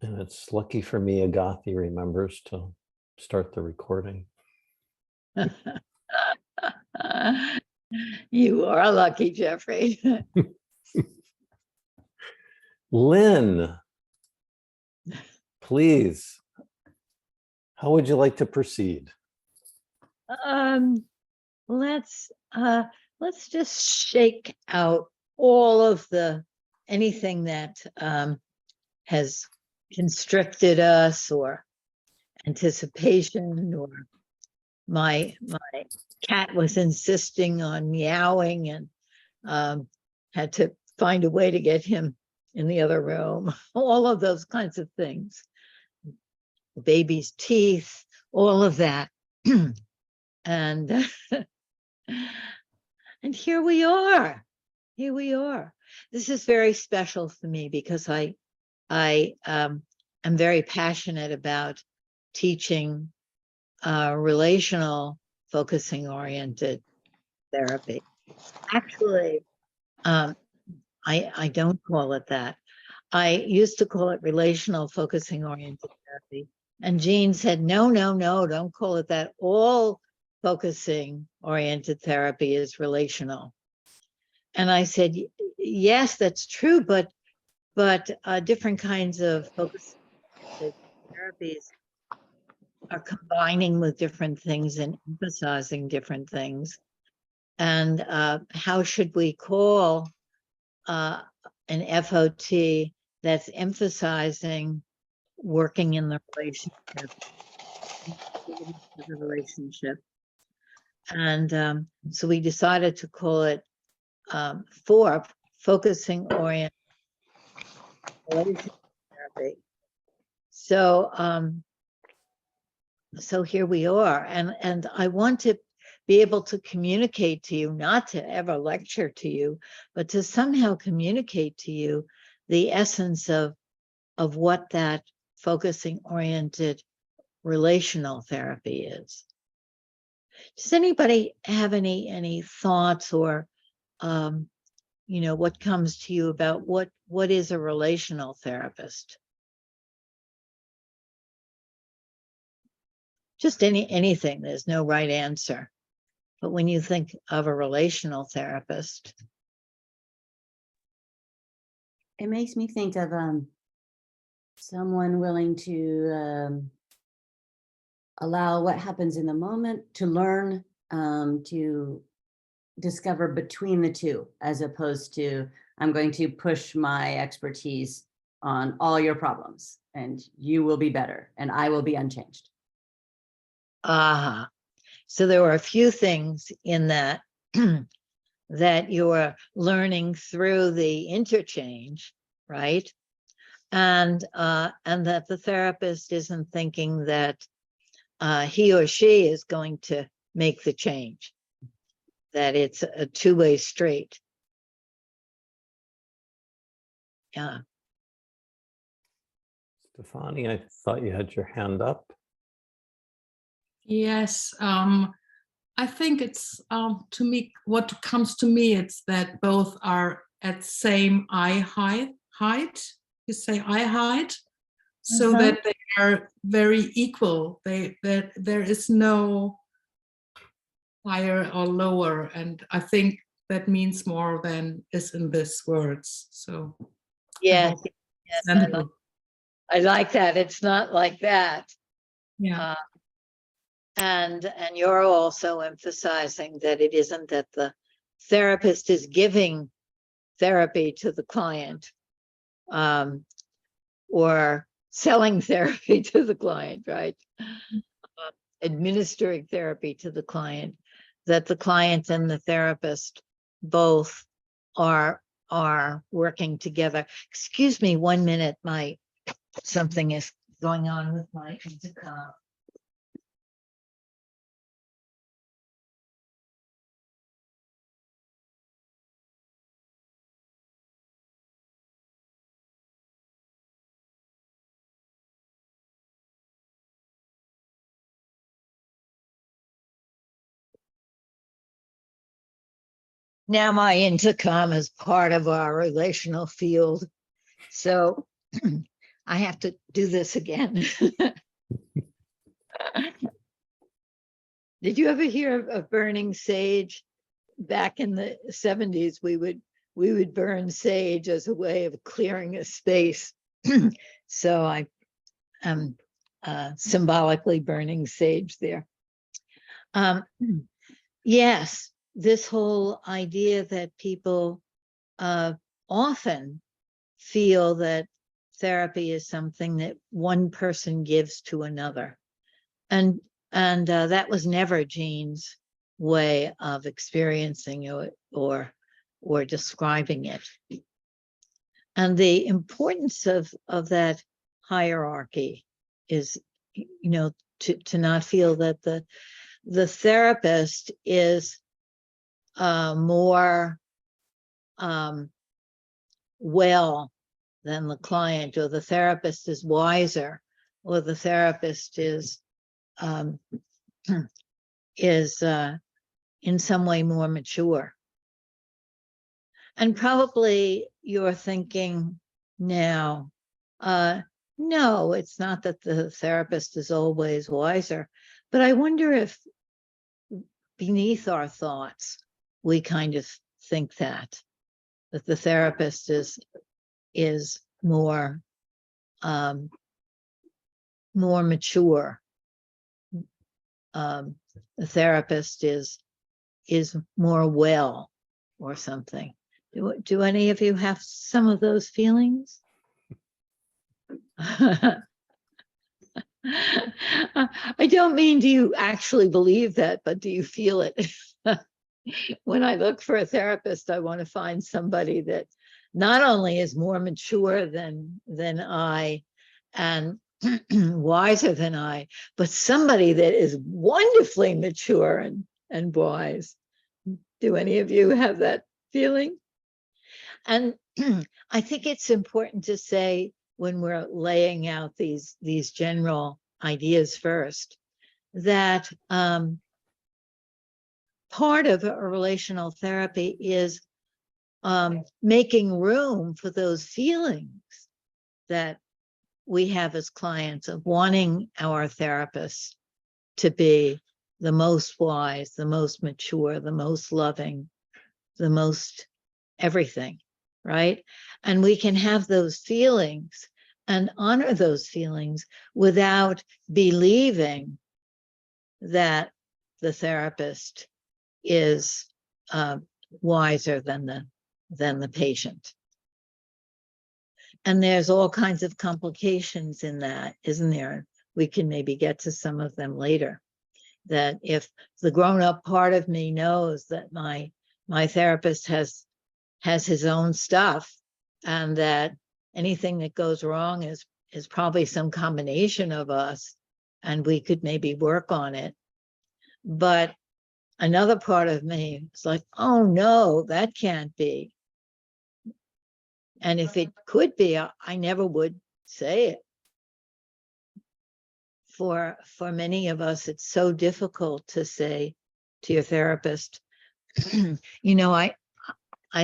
And it's lucky for me, Agathi remembers to start the recording. You are lucky, Jeffrey. Lynn, please, how would you like to proceed? Let's just shake out all of anything that has constricted us, or anticipation, or my cat was insisting on meowing, and had to find a way to get him in the other room. All of those kinds of things. The baby's teeth, all of that. And and here we are. This is very special for me because I am very passionate about teaching relational focusing oriented therapy. Actually, I don't call it that. I used to call it relational focusing oriented therapy. And Jean said, no, don't call it that. All focusing oriented therapy is relational. And I said, yes, that's true, but different kinds of focusing therapies are combining with different things and emphasizing different things. And how should we call an FOT that's emphasizing working in the relationship? And so we decided to call it FORP, focusing oriented relationship therapy. So so here we are, and I want to be able to communicate to you, not to ever lecture to you, but to somehow communicate to you the essence of what that focusing oriented relational therapy is. Does anybody have any thoughts, or what comes to you about what is a relational therapist? Just anything. There's no right answer. But when you think of a relational therapist, it makes me think of someone willing to allow what happens in the moment to learn, to discover between the two, as opposed to I'm going to push my expertise on all your problems and you will be better and I will be unchanged. So there were a few things in that that you are learning through the interchange, right? And that the therapist isn't thinking that he or she is going to make the change, that it's a two-way street. Yeah. Stefani, I thought you had your hand up. Yes, I think it's to me, what comes to me, it's that both are at same eye height. You say eye height, so that they are very equal. There is no higher or lower, and I think that means more than is in these words. So yes, I like that. It's not like that. Yeah. And you're also emphasizing that it isn't that the therapist is giving therapy to the client, or selling therapy to the client, right? Administering therapy to the client, that the client and the therapist both are working together. Excuse me 1 minute, something is going on with my intercom. Now my intercom is part of our relational field. So I have to do this again. Did you ever hear of burning sage? Back in the 70s, we would burn sage as a way of clearing a space. So I am symbolically burning sage there. Yes, this whole idea that people often feel that therapy is something that one person gives to another. And that was never Jean's way of experiencing it or describing it. And the importance of that hierarchy is, you know, to not feel that the therapist is more well than the client, or the therapist is wiser, or the therapist is in some way more mature. And probably you're thinking now, no, it's not that the therapist is always wiser, but I wonder if beneath our thoughts, we kind of think that the therapist is more mature. The therapist is more well or something. Do any of you have some of those feelings? I don't mean do you actually believe that, but do you feel it? When I look for a therapist, I want to find somebody that not only is more mature than I and wiser than I, but somebody that is wonderfully mature and wise. Do any of you have that feeling? And I think it's important to say, when we're laying out these general ideas first, that part of a relational therapy is making room for those feelings that we have as clients of wanting our therapists to be the most wise, the most mature, the most loving, the most everything, right? And we can have those feelings and honor those feelings without believing that the therapist is wiser than the patient. And there's all kinds of complications in that, isn't there? We can maybe get to some of them later. That if the grown-up part of me knows that my therapist has his own stuff, and that anything that goes wrong is probably some combination of us, and we could maybe work on it. But another part of me is like, oh no, that can't be. And if it could be, I never would say it. For many of us, it's so difficult to say to your therapist, you know, I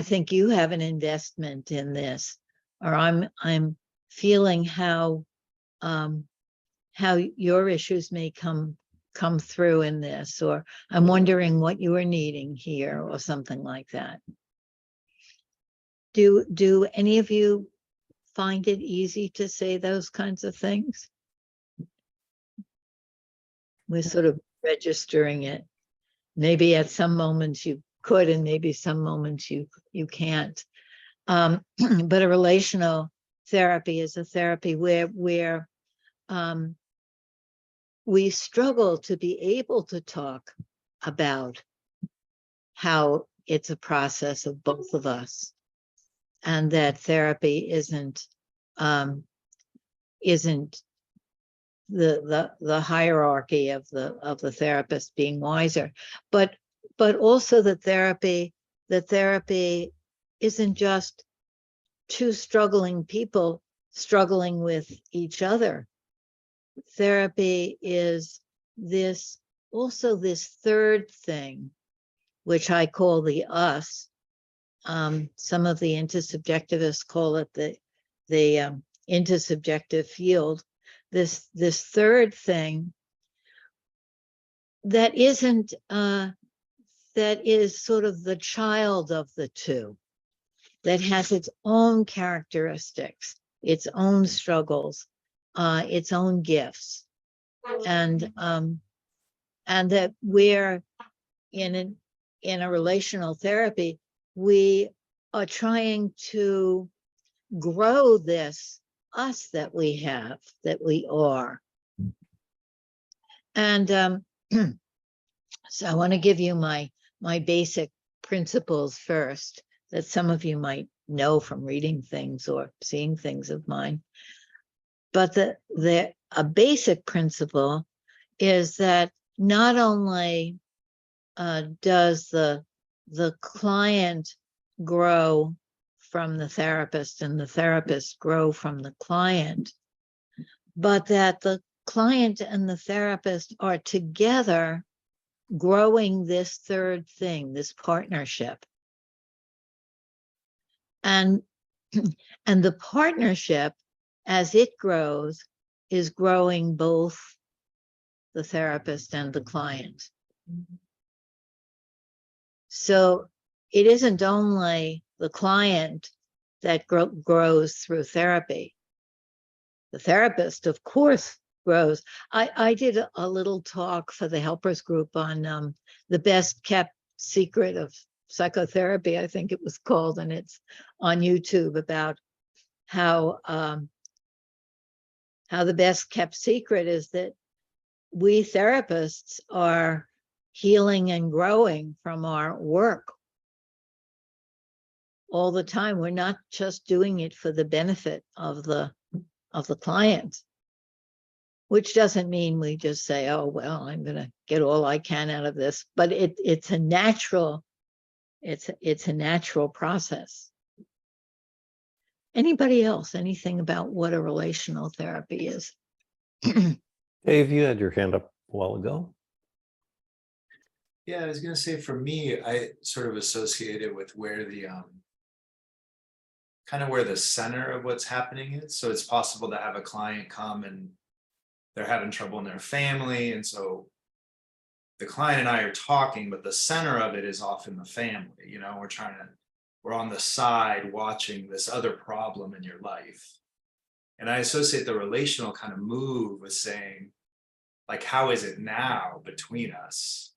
think you have an investment in this, or I'm feeling how your issues may come through in this, or I'm wondering what you are needing here, or something like that. Do any of you find it easy to say those kinds of things? We're sort of registering it. Maybe at some moments you could, and maybe some moments you can't. But a relational therapy is a therapy where we struggle to be able to talk about how it's a process of both of us, and that therapy isn't the hierarchy of the therapist being wiser, but also that therapy isn't just two struggling people struggling with each other. Therapy is this third thing, which I call the us. Some of the intersubjectivists call it the intersubjective field, this third thing that isn't, that is sort of the child of the two, that has its own characteristics, its own struggles, its own gifts, and that we're in a relational therapy, we are trying to grow this us that we have, that we are. And so I want to give you my basic principles first, that some of you might know from reading things or seeing things of mine. But a basic principle is that not only does the client grow from the therapist and the therapist grow from the client, but that the client and the therapist are together growing this third thing, this partnership. And the partnership, as it grows, is growing both the therapist and the client. So it isn't only the client that grows through therapy. The therapist, of course, grows. I did a little talk for the helpers group on the best kept secret of psychotherapy, I think it was called, and it's on YouTube, about how the best kept secret is that we therapists are healing and growing from our work all the time. We're not just doing it for the benefit of the client, which doesn't mean we just say, oh, well, I'm going to get all I can out of this, but it's a natural process. Anybody else, anything about what a relational therapy is? Dave, you had your hand up a while ago. Yeah, I was going to say, for me, I sort of associate it with where the kind of where the center of what's happening is. So it's possible to have a client come and they're having trouble in their family, and so the client and I are talking, but the center of it is often the family. You know, we're on the side watching this other problem in your life. And I associate the relational kind of move with saying, like, how is it now between us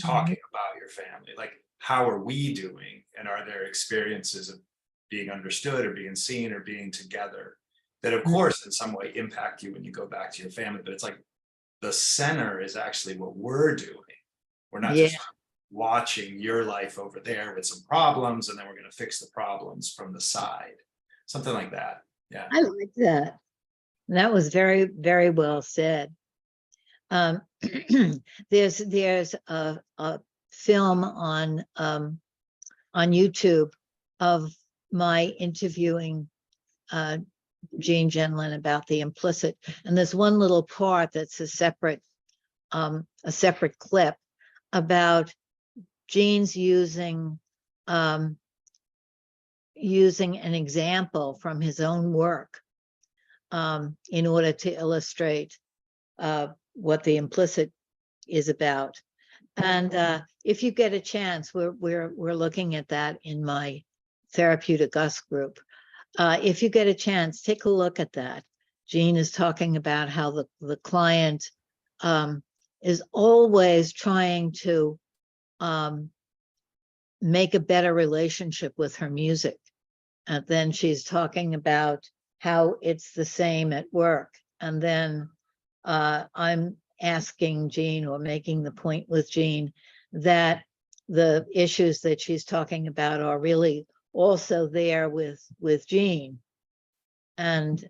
talking about your family? Like, how are we doing? And are there experiences of being understood or being seen or being together that, of course, in some way impact you when you go back to your family? But it's like the center is actually what we're doing. We're not just watching your life over there with some problems, and then we're going to fix the problems from the side. Something like that. Yeah. I like that. That was very, very well said. There's a film on YouTube of my interviewing Jean Genlin about the implicit, and there's one little part that's a separate clip about Jean's using an example from his own work in order to illustrate what the implicit is about. And if you get a chance, we're looking at that in my Therapeutic Us group. If you get a chance, take a look at that. Jean is talking about how the client is always trying to make a better relationship with her music. And then she's talking about how it's the same at work. And then I'm asking Jean, or making the point with Jean, that the issues that she's talking about are really also there with Jean. And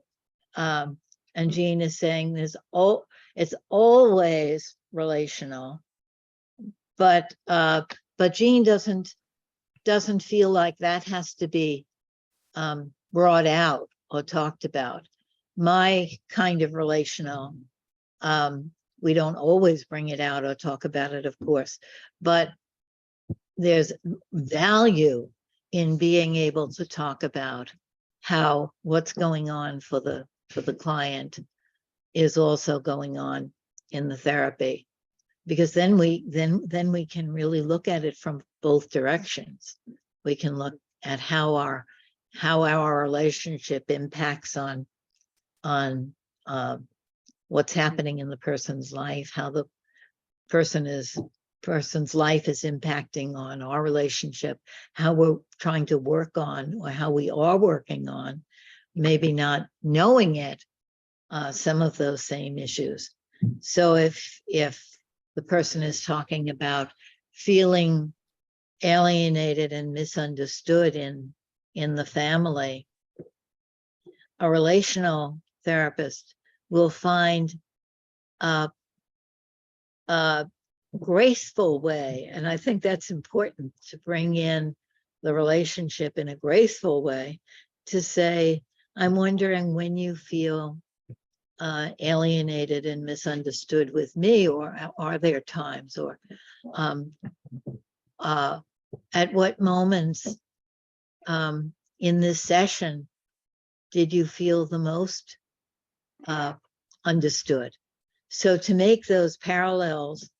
Jean is saying it's always relational, but Jean doesn't feel like that has to be brought out or talked about. My kind of relational, we don't always bring it out or talk about it, of course, but there's value in being able to talk about how what's going on for the client is also going on in the therapy, because then we can really look at it from both directions. We can look at how our relationship impacts on what's happening in the person's life, how the person's life is impacting on our relationship, how we're trying to work on, or how we are working on, maybe not knowing it, some of those same issues. So if the person is talking about feeling alienated and misunderstood in the family, a relational therapist will find a graceful way, and I think that's important, to bring in the relationship in a graceful way, to say, I'm wondering when you feel alienated and misunderstood with me, or are there times, or at what moments in this session did you feel the most understood? So to make those parallels,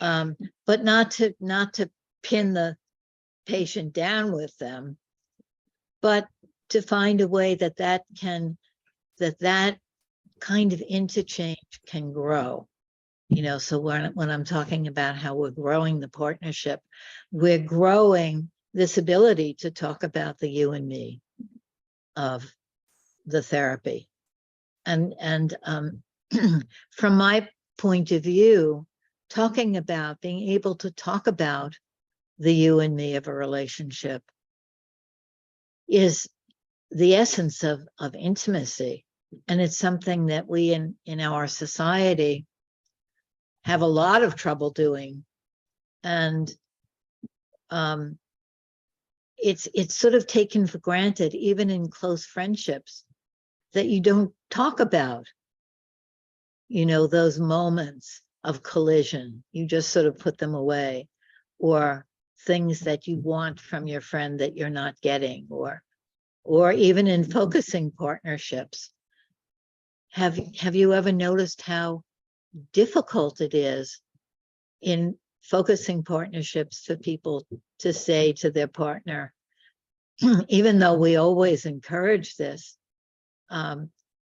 but not to pin the patient down with them, but to find a way that kind of interchange can grow. You know, so when I'm talking about how we're growing the partnership, we're growing this ability to talk about the you and me of the therapy. And from my point of view, being able to talk about the you and me of a relationship is the essence of intimacy. And it's something that we in our society have a lot of trouble doing. And it's sort of taken for granted, even in close friendships, that you don't talk about, you know, those moments of collision. You just sort of put them away, or things that you want from your friend that you're not getting, or even in focusing partnerships. Have you ever noticed how difficult it is in focusing partnerships for people to say to their partner, even though we always encourage this,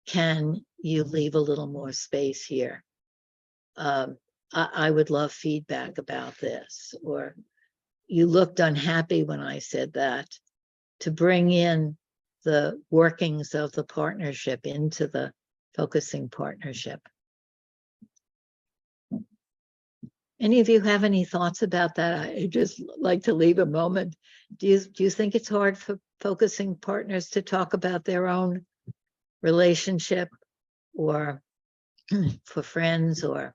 can you leave a little more space here? I would love feedback about this, or you looked unhappy when I said that, to bring in the workings of the partnership into the focusing partnership. Any of you have any thoughts about that? I just like to leave a moment. Do you think it's hard for focusing partners to talk about their own relationship, or for friends, or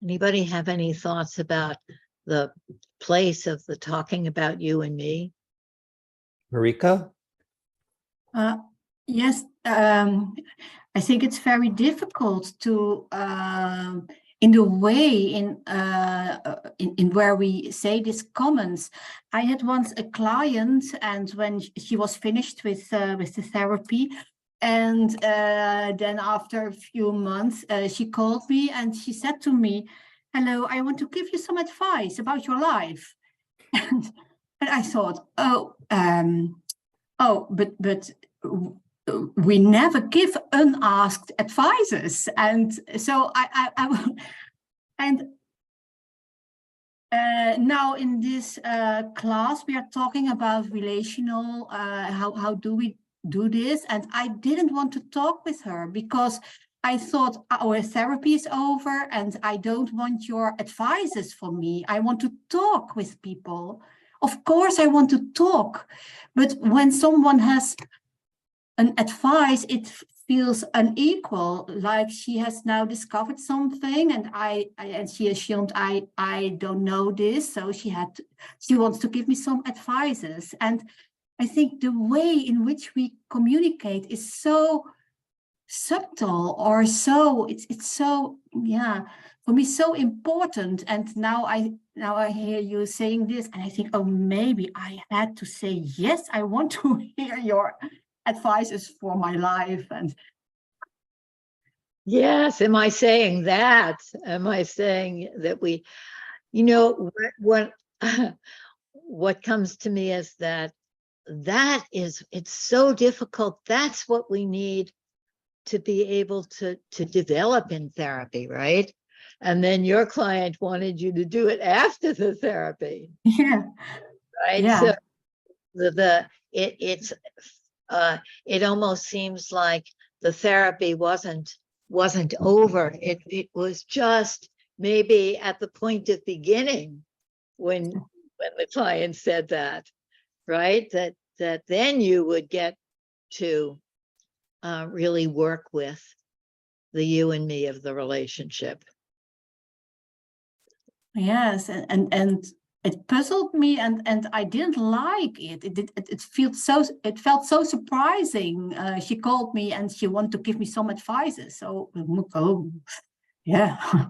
anybody have any thoughts about the place of the talking about you and me? Marika? Yes, I think it's very difficult to, in the way in where we say these comments. I had once a client, and when she was finished with the therapy, and then after a few months, she called me and she said to me, "Hello, I want to give you some advice about your life." And I thought, but we never give unasked advices. And so now in this class, we are talking about relational, how do we do this? And I didn't want to talk with her because I thought our therapy is over and I don't want your advices for me. I want to talk with people. Of course, I want to talk, but when someone has an advice, it feels unequal, like she has now discovered something and she assumed I don't know this, so she wants to give me some advices. And I think the way in which we communicate is so subtle or so it's so, yeah, for me so important. And now I hear you saying this and I think, oh, maybe I had to say, yes, I want to hear your advices for my life. And Yes, am I saying that? Am I saying that we, what what comes to me is that it's so difficult. That's what we need to be able to develop in therapy, right? And then your client wanted you to do it after the therapy, yeah, right? yeah, So it almost seems like the therapy wasn't over. It was just maybe at the point of beginning when the client said that, right? That then you would get to really work with the you and me of the relationship. yes, and it puzzled me, and I didn't like it. It felt so surprising. She called me and she wanted to give me some advices. So, oh, yeah,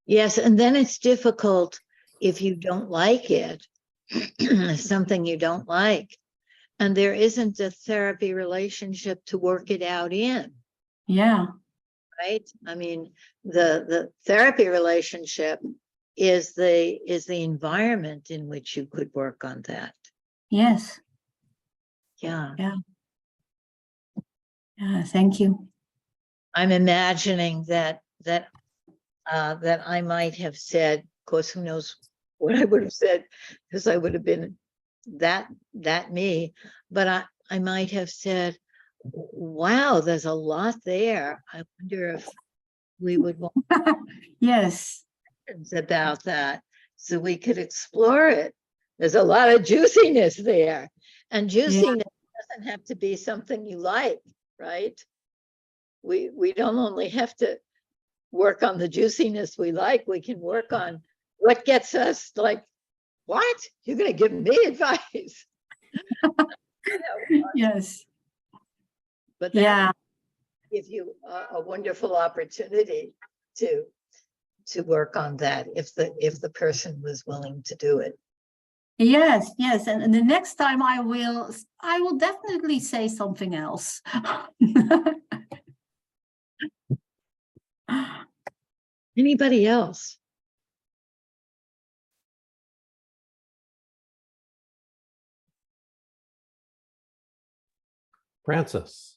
Yes, and then it's difficult if you don't like it, something you don't like, and there isn't a therapy relationship to work it out in, yeah, right? I mean, the therapy relationship is the environment in which you could work on that. yes, Yeah. yeah. Thank you. I'm imagining that I might have said, of course, who knows what I would have said, because I would have been that me, but I might have said, wow, there's a lot there. I wonder if we would want Yes, questions about that so we could explore it. There's a lot of juiciness there, and juiciness doesn't have to be something you like, right? We don't only have to work on the juiciness we like, we can work on what gets us like, what? You're going to give me advice? yes, But that yeah, gives you a wonderful opportunity to work on that if the person was willing to do it. yes, yes. And the next time I will definitely say something else. Anybody else? Francis.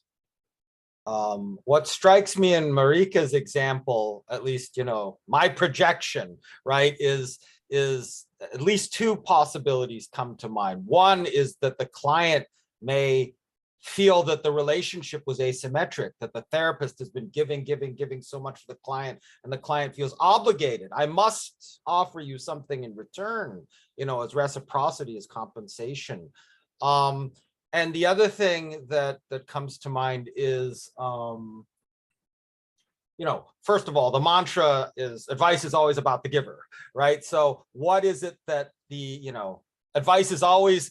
What strikes me in Marika's example, at least, my projection, right, is at least two possibilities come to mind. One is that the client may feel that the relationship was asymmetric, that the therapist has been giving so much to the client, and the client feels obligated. I must offer you something in return, as reciprocity, as compensation. And the other thing that comes to mind is, first of all, the mantra is advice is always about the giver, right? So what is it that the, advice is always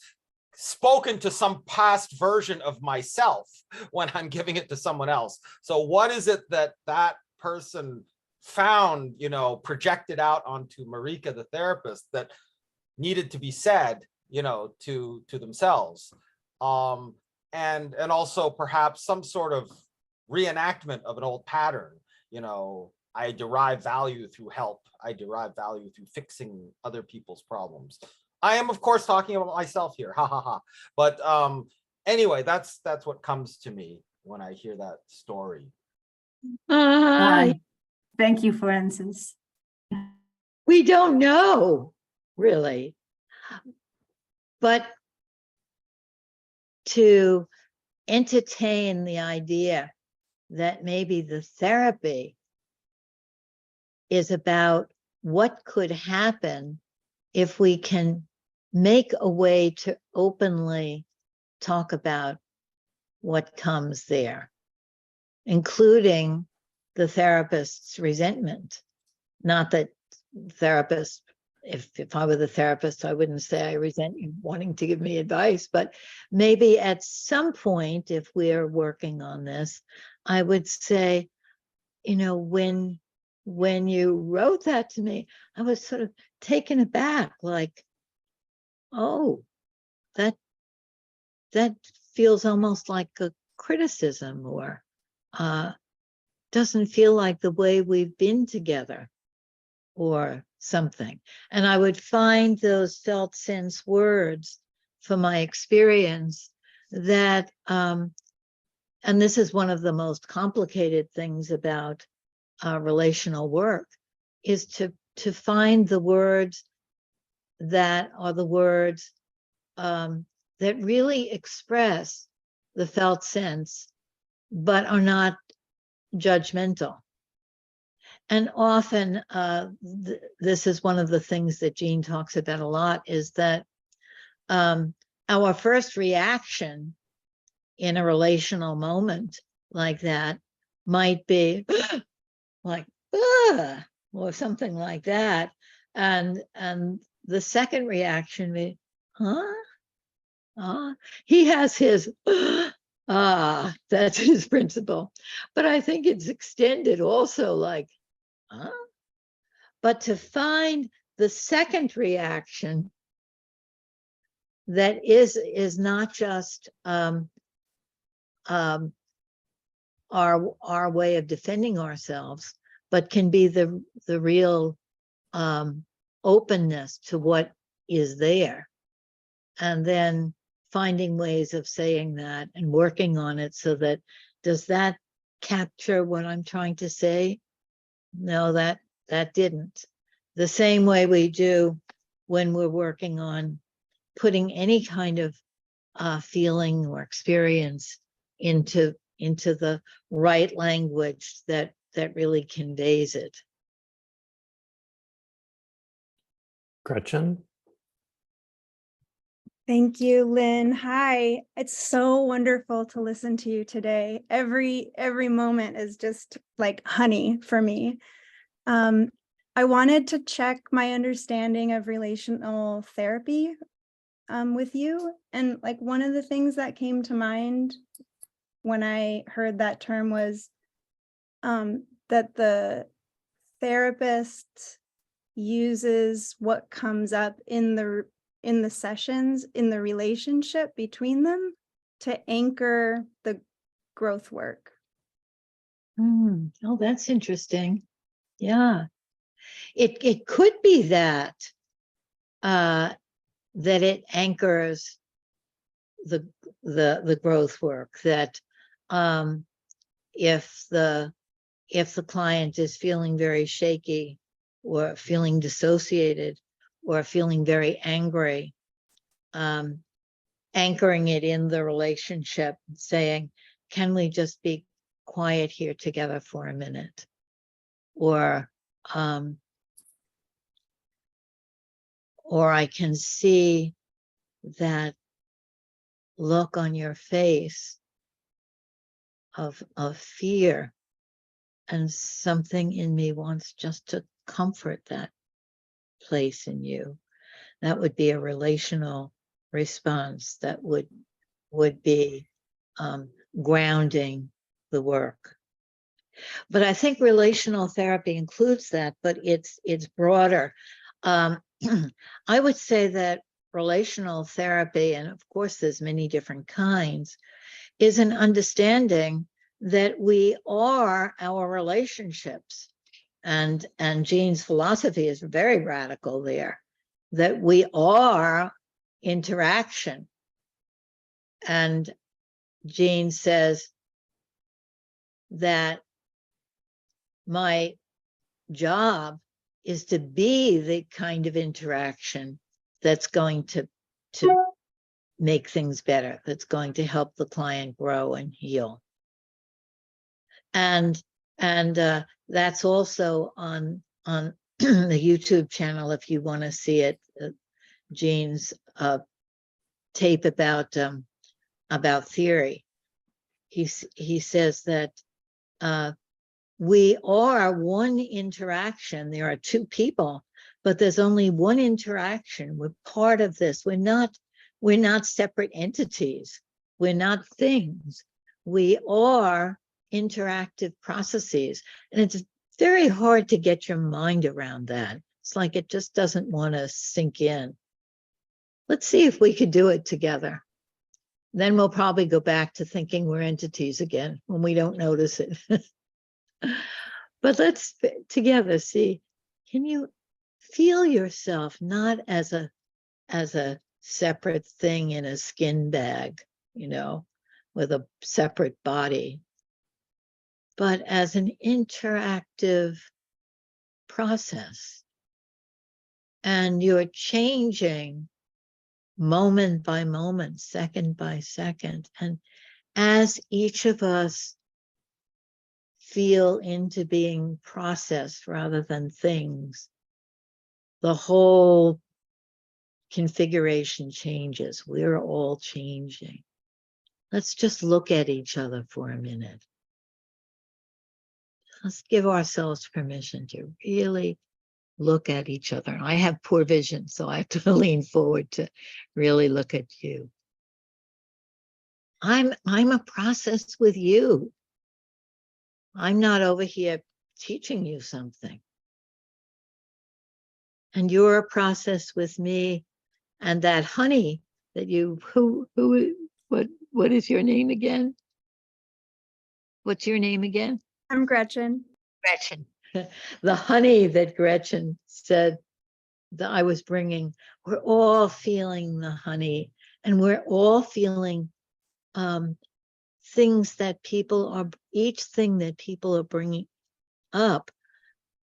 spoken to some past version of myself when I'm giving it to someone else. So what is it that person found, projected out onto Marika, the therapist, that needed to be said, to themselves? And also perhaps some sort of reenactment of an old pattern. I derive value through help. I derive value through fixing other people's problems. I am, of course, talking about myself here. Ha ha ha. But anyway, that's what comes to me when I hear that story. Thank you, Francis. We don't know, really. But to entertain the idea that maybe the therapy is about what could happen if we can make a way to openly talk about what comes there, including the therapist's resentment. Not that therapists, if I were the therapist, I wouldn't say I resent you wanting to give me advice, but maybe at some point, if we're working on this, I would say, when you wrote that to me, I was sort of taken aback, like, oh, that feels almost like a criticism, or doesn't feel like the way we've been together, or something. And I would find those felt sense words from my experience that, and this is one of the most complicated things about relational work, is to find the words that are the words that really express the felt sense, but are not judgmental. And often, this is one of the things that Jean talks about a lot, is that our first reaction in a relational moment like that might be like, or something like that. And the second reaction be, he has his, that's his principle. But I think it's extended also, like, but to find the second reaction that is not just our way of defending ourselves, but can be the real openness to what is there, and then finding ways of saying that and working on it, so that, does that capture what I'm trying to say? No, that didn't. The same way we do when we're working on putting any kind of feeling or experience into the right language that really conveys it. Gretchen? Thank you, Lynn. Hi. It's so wonderful to listen to you today. Every moment is just like honey for me. I wanted to check my understanding of relational therapy with you. And like one of the things that came to mind when I heard that term was that the therapist uses what comes up in the sessions, in the relationship between them, to anchor the growth work. Oh, that's interesting. Yeah, it could be that it anchors the growth work, that if the client is feeling very shaky, or feeling dissociated, or feeling very angry, anchoring it in the relationship, saying, can we just be quiet here together for a minute? Or I can see that look on your face of fear, and something in me wants just to comfort that place in you. That would be a relational response that would be grounding the work. But I think relational therapy includes that, but it's broader. I would say that relational therapy, and of course there's many different kinds, is an understanding that we are our relationships. And Jean's philosophy is very radical there, that we are interaction. And Jean says that my job is to be the kind of interaction that's going to make things better, that's going to help the client grow and heal. And that's also on the YouTube channel, if you want to see it, Jean's tape about theory. He says that we are one interaction. There are two people, but there's only one interaction. We're part of this. We're not separate entities. We're not things. We are interactive processes. And it's very hard to get your mind around that. It's like it just doesn't want to sink in. Let's see if we could do it together. Then we'll probably go back to thinking we're entities again when we don't notice it. But let's together see, can you feel yourself not as a separate thing in a skin bag, you know, with a separate body, but as an interactive process. And you're changing moment by moment, second by second. And as each of us feel into being processed rather than things, the whole configuration changes. We're all changing. Let's just look at each other for a minute. Let's give ourselves permission to really look at each other. I have poor vision, so I have to lean forward to really look at you. I'm a process with you. I'm not over here teaching you something. And you're a process with me. And that honey that you, what is your name again? What's your name again? I'm Gretchen. Gretchen. The honey that Gretchen said that I was bringing, we're all feeling the honey, and we're all feeling things that people are, each thing that people are bringing up,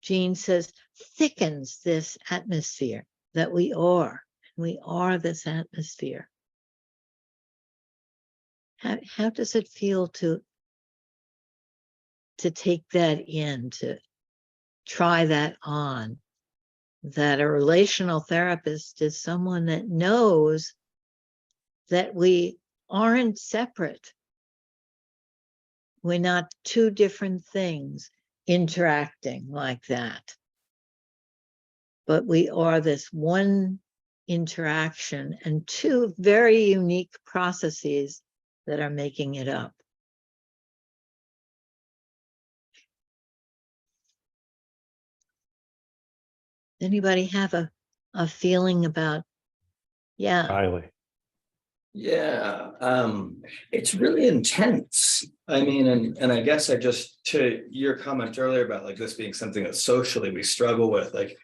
Jean says, thickens this atmosphere that we are. We are this atmosphere. How does it feel to take that in, to try that on? That a relational therapist is someone that knows that we aren't separate. We're not two different things interacting like that. But we are this one interaction and two very unique processes that are making it up. Anybody have a feeling about, yeah. Riley. Yeah, it's really intense. I mean, and I guess I just, to your comment earlier about like this being something that socially we struggle with, like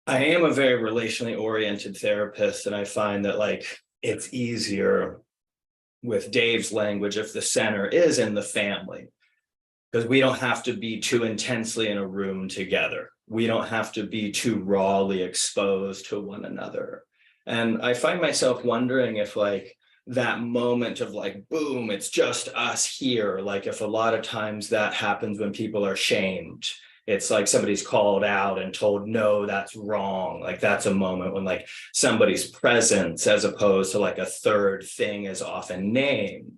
I am a very relationally oriented therapist, and I find that like it's easier with Dave's language if the center is in the family, because we don't have to be too intensely in a room together. We don't have to be too rawly exposed to one another. And I find myself wondering if like that moment of like, boom, it's just us here. Like if a lot of times that happens when people are shamed, it's like somebody's called out and told, no, that's wrong. Like that's a moment when like somebody's presence as opposed to like a third thing is often named.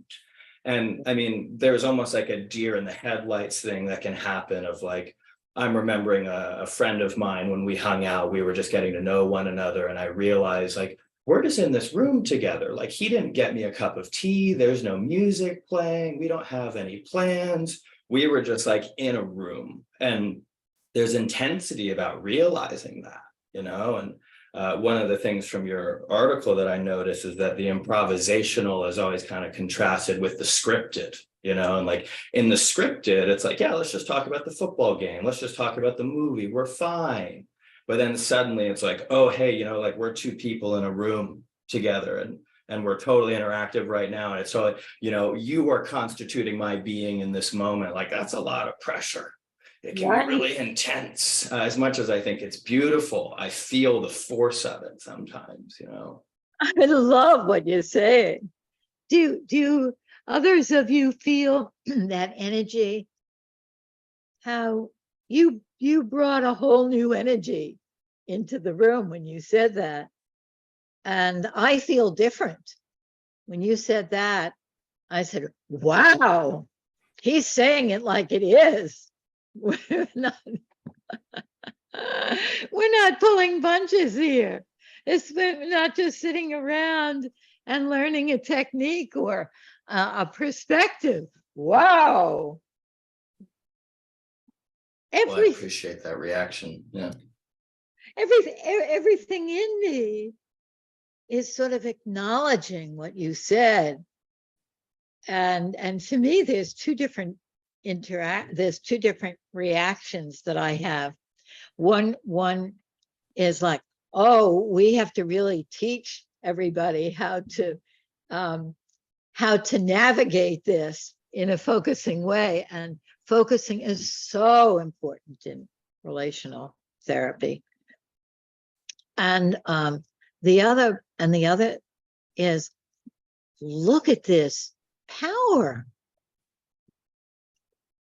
And I mean, there's almost like a deer in the headlights thing that can happen of like, I'm remembering a friend of mine when we hung out, we were just getting to know one another. And I realized like, we're just in this room together. Like he didn't get me a cup of tea. There's no music playing. We don't have any plans. We were just like in a room, and there's intensity about realizing that, you know. And one of the things from your article that I noticed is that the improvisational is always kind of contrasted with the scripted, you know. And like in the scripted, it's like, yeah, let's just talk about the football game. Let's just talk about the movie. We're fine. But then suddenly it's like, oh, hey, you know, like we're two people in a room together, and we're totally interactive right now. And it's so, you know, you are constituting my being in this moment. Like that's a lot of pressure. It can be really intense. As much as I think it's beautiful, I feel the force of it sometimes, you know. I love what you're saying. Do others of you feel that energy? How you brought a whole new energy into the room when you said that. And I feel different. When you said that, I said, wow, he's saying it like it is. We're not pulling punches here. It's not just sitting around and learning a technique or a perspective. Wow. Well, I Every, appreciate that reaction. Yeah. everything in me is sort of acknowledging what you said. And to me, there's two different reactions that I have. One is like, oh, we have to really teach everybody how to navigate this in a focusing way. And focusing is so important in relational therapy. And the other is, look at this power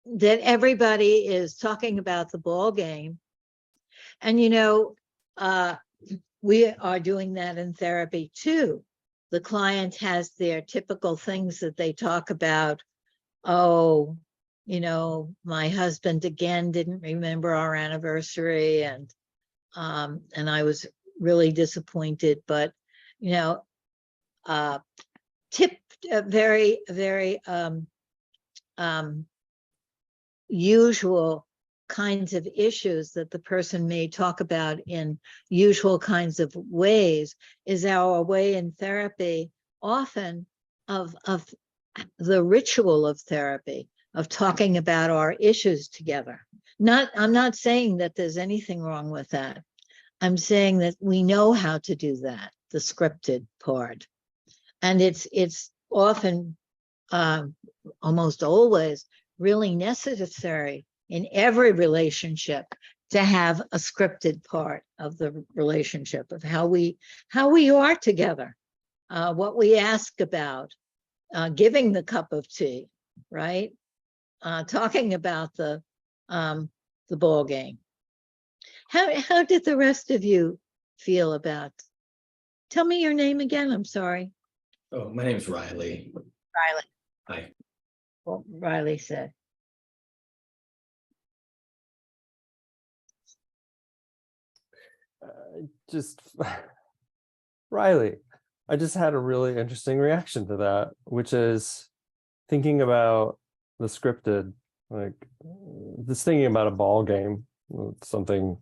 that everybody is talking about the ball game. And, we are doing that in therapy too. The client has their typical things that they talk about. Oh, my husband again didn't remember our anniversary, and I was really disappointed. But very, very usual kinds of issues that the person may talk about in usual kinds of ways is our way in therapy, often of the ritual of therapy, of talking about our issues together. I'm not saying that there's anything wrong with that. I'm saying that we know how to do that, the scripted part. And it's often, almost always, really necessary in every relationship to have a scripted part of the relationship, of how we are together, what we ask about, giving the cup of tea, right? Talking about the ball game. How did the rest of you feel about? Tell me your name again. I'm sorry. Oh, my name is Riley. Riley. Hi. Well, Riley said. Just Riley, I just had a really interesting reaction to that, which is thinking about the scripted, like just thinking about a ball game, something,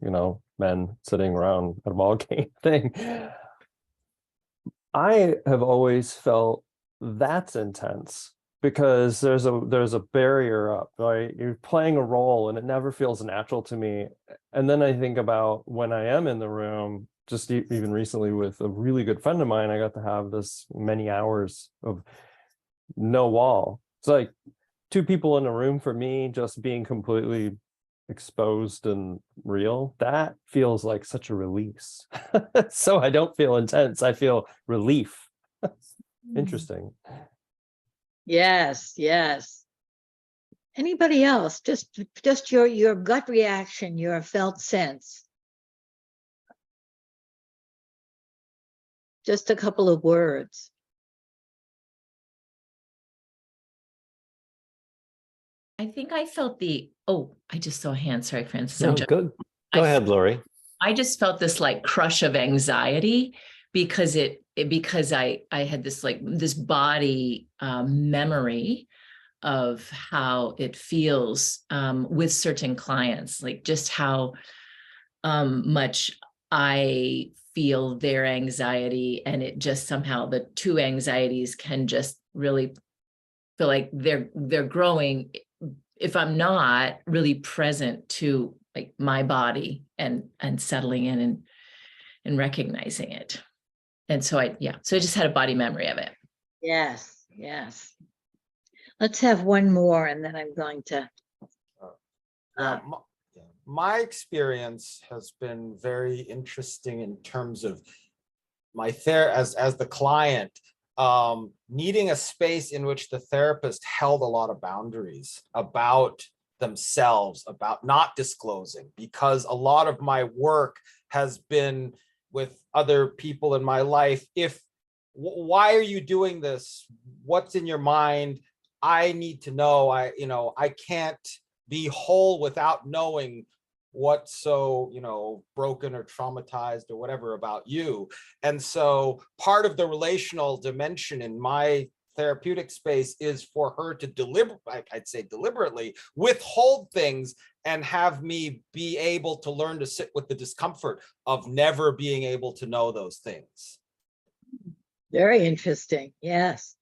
men sitting around at a ball game thing. I have always felt that's intense because there's a barrier up, right? You're playing a role and it never feels natural to me. And then I think about when I am in the room, just even recently with a really good friend of mine, I got to have this many hours of no wall. It's like two people in a room for me, just being completely exposed and real. That feels like such a release. So I don't feel intense. I feel relief. Interesting. Yes, yes. Anybody else? Just your gut reaction, your felt sense. Just a couple of words. I think I felt I just saw a hand. Sorry, Francis. No, good. Go ahead, Lori. I just felt this like crush of anxiety because because I had this body memory of how it feels with certain clients, like just how much I feel their anxiety, and it just somehow the two anxieties can just really feel like they're growing if I'm not really present to like my body and settling in and recognizing it. And so I just had a body memory of it. Yes, yes. Let's have one more and then I'm going to. My experience has been very interesting in terms of my as the client, needing a space in which the therapist held a lot of boundaries about themselves, about not disclosing, because a lot of my work has been with other people in my life. Why are you doing this? What's in your mind? I need to know. I can't be whole without knowing what's so broken or traumatized or whatever about you. And so part of the relational dimension in my therapeutic space is for her to deliberately withhold things and have me be able to learn to sit with the discomfort of never being able to know those things. Very interesting. Yes.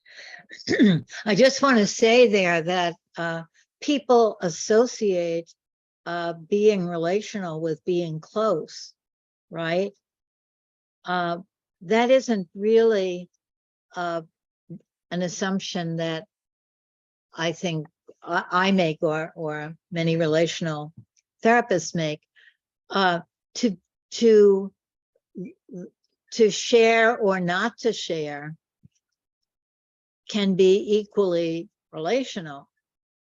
I just want to say there that people associate being relational with being close, right? That isn't really an assumption that I think I make or many relational therapists make. To share or not to share can be equally relational,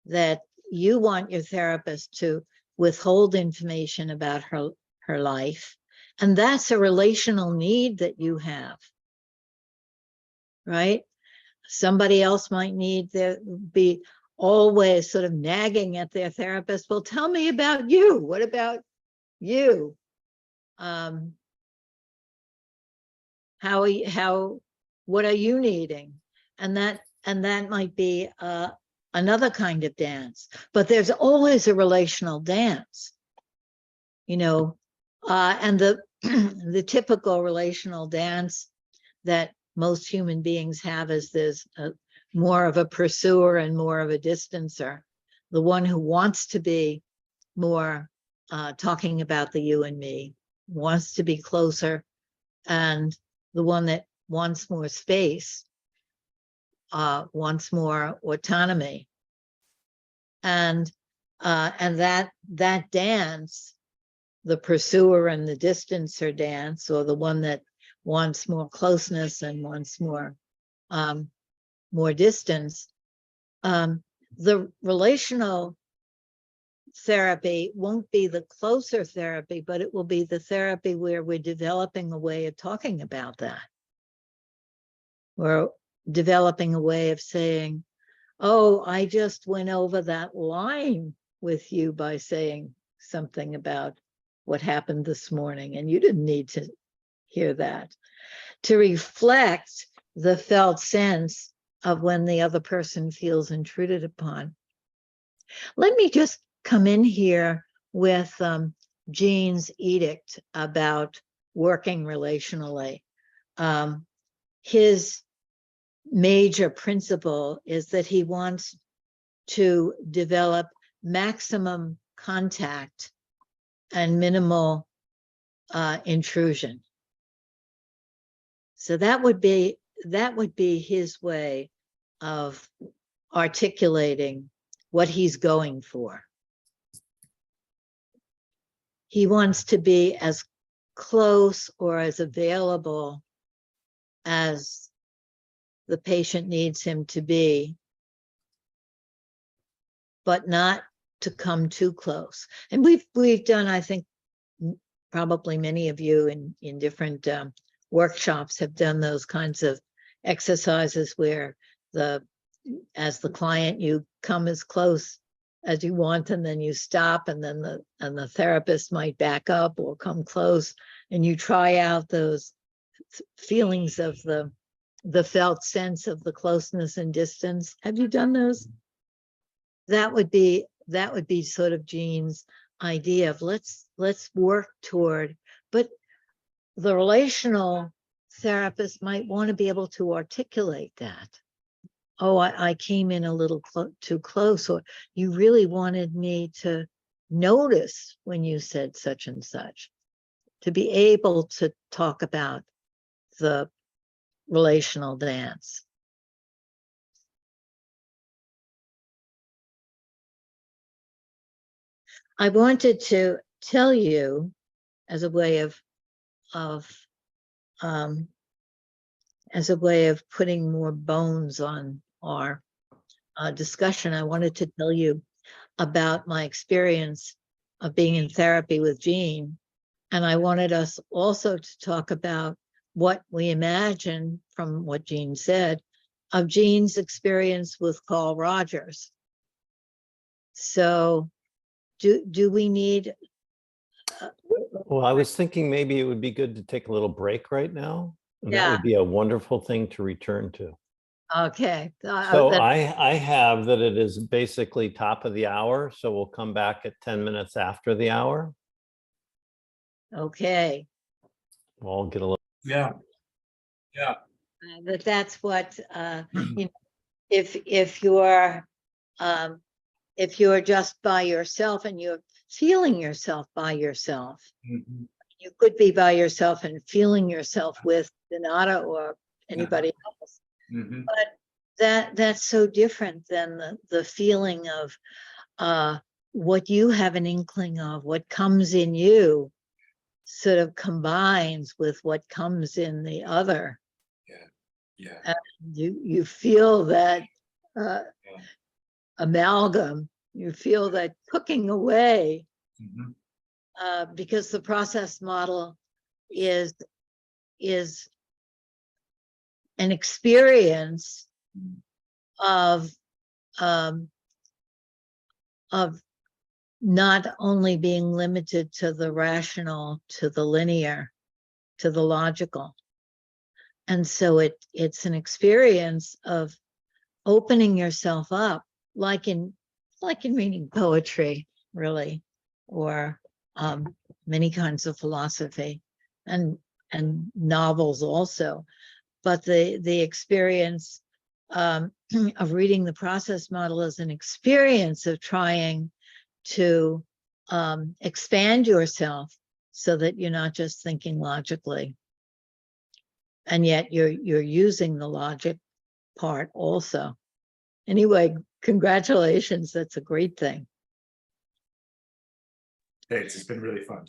that you want your therapist to withhold information about her life, and that's a relational need that you have, right? Somebody else might need to be always sort of nagging at their therapist, well, tell me about you. What about you? What are you needing? And that might be another kind of dance, but there's always a relational dance, you know, and the the typical relational dance that most human beings have is there's more of a pursuer and more of a distancer. The one who wants to be more talking about the you and me, wants to be closer, and the one that wants more space, wants more autonomy. And that dance, the pursuer and the distancer dance, or the one that wants more closeness and wants more distance, the relational therapy won't be the closer therapy, but it will be the therapy where we're developing a way of talking about that. We're developing a way of saying, oh, I just went over that line with you by saying something about what happened this morning, and you didn't need to hear that. To reflect the felt sense of when the other person feels intruded upon. Let me just come in here with Jean's edict about working relationally. His major principle is that he wants to develop maximum contact and minimal intrusion. So that would be his way of articulating what he's going for. He wants to be as close or as available as the patient needs him to be, but not to come too close. And we've done, I think, probably many of you in different workshops have done those kinds of exercises where as the client, you come as close as you want, and then you stop, and then the therapist might back up or come close, and you try out those feelings of the felt sense of the closeness and distance. Have you done those? That would be sort of Jean's idea of let's work toward, but the relational therapist might want to be able to articulate that. Oh, I came in a little too close, or you really wanted me to notice when you said such and such. To be able to talk about the relational dance. I wanted to tell you, as a way of putting more bones on our discussion, I wanted to tell you about my experience of being in therapy with Jean. And I wanted us also to talk about what we imagine, from what Jean said, of Jean's experience with Carl Rogers. So do we need... Well, I was thinking maybe it would be good to take a little break right now. And Yeah. that would be a wonderful thing to return to. Okay. So that- I have that it is basically top of the hour, so we'll come back at 10 minutes after the hour. Okay. We'll get a little. Yeah. But that's what, you know, if you're just by yourself and you're feeling yourself by yourself, Mhm. you could be by yourself and feeling yourself with Donata or anybody else. Mhm. But that's so different than the feeling of what you have an inkling of, what comes in you sort of combines with what comes in the other. Yeah. You feel that amalgam, you feel that cooking away, Mhm. because the process model is an experience of not only being limited to the rational, to the linear, to the logical. And so it's an experience of opening yourself up, like in reading poetry, really, or many kinds of philosophy and novels also. But the experience of reading the process model is an experience of trying to expand yourself so that you're not just thinking logically, and yet you're using the logic part also. Anyway, congratulations. That's a great thing. Thanks. It's been really fun.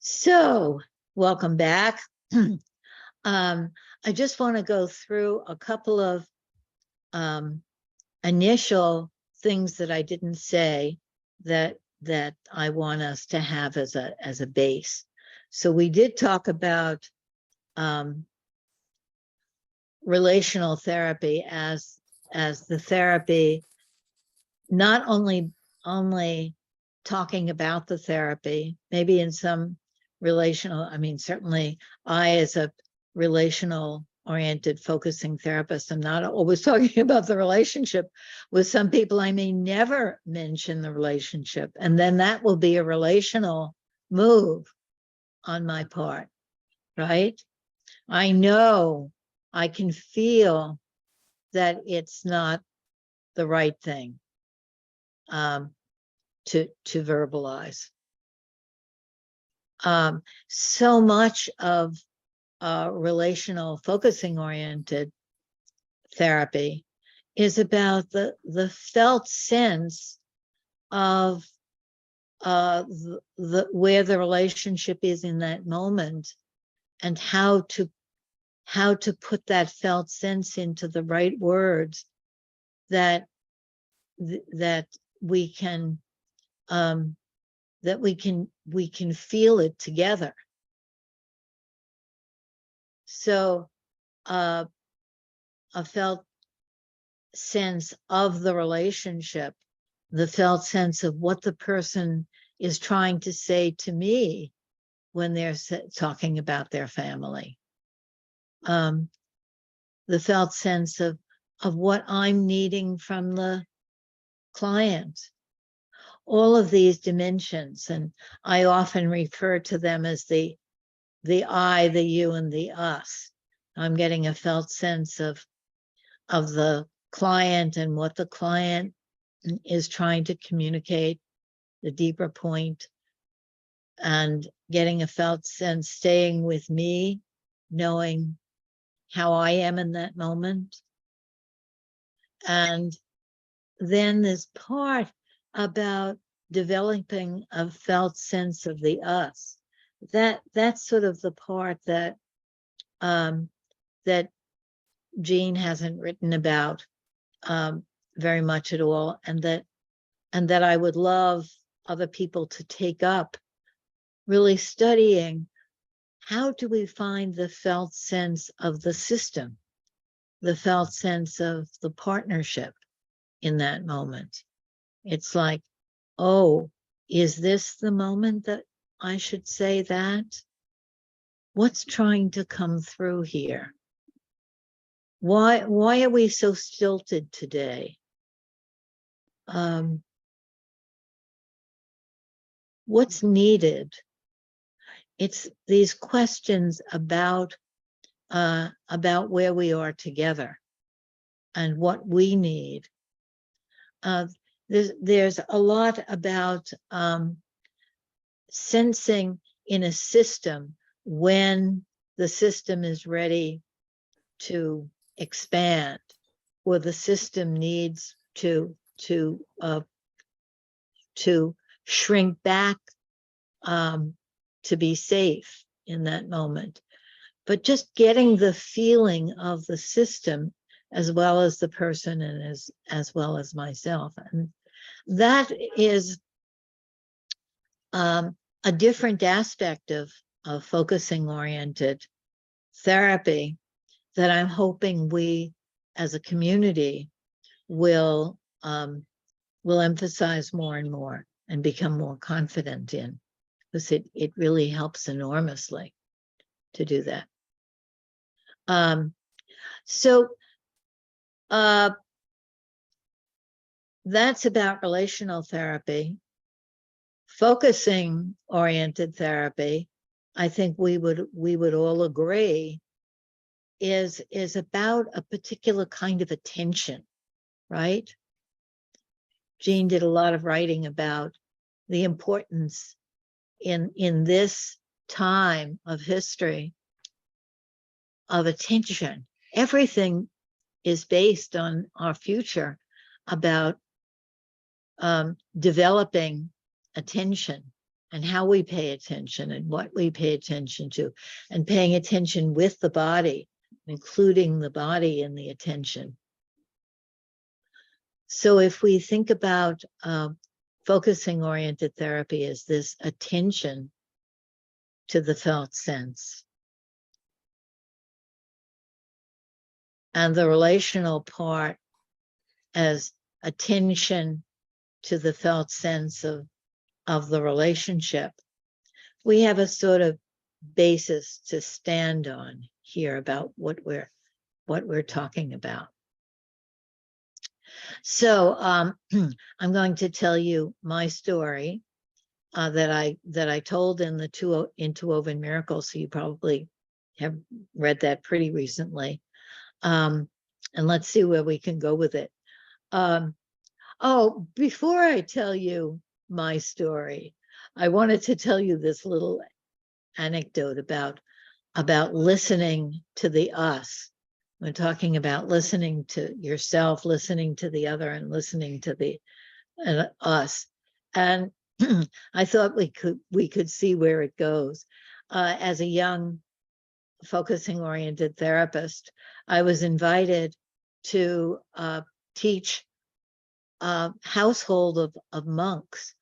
So, welcome back. I just want to go through a couple of initial things that I didn't say that I want us to have as a base. So we did talk about relational therapy as the therapy, not only talking about the therapy, maybe in some relational, I mean, certainly I, as a relational oriented focusing therapist, I'm not always talking about the relationship. With some people, I may never mention the relationship, and then that will be a relational move on my part, right? I know, I can feel that it's not the right thing to verbalize. So much of relational focusing oriented therapy is about the felt sense of where the relationship is in that moment, and how to put that felt sense into the right words that we can feel it together. So a felt sense of the relationship, the felt sense of what the person is trying to say to me when they're talking about their family. The felt sense of what I'm needing from the client. All of these dimensions, and I often refer to them as the I, the you, and the us. I'm getting a felt sense of the client and what the client is trying to communicate, the deeper point, and getting a felt sense, staying with me, knowing how I am in that moment. And then this part about developing a felt sense of the us. That's sort of the part that that Jean hasn't written about very much at all, and that I would love other people to take up, really studying how do we find the felt sense of the system, the felt sense of the partnership in that moment. It's like, oh, is this the moment that I should say that? What's trying to come through here? why are we so stilted today? What's needed? It's these questions about where we are together and what we need. There's a lot about sensing in a system when the system is ready to expand, or the system needs to shrink back to be safe in that moment. But just getting the feeling of the system as well as the person and as well as myself. And that is a different aspect of focusing oriented therapy that I'm hoping we as a community will emphasize more and more and become more confident in, because it really helps enormously to do that. So that's about relational therapy. Focusing oriented therapy, I think we would all agree, is about a particular kind of attention, right? Jean did a lot of writing about the importance in this time of history of attention. Everything is based on our future about developing attention and how we pay attention and what we pay attention to, and paying attention with the body, including the body in the attention. So if we think about focusing oriented therapy as this attention to the felt sense, and the relational part as attention to the felt sense of the relationship, we have a sort of basis to stand on here about what we're talking about. So I'm going to tell you my story that I told in the Two Woven Miracles. So you probably have read that pretty recently. And let's see where we can go with it. Oh, before I tell you my story, I wanted to tell you this little anecdote about listening to the us. We're talking about listening to yourself, listening to the other, and listening to the us. And I thought we could see where it goes. As a young focusing oriented therapist, I was invited to teach a household of monks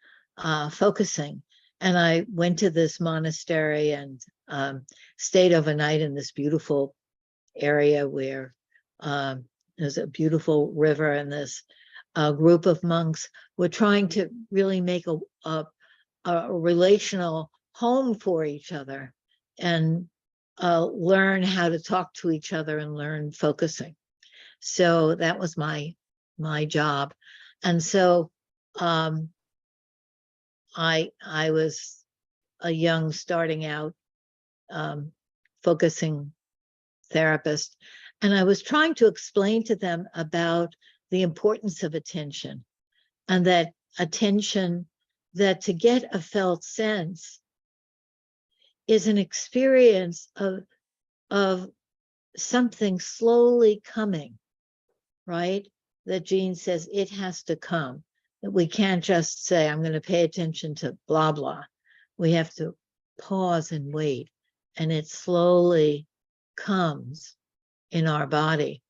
focusing. And I went to this monastery and stayed overnight in this beautiful area where there's a beautiful river, and this group of monks were trying to really make a relational home for each other and learn how to talk to each other and learn focusing. So that was my job. And so I was a young starting out focusing therapist, and I was trying to explain to them about the importance of attention, and that attention, that to get a felt sense is an experience of something slowly coming, right? That Jean says it has to come, that we can't just say, I'm going to pay attention to blah, blah. We have to pause and wait, and it slowly comes in our body.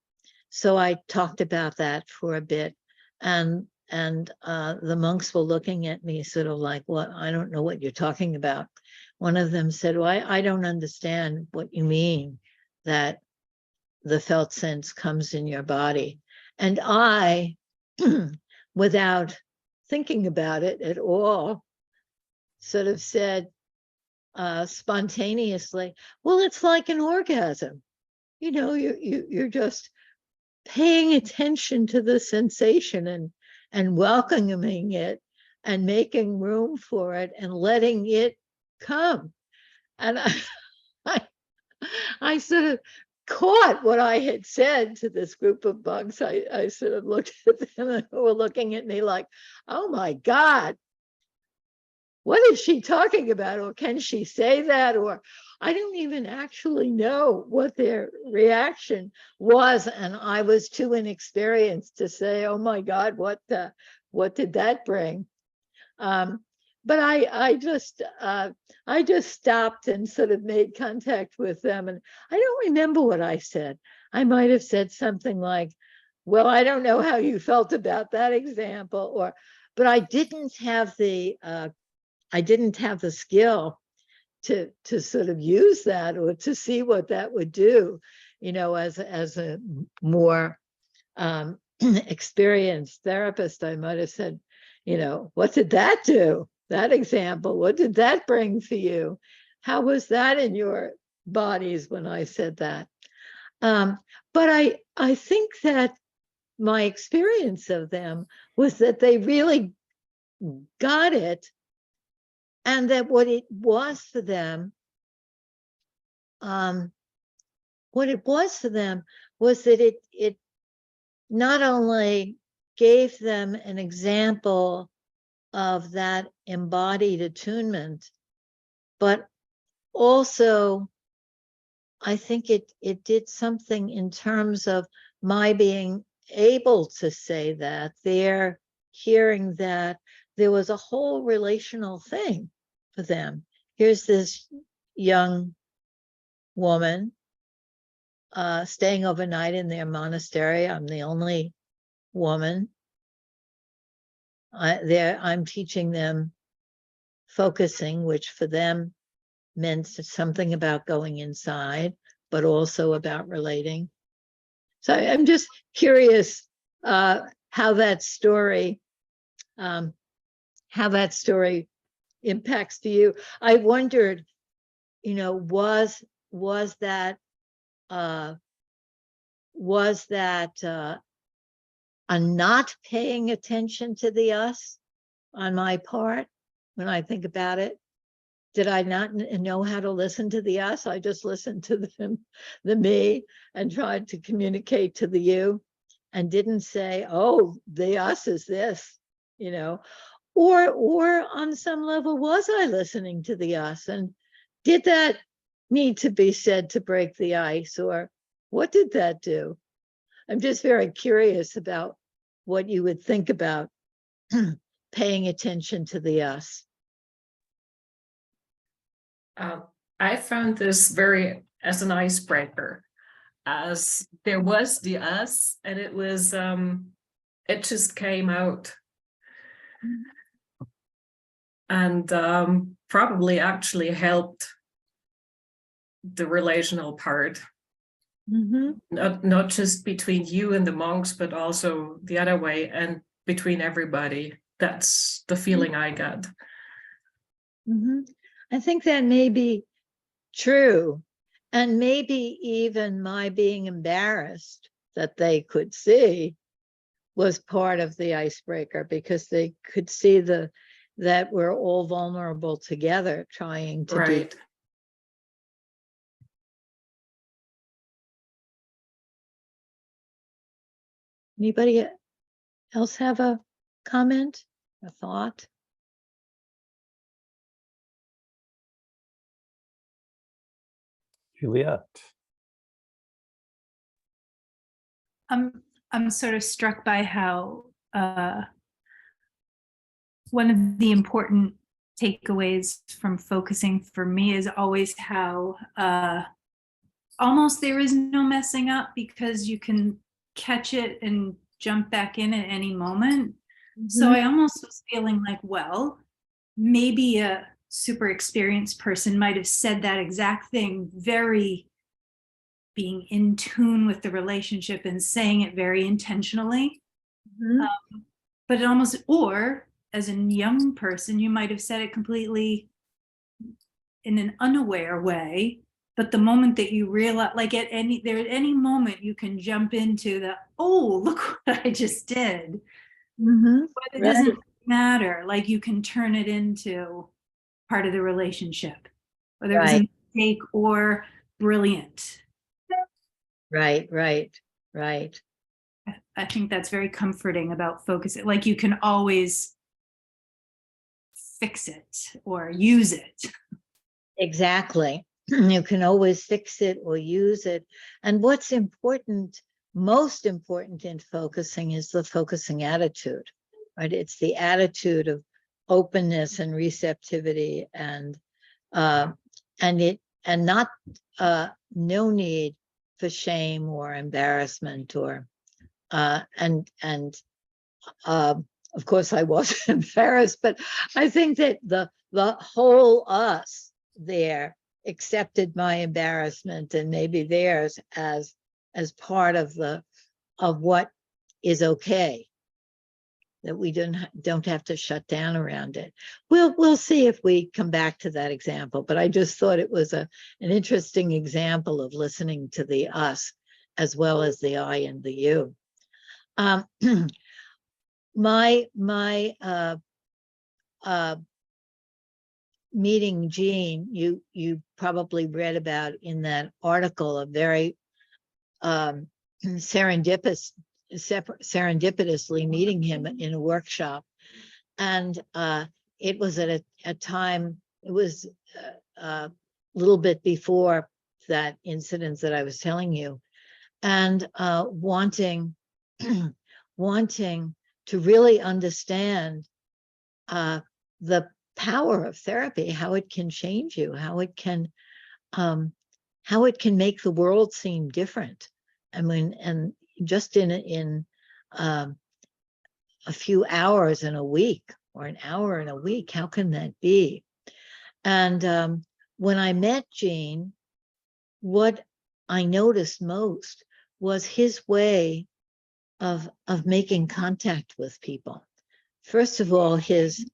So I talked about that for a bit, and the monks were looking at me sort of like, what? I don't know what you're talking about. One of them said, well, I don't understand what you mean that the felt sense comes in your body. And I, without thinking about it at all, sort of said spontaneously, well, it's like an orgasm. You know, you're just paying attention to the sensation and welcoming it and making room for it and letting it come. And I sort of caught what I had said to this group of bugs. I sort of looked at them and they were looking at me like, oh my God, what is she talking about? Or can she say that? Or I don't even actually know what their reaction was. And I was too inexperienced to say, oh my God, what did that bring? But I just stopped and sort of made contact with them. And I don't remember what I said. I might have said something like, well, I don't know how you felt about that example, but I didn't have the skill to sort of use that or to see what that would do, as a more experienced therapist. I might have said, what did that do? That example, what did that bring for you? How was that in your bodies when I said that? But I think that my experience of them was that they really got it, and that what it was for them was that it not only gave them an example of that embodied attunement, but also I think it did something in terms of my being able to say that, they're hearing that there was a whole relational thing for them. Here's this young woman staying overnight in their monastery. I'm the only woman. I'm teaching them focusing, which for them meant something about going inside, but also about relating. So I'm just curious how that story impacts to you. I wondered, was that a not paying attention to the us on my part when I think about it? Did I not know how to listen to the us? I just listened to the me, and tried to communicate to the you, and didn't say, oh, the us is this, or on some level, was I listening to the us? And did that need to be said to break the ice, or what did that do? I'm just very curious about what you would think about paying attention to the us. I found this very as an icebreaker, as there was the us, and it was it just came out, and probably actually helped the relational part. Not just between you and the monks, but also the other way, and between everybody. That's the feeling I got. I think that may be true, and maybe even my being embarrassed that they could see was part of the icebreaker, because they could see that we're all vulnerable together trying to do. Anybody else have a comment, a thought? Juliet. I'm sort of struck by how one of the important takeaways from focusing for me is always how almost there is no messing up, because you can catch it and jump back in at any moment. So I almost was feeling like, well, maybe a super experienced person might have said that exact thing, very being in tune with the relationship and saying it very intentionally. But it almost, or as a young person, you might have said it completely in an unaware way, But the moment that you realize, like at any moment you can jump into the, oh, look what I just did. Mhm. But it Right. doesn't matter. Like you can turn it into part of the relationship, whether it was a Right. mistake or brilliant. Right, right, right. I think that's very comforting about focusing. Like you can always fix it or use it. Exactly. You can always fix it or use it. And what's important, most important in focusing is the focusing attitude, right? It's the attitude of openness and receptivity and not no need for shame or embarrassment or of course I wasn't embarrassed, but I think that the whole us there accepted my embarrassment and maybe theirs as part of what is okay, that we don't have to shut down around it. We'll see if we come back to that example, but I just thought it was an interesting example of listening to the us as well as the I and the you. My meeting Jean, you probably read about in that article, a very serendipitously meeting him in a workshop. And it was at a time, it was a little bit before that incident that I was telling you, and wanting to really understand the power of therapy, how it can change you, how it can make the world seem different. I mean, and just in a few hours in a week or an hour in a week, how can that be? And when I met Jean, what I noticed most was his way of making contact with people. First of all, his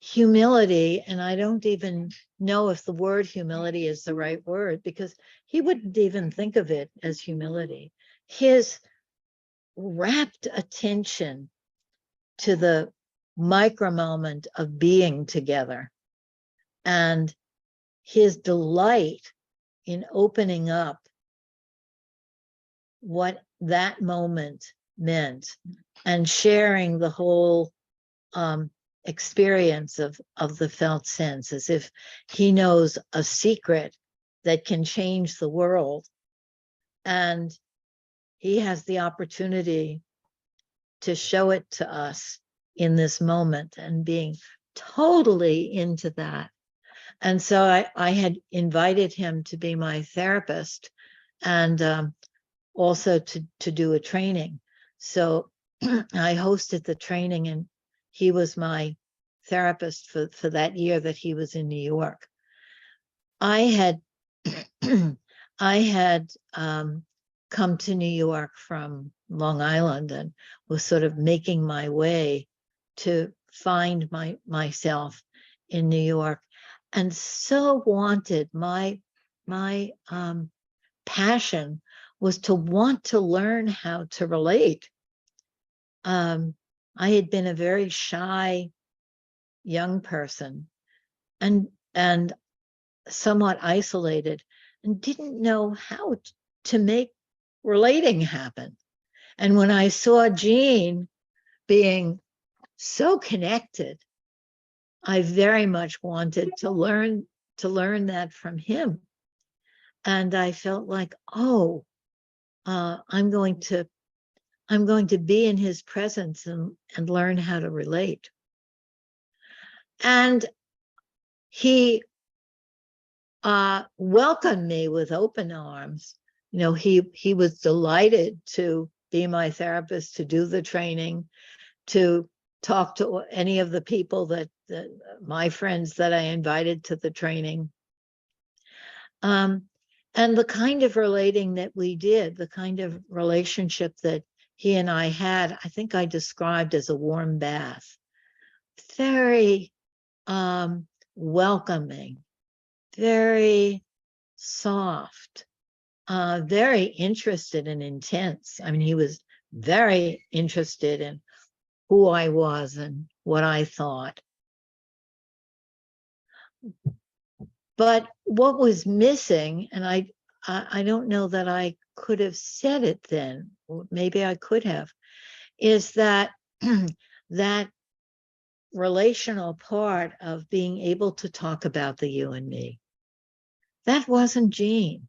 humility, and I don't even know if the word humility is the right word, because he wouldn't even think of it as humility. His rapt attention to the micro moment of being together and his delight in opening up what that moment meant and sharing the whole experience of the felt sense, as if he knows a secret that can change the world, and he has the opportunity to show it to us in this moment, and being totally into that. And so I had invited him to be my therapist, and also to do a training. So I hosted the training, and he was my therapist for that year that he was in New York. I had come to New York from Long Island and was sort of making my way to find myself in New York, and so wanted my passion was to want to learn how to relate. I had been a very shy young person and somewhat isolated, and didn't know how to make relating happen. And when I saw Jean being so connected, I very much wanted to learn that from him. And I felt like, oh, I'm going to be in his presence and learn how to relate. And he welcomed me with open arms. You know, he was delighted to be my therapist, to do the training, to talk to any of the people that my friends that I invited to the training. And the kind of relating that we did, the kind of relationship that he and I had, I think I described as a warm bath. Very welcoming, very soft, very interested and intense. I mean, he was very interested in who I was and what I thought. But what was missing, and I don't know that I could have said it then, or maybe I could have, is that that relational part of being able to talk about the you and me. That wasn't Gene.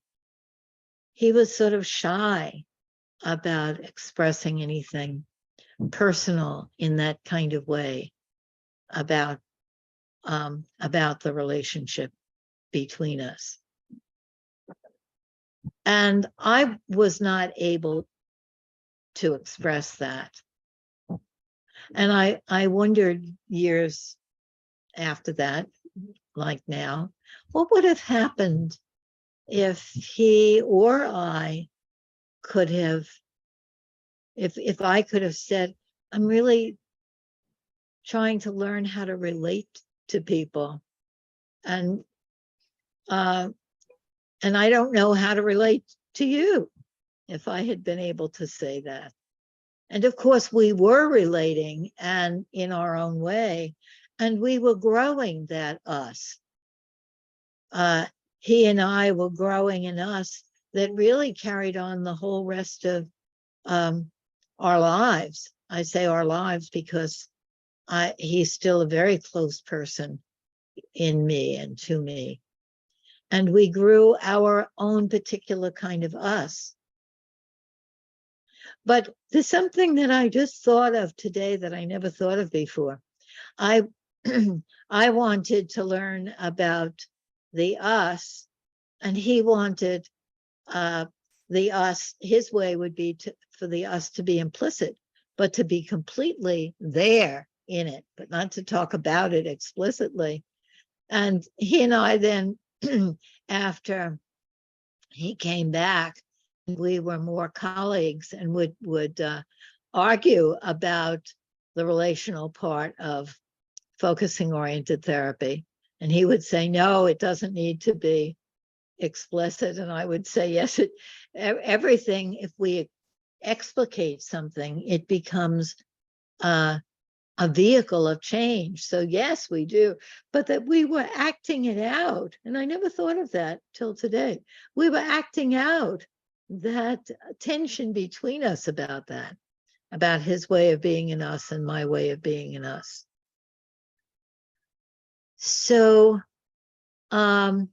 He was sort of shy about expressing anything personal in that kind of way about the relationship between us. And I was not able to express that. And I wondered years after that, like now, what would have happened if he or I could have, if I could have said, I'm really trying to learn how to relate to people. And I don't know how to relate to you, if I had been able to say that. And of course, we were relating and in our own way, and we were growing that us. He and I were growing in us that really carried on the whole rest of our lives. I say our lives because he's still a very close person in me and to me. And we grew our own particular kind of us. But there's something that I just thought of today that I never thought of before. I wanted to learn about the us, and he wanted the us. His way would be for the us to be implicit, but to be completely there in it, but not to talk about it explicitly. And he and I then, after he came back, we were more colleagues and would argue about the relational part of focusing oriented therapy. And he would say, no, it doesn't need to be explicit. And I would say, yes, everything, if we explicate something, it becomes a vehicle of change. So yes, we do, but that we were acting it out. And I never thought of that till today. We were acting out that tension between us about that, about his way of being in us and my way of being in us. So the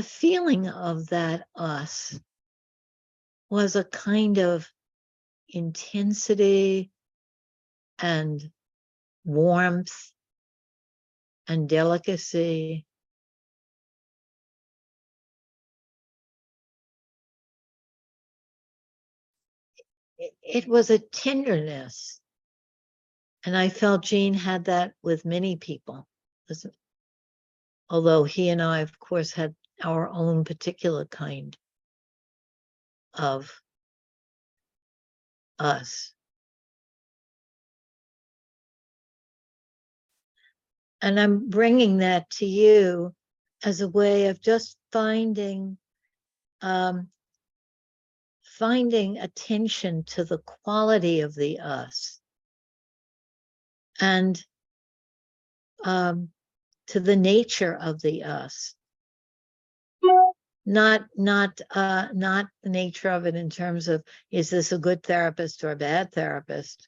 feeling of that us was a kind of intensity and warmth and delicacy. It was a tenderness. And I felt Gene had that with many people. Although he and I, of course, had our own particular kind of us. And I'm bringing that to you as a way of just finding attention to the quality of the us, and to the nature of the us. Not the nature of it in terms of, is this a good therapist or a bad therapist,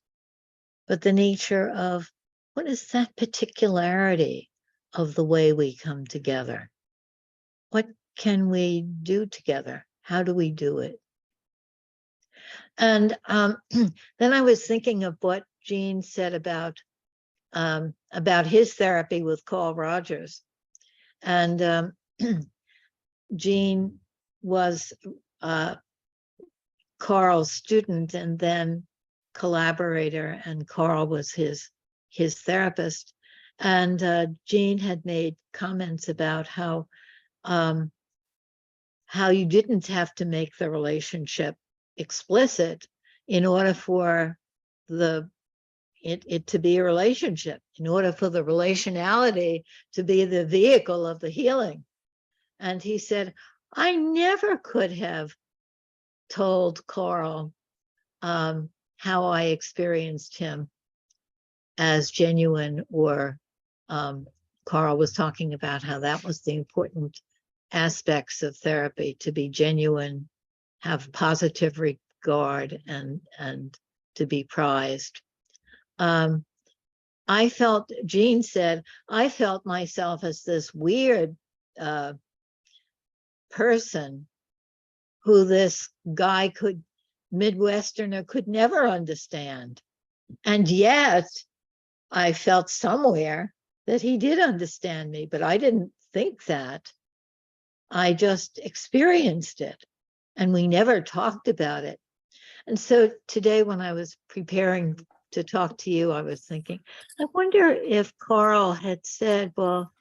but the nature of what is that particularity of the way we come together? What can we do together? How do we do it? And then I was thinking of what Gene said about his therapy with Carl Rogers. And Gene was Carl's student and then collaborator, and Carl was his therapist. And Gene had made comments about how you didn't have to make the relationship explicit in order for the it to be a relationship, in order for the relationality to be the vehicle of the healing. And he said, I never could have told Carl how I experienced him as genuine, or Carl was talking about how that was the important aspects of therapy, to be genuine, have positive regard, and to be prized. I felt, Jean said, I felt myself as this weird person who this guy Midwesterner could never understand. And yet I felt somewhere that he did understand me, but I didn't think that. I just experienced it, and we never talked about it. And so today, when I was preparing to talk to you, I was thinking, I wonder if Carl had said, well,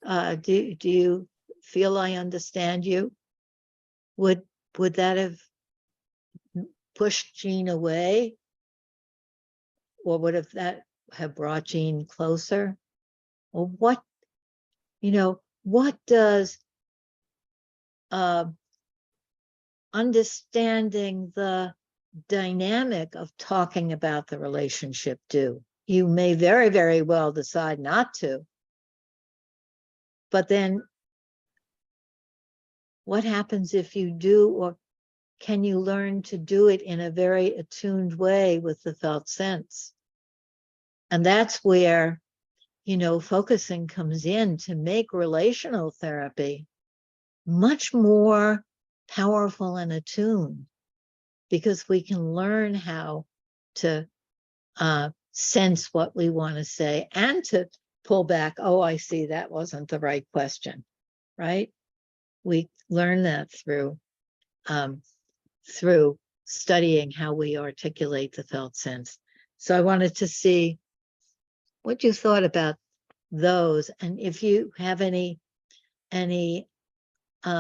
do you feel I understand you? Would that have pushed Jean away? Or would that have brought Jean closer? Or what does understanding the dynamic of talking about the relationship do? You may very, very well decide not to. But then what happens if you do, or can you learn to do it in a very attuned way with the felt sense? And that's where, focusing comes in to make relational therapy much more powerful and attuned, because we can learn how to sense what we want to say, and to pull back. Oh, I see, that wasn't the right question, right? We learn that through studying how we articulate the felt sense. So I wanted to see what you thought about those, and if you have any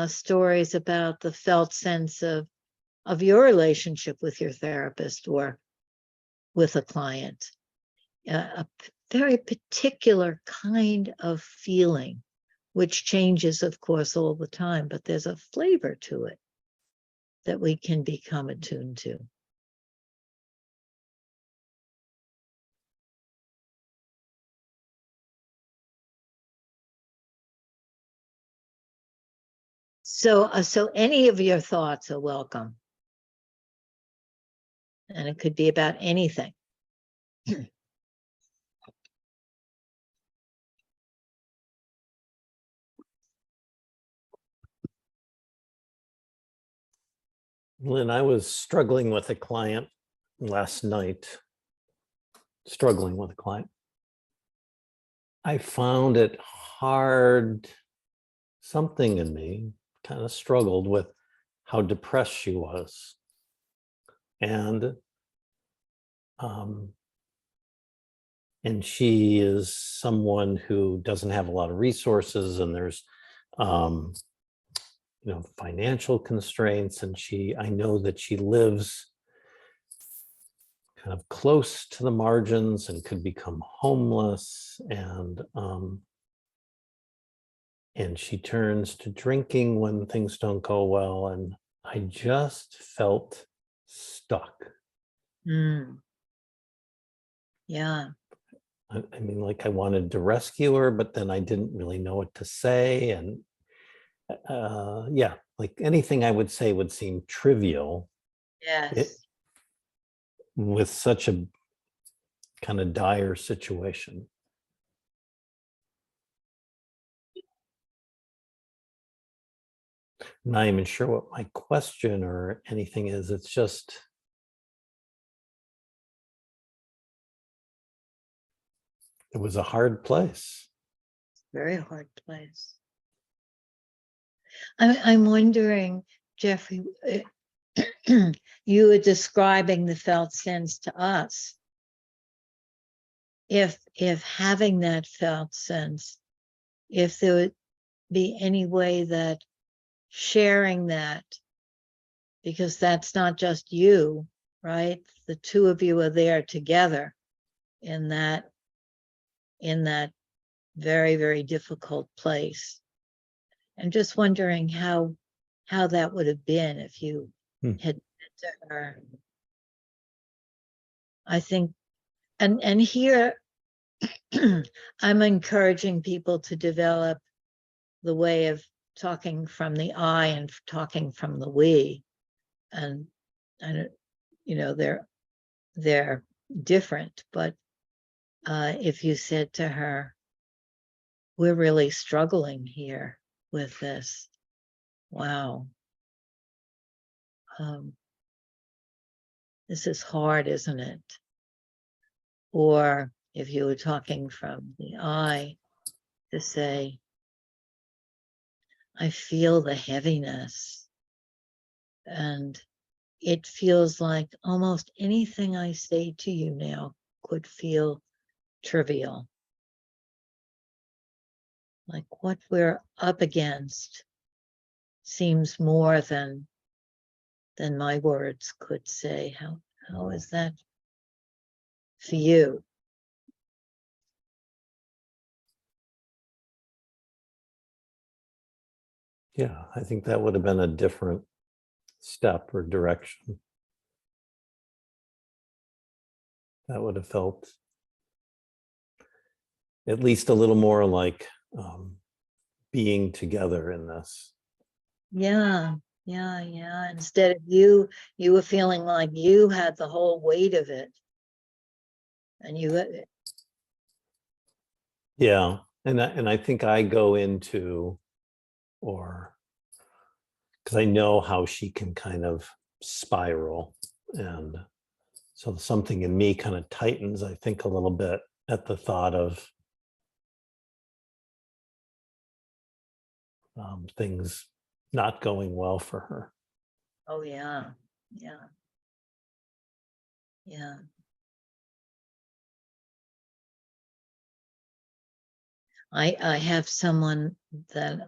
stories about the felt sense of your relationship with your therapist or with a client, a very particular kind of feeling, which changes, of course, all the time, but there's a flavor to it that we can become attuned to. So any of your thoughts are welcome. And it could be about anything. Lynn, I was struggling with a client last night. I found it hard, something in me kind of struggled with how depressed she was. And she is someone who doesn't have a lot of resources, and there's financial constraints, and I know that she lives kind of close to the margins and could become homeless, and she turns to drinking when things don't go well, and I just felt stuck. Yeah. I mean, like, I wanted to rescue her, but then I didn't really know what to say, and like anything I would say would seem trivial. Yes. With such a kind of dire situation. I'm not even sure what my question or anything is. It's just, it was a hard place. Very hard place. I'm wondering, Jeffrey, you were describing the felt sense to us. If having that felt sense, if there would be any way that sharing that, because that's not just you, right? The two of you are there together. in that very, very difficult place. I'm just wondering how that would have been if you had said to her, I think, and here I'm encouraging people to develop the way of talking from the I and talking from the we, and you know, they're different, but if you said to her, we're really struggling here with this. Wow. This is hard, isn't it? Or if you were talking from the I, to say, I feel the heaviness, and it feels like almost anything I say to you now could feel trivial. Like what we're up against seems more than my words could say. How is that for you? Yeah, I think that would have been a different step or direction. That would have felt at least a little more like being together in this. Yeah. Instead of you were feeling like you had the whole weight of it. And Yeah, and I think I go into, or because I know how she can kind of spiral, and so something in me kind of tightens, I think, a little bit at the thought of things not going well for her. oh yeah. I have someone that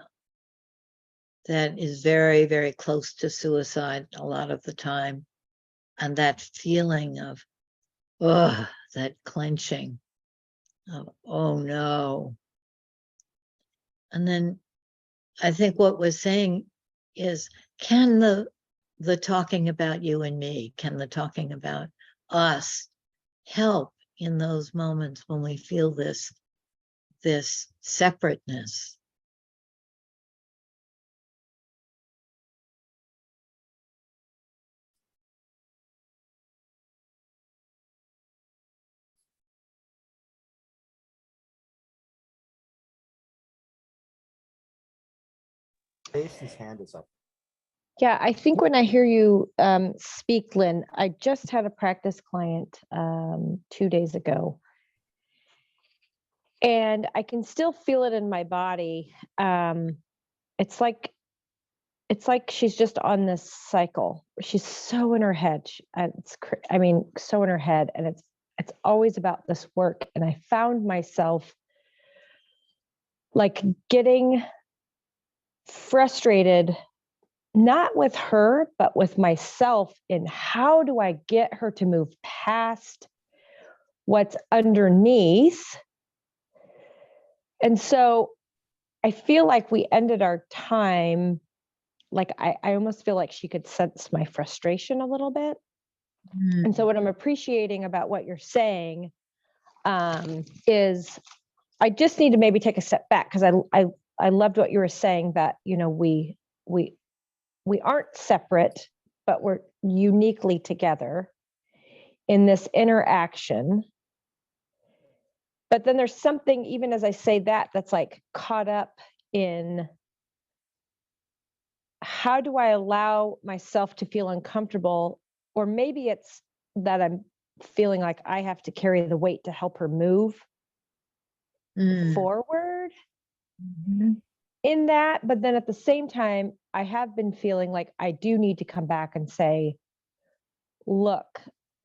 is very, very close to suicide a lot of the time. And that feeling of, that clenching of, oh no. And then I think what we're saying is, can the talking about you and me, can the talking about us help in those moments when we feel this separateness? Stacy's hand is up. Yeah, I think when I hear you speak, Lynn, I just had a practice client 2 days ago, and I can still feel it in my body. It's like she's just on this cycle. She's so in her head. So in her head, and it's always about this work. And I found myself like getting frustrated, not with her, but with myself, in how do I get her to move past what's underneath. And so I feel like we ended our time, like I almost feel like she could sense my frustration a little bit. And so what I'm appreciating about what you're saying is I just need to maybe take a step back, because I loved what you were saying, that, you know, we aren't separate, but we're uniquely together in this interaction. But then there's something, even as I say that, that's like caught up in, how do I allow myself to feel uncomfortable? Or maybe it's that I'm feeling like I have to carry the weight to help her move forward in that. But then at the same time, I have been feeling like I do need to come back and say, look,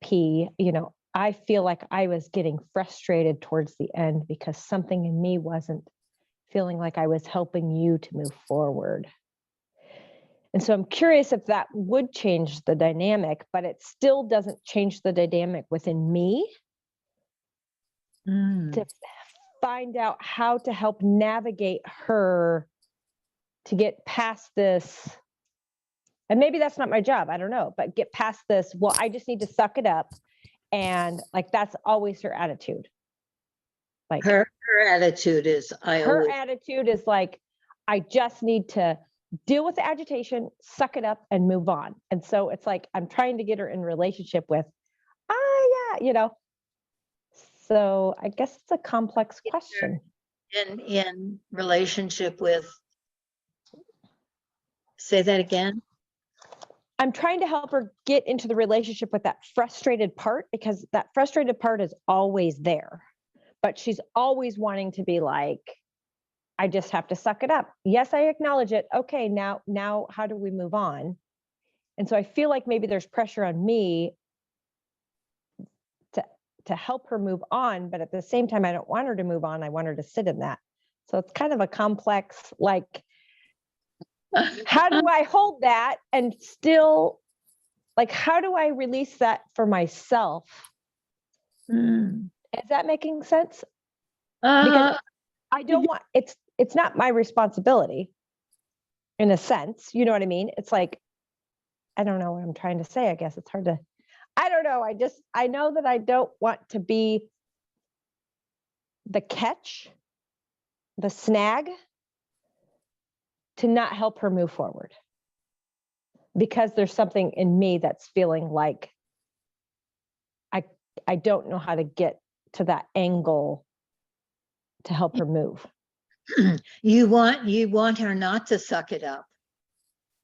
P, you know, I feel like I was getting frustrated towards the end because something in me wasn't feeling like I was helping you to move forward. And so I'm curious if that would change the dynamic, but it still doesn't change the dynamic within me. to find out how to help navigate her to get past this. And maybe that's not my job, I don't know, but get past this. Well, I just need to suck it up. And like, that's always her attitude. Like Her attitude is, her attitude is like, I just need to deal with the agitation, suck it up and move on. And so it's like, I'm trying to get her in relationship with, yeah, so I guess it's a complex question. in relationship with, say that again. I'm trying to help her get into the relationship with that frustrated part, because that frustrated part is always there, but she's always wanting to be like, I just have to suck it up. Yes, I acknowledge it. Okay, now how do we move on? And so I feel like maybe there's pressure on me to help her move on, but at the same time, I don't want her to move on. I want her to sit in that. So it's kind of a complex, like, how do I hold that and still, like, how do I release that for myself? Is that making sense? Because I don't want, it's not my responsibility in a sense, you know what I mean? It's like, I don't know what I'm trying to say. I guess it's hard to, I don't know. I know that I don't want to be the catch, the snag, to not help her move forward. Because there's something in me that's feeling like I don't know how to get to that angle to help her move. You want her not to suck it up.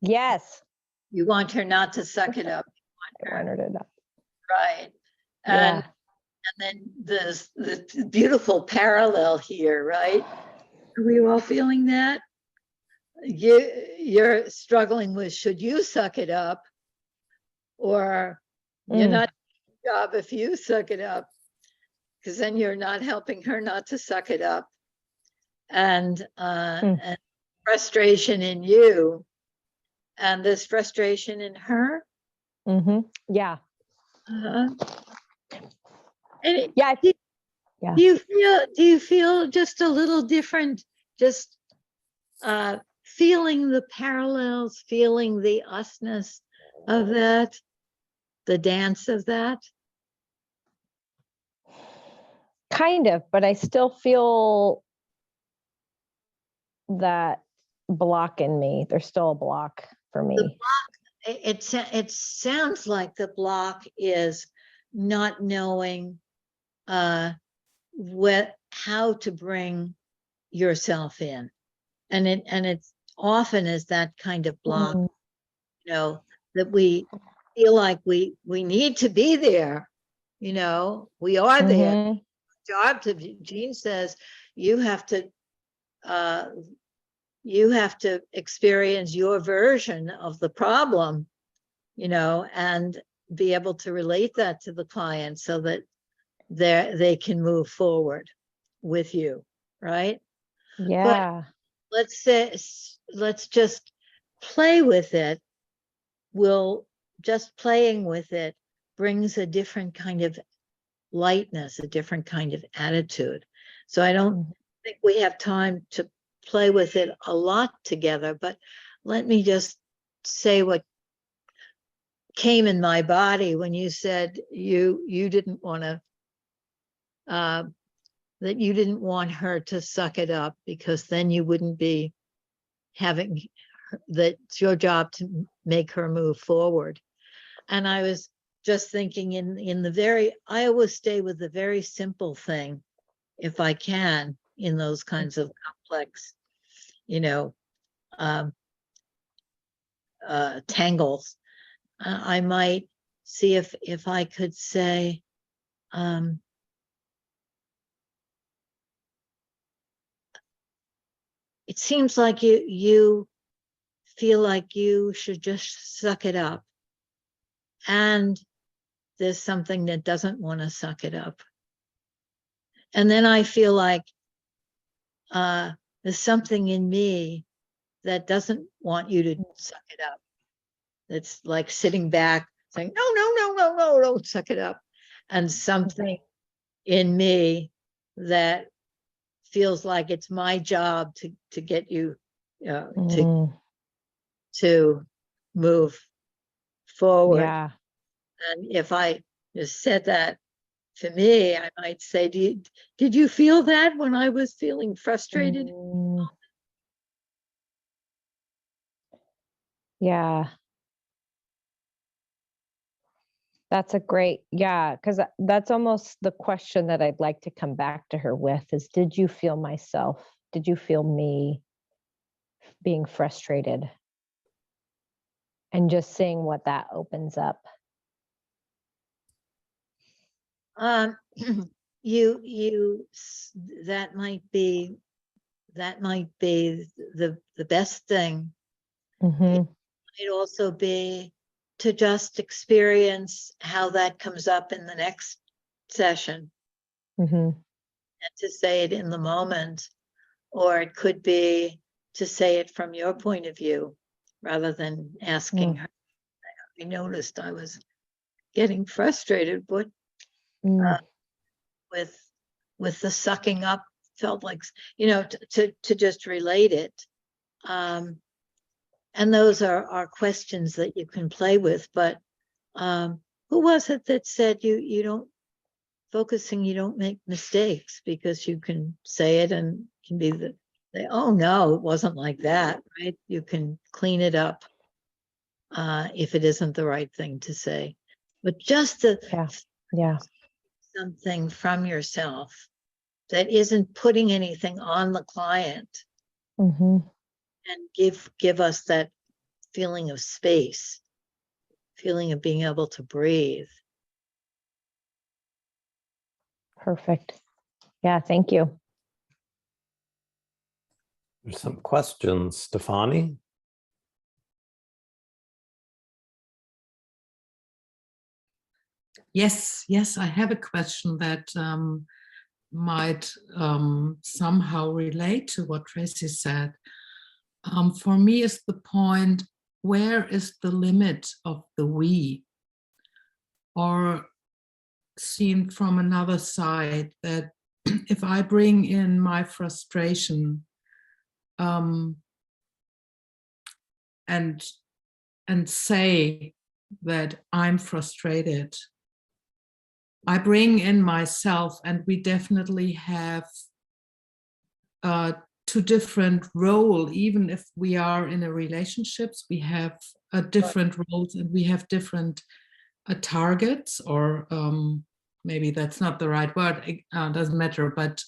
Yes. You want her not to suck it up. I want her to not. Right. Yeah. And then there's the beautiful parallel here, right? Are we all feeling that? You're struggling with, should you suck it up? Or you're not doing your job if you suck it up, because then you're not helping her not to suck it up. And frustration in you, and this frustration in her. Yeah. And yeah. Do you feel just a little different? Just feeling the parallels, feeling the usness of that, the dance of that? Kind of, but I still feel that block in me. There's still a block for me. The block, it sounds like the block is not knowing how to bring yourself in. And it's often is that kind of block, that we feel like we need to be there, we are there. Job to Jean says you have to experience your version of the problem, and be able to relate that to the client so that they can move forward with you, right? Yeah. But let's just play with it. Just playing with it brings a different kind of lightness, a different kind of attitude. So I don't think we have time to play with it a lot together, but let me just say what came in my body when you said you didn't want to, that you didn't want her to suck it up, because then you wouldn't be having that's your job to make her move forward. And I was just thinking I always stay with the very simple thing, if I can, in those kinds of complex, tangles. I might see if I could say, it seems like you feel like you should just suck it up. And there's something that doesn't want to suck it up. And then I feel like there's something in me that doesn't want you to suck it up. It's like sitting back saying, no, don't suck it up. And something in me that feels like it's my job to get you to move forward. Yeah. And if I just said that to me, I might say, did you feel that when I was feeling frustrated? Yeah. That's a great, yeah, because that's almost the question that I'd like to come back to her with is, did you feel myself? Did you feel me being frustrated? And just seeing what that opens up. That might be the best thing. It might also be to just experience how that comes up in the next session and to say it in the moment, or it could be to say it from your point of view rather than asking her. I noticed I was getting frustrated, but with the sucking up, felt like, to just relate it. And those are questions that you can play with, but who was it that said you don't make mistakes because you can say it and can be oh no, it wasn't like that, right? You can clean it up if it isn't the right thing to say. But just something from yourself that isn't putting anything on the client, and give us that feeling of space, feeling of being able to breathe. Perfect. Yeah, thank you. There's some questions, Stefani. Yes, I have a question that might somehow relate to what Tracy said. For me, is the point, where is the limit of the we? Or seen from another side, that if I bring in my frustration and say that I'm frustrated, I bring in myself, and we definitely have two different roles. Even if we are in a relationships, we have different roles, and we have different targets, or maybe that's not the right word, doesn't matter, but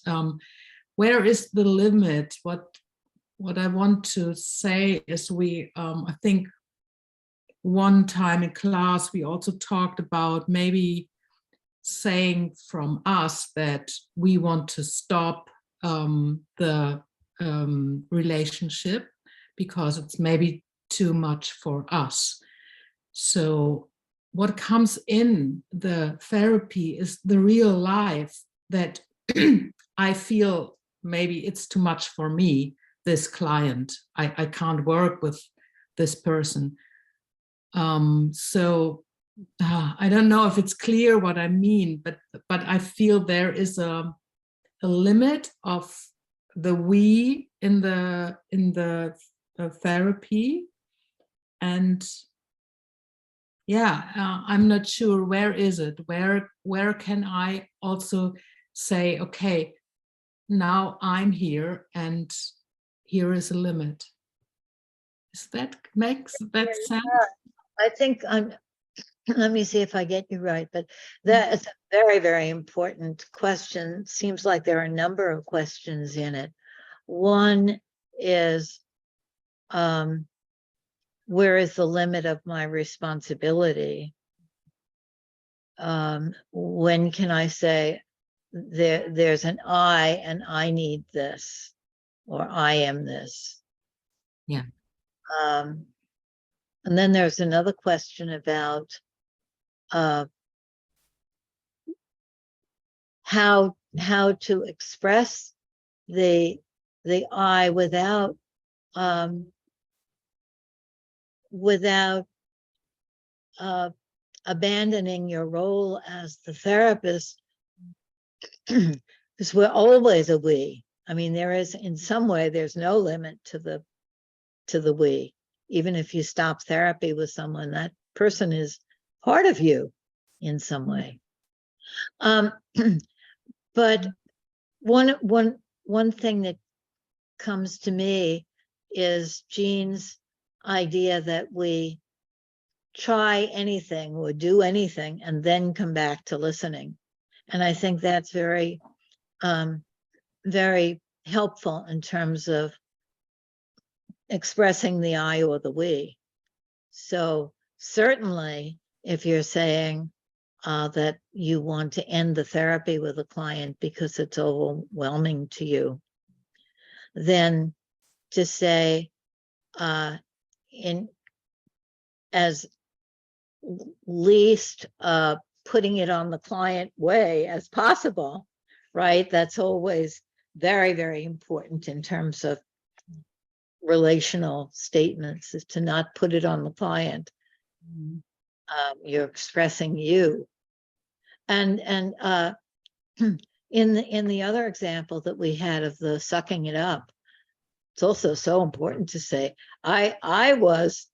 where is the limit? What I want to say is I think one time in class we also talked about maybe saying from us that we want to stop the relationship because it's maybe too much for us. So what comes in the therapy is the real life that I feel maybe it's too much for me, this client. I can't work with this person. So I don't know if it's clear what I mean, but I feel there is a limit of the we in the therapy, and I'm not sure where is it. Where can I also say, okay, now I'm here, and here is a limit. Makes that sense? I think let me see if I get you right, but that is a very, very important question. Seems like there are a number of questions in it. One is, where is the limit of my responsibility? When can I say there's an I, and I need this, or I am this? Yeah. And then there's another question about how to express the I without abandoning your role as the therapist because we're always a we. I mean, there is, in some way, there's no limit to the we. Even if you stop therapy with someone, that person is part of you in some way. But one thing that comes to me is Jean's idea that we try anything or do anything and then come back to listening. And I think that's very, very helpful in terms of expressing the I or the we. So certainly, if you're saying that you want to end the therapy with a client because it's overwhelming to you, then to say in as least putting it on the client way as possible, right? That's always very, very important in terms of relational statements, is to not put it on the client. You're expressing you. And in the other example that we had of the sucking it up, it's also so important to say, I was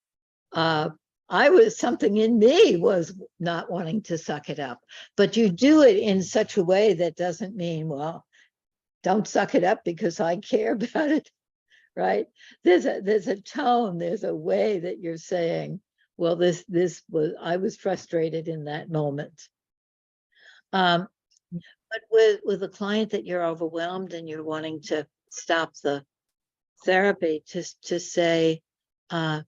something in me was not wanting to suck it up, but you do it in such a way that doesn't mean, well, don't suck it up because I care about it, right? There's a tone, there's a way that you're saying, well, this was, I was frustrated in that moment. But with a client that you're overwhelmed and you're wanting to stop the therapy, to say, I'm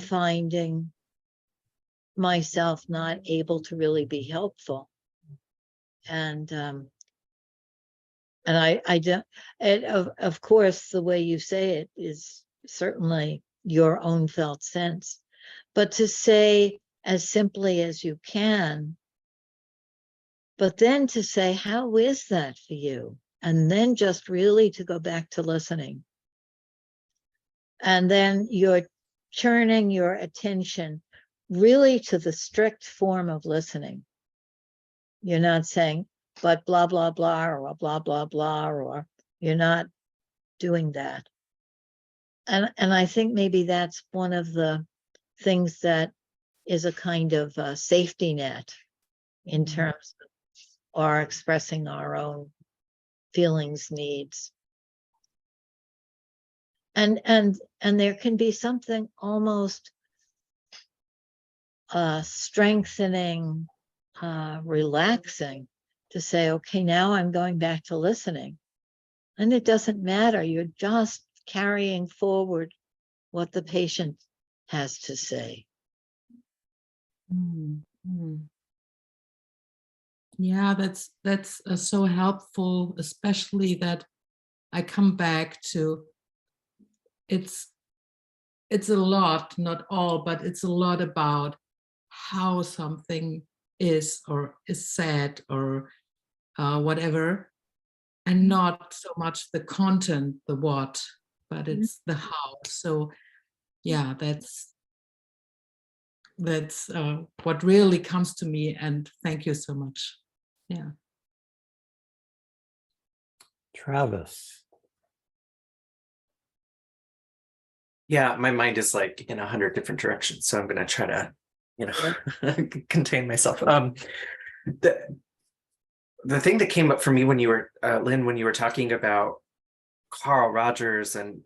finding myself not able to really be helpful. And I don't, and of course, the way you say it is certainly your own felt sense, but to say as simply as you can, but then to say, how is that for you? And then just really to go back to listening. And then you're turning your attention really to the strict form of listening. You're not saying, but blah, blah, blah, or blah, blah, blah, or you're not doing that. And I think maybe that's one of the things that is a kind of a safety net in terms of our expressing our own feelings, needs. And there can be something almost strengthening, relaxing to say, okay, now I'm going back to listening. And it doesn't matter, you're just carrying forward what the patient has to say. Yeah, that's so helpful, especially that I come back to it's a lot, not all, but it's a lot about how something is or is said or whatever, and not so much the content, the what, but it's the how. So yeah, that's what really comes to me, and thank you so much. Yeah. Travis. Yeah, my mind is like in 100 different directions, so I'm gonna try to, contain myself. The thing that came up for me when you were Lynn, when you were talking about Carl Rogers and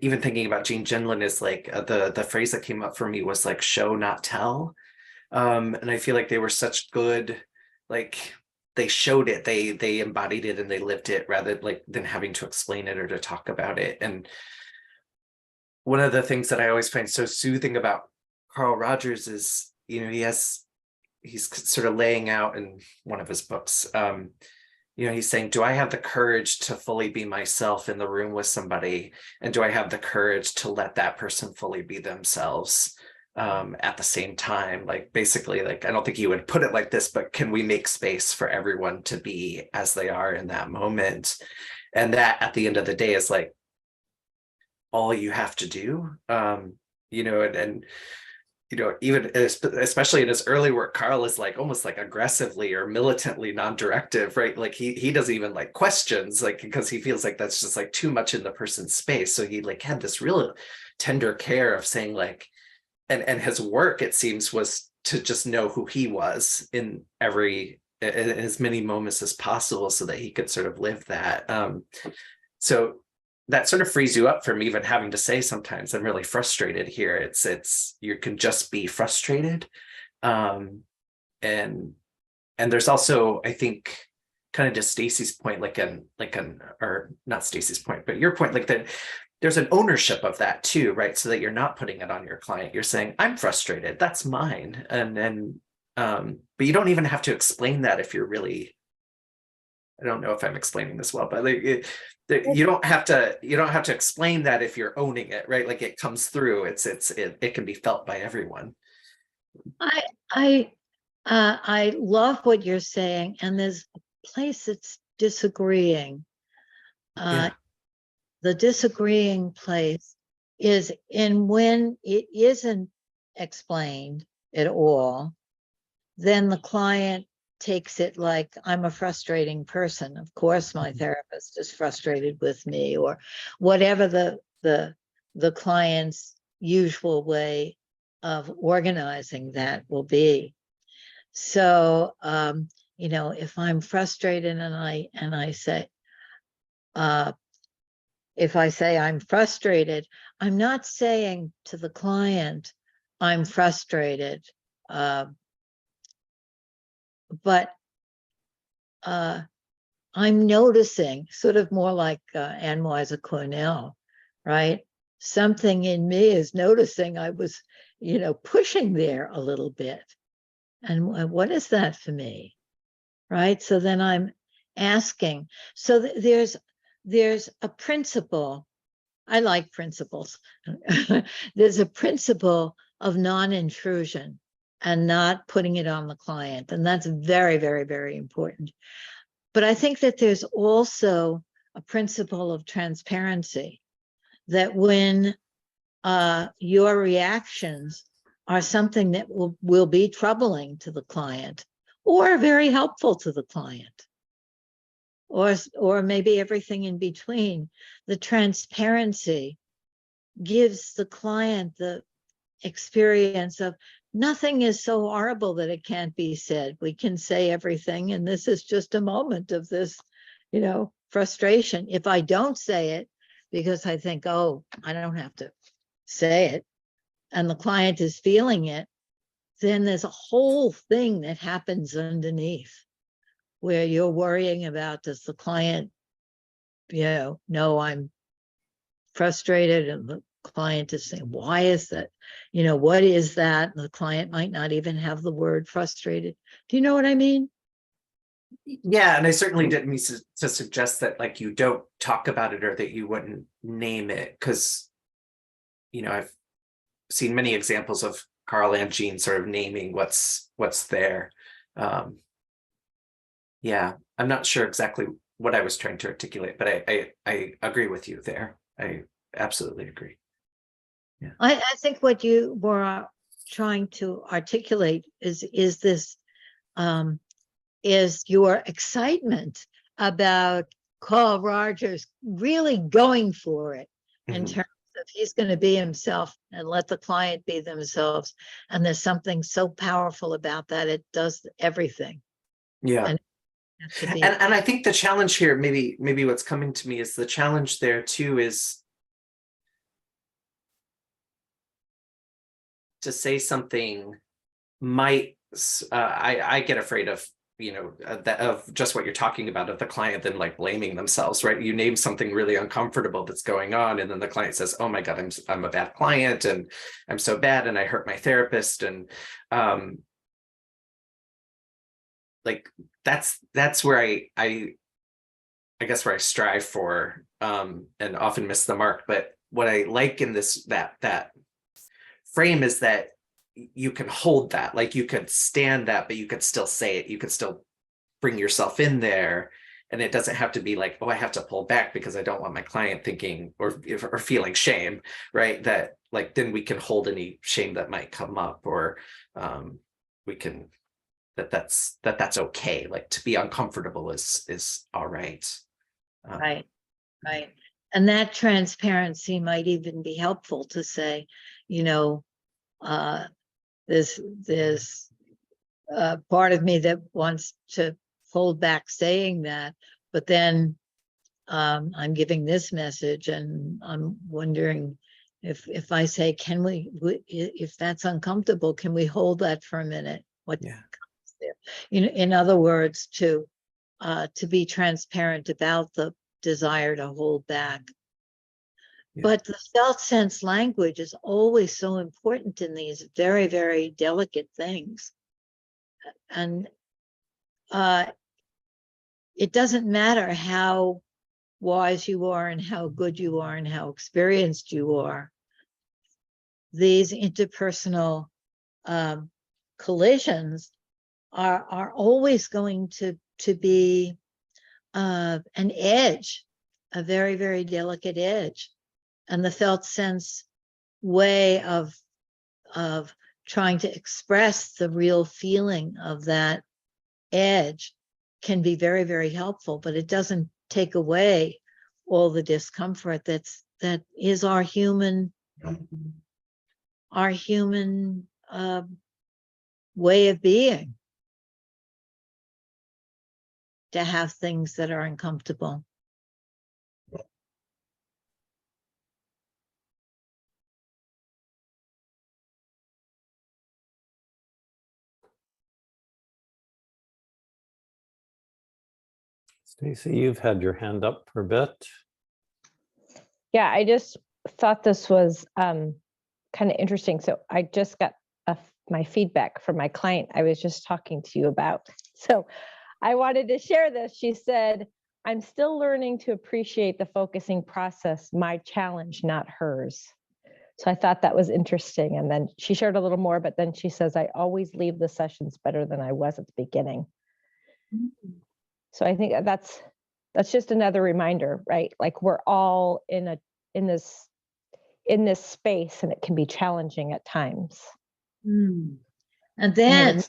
even thinking about Gene Gendlin, is like the phrase that came up for me was like show not tell, and I feel like they were such good, like they showed it, they embodied it and they lived it rather than having to explain it or to talk about it. And one of the things that I always find so soothing about Carl Rogers is, he's sort of laying out in one of his books, he's saying, do I have the courage to fully be myself in the room with somebody? And do I have the courage to let that person fully be themselves at the same time? Like, basically, like, I don't think he would put it like this, but can we make space for everyone to be as they are in that moment? And that at the end of the day is like all you have to do, and you know, even especially in his early work, Carl is like almost like aggressively or militantly non-directive, right? Like he doesn't even like questions, like, because he feels like that's just like too much in the person's space. So he like had this real tender care of saying like, and his work, it seems, was to just know who he was in as many moments as possible so that he could sort of live that. So that sort of frees you up from even having to say sometimes I'm really frustrated here. It's you can just be frustrated. And there's also, I think, kind of to Stacy's point, or not Stacy's point, but your point, like that there's an ownership of that too, right? So that you're not putting it on your client. You're saying, I'm frustrated, that's mine. But you don't even have to explain that if you're really, I don't know if I'm explaining this well, but like you don't have to explain that if you're owning it, right? Like it comes through. It can be felt by everyone. I love what you're saying, and there's a place that's disagreeing. The disagreeing place is in when it isn't explained at all, then the client takes it like I'm a frustrating person. Of course, my therapist is frustrated with me, or whatever the client's usual way of organizing that will be. So, you know, if I'm frustrated and I say, if I say I'm frustrated, I'm not saying to the client, I'm frustrated, but I'm noticing, sort of more like Anne Weiser Cornell, right? Something in me is noticing I was, you know, pushing there a little bit. And what is that for me, right? So then I'm asking. So there's a principle. I like principles. There's a principle of non-intrusion and not putting it on the client. And that's very, very, very important. But I think that there's also a principle of transparency, that when your reactions are something that will be troubling to the client or very helpful to the client, or maybe everything in between, the transparency gives the client the experience of nothing is so horrible that it can't be said. We can say everything, and this is just a moment of this, you know, frustration. If I don't say it because I think, oh, I don't have to say it, and the client is feeling it, then there's a whole thing that happens underneath where you're worrying about, does the client, you know I'm frustrated, and the client is saying, why is that? You know, what is that? And the client might not even have the word frustrated. Do you know what I mean? Yeah, and I certainly didn't mean to suggest that like you don't talk about it or that you wouldn't name it, because, you know, I've seen many examples of Carl and Jean sort of naming what's there. Yeah, I'm not sure exactly what I was trying to articulate, but I agree with you there. I absolutely agree. Yeah. I think what you were trying to articulate is this, is your excitement about Carl Rogers really going for it in terms of he's going to be himself and let the client be themselves. And there's something so powerful about that. It does everything. Yeah. And I think the challenge here, maybe what's coming to me is the challenge there too is to say something might, I get afraid of, you know, of just what you're talking about, of the client then like blaming themselves, right? You name something really uncomfortable that's going on, and then the client says, oh my God, I'm a bad client, and I'm so bad, and I hurt my therapist. And like that's where I guess where I strive for, and often miss the mark. But what I like in this that frame is that you can hold that, like you could stand that, but you could still say it. You could still bring yourself in there And it doesn't have to be like, oh, I have to pull back because I don't want my client thinking or feeling shame, right? That like, then we can hold any shame that might come up, or we can, that's okay. Like, to be uncomfortable is all right. Right, right. And that transparency might even be helpful to say, you know, there's part of me that wants to hold back saying that, but then I'm giving this message, and I'm wondering if I say, can we, if that's uncomfortable, can we hold that for a minute? What Yeah. comes there? You know, in other words, to be transparent about the desire to hold back. Yeah. But the felt sense language is always so important in these very, very delicate things. And it doesn't matter how wise you are and how good you are and how experienced you are. These interpersonal collisions are always going to be an edge, a very, very delicate edge. And the felt sense way of trying to express the real feeling of that edge can be very, very helpful, but it doesn't take away all the discomfort that is our human way of being, to have things that are uncomfortable. Stacy, you've had your hand up for a bit. Yeah, I just thought this was kind of interesting. So I just got my feedback from my client I was just talking to you about. So I wanted to share this. She said, I'm still learning to appreciate the focusing process, my challenge, not hers. So I thought that was interesting. And then she shared a little more, but then she says, I always leave the sessions better than I was at the beginning. So I think that's just another reminder, right? Like, we're all in this space, and it can be challenging at times. And then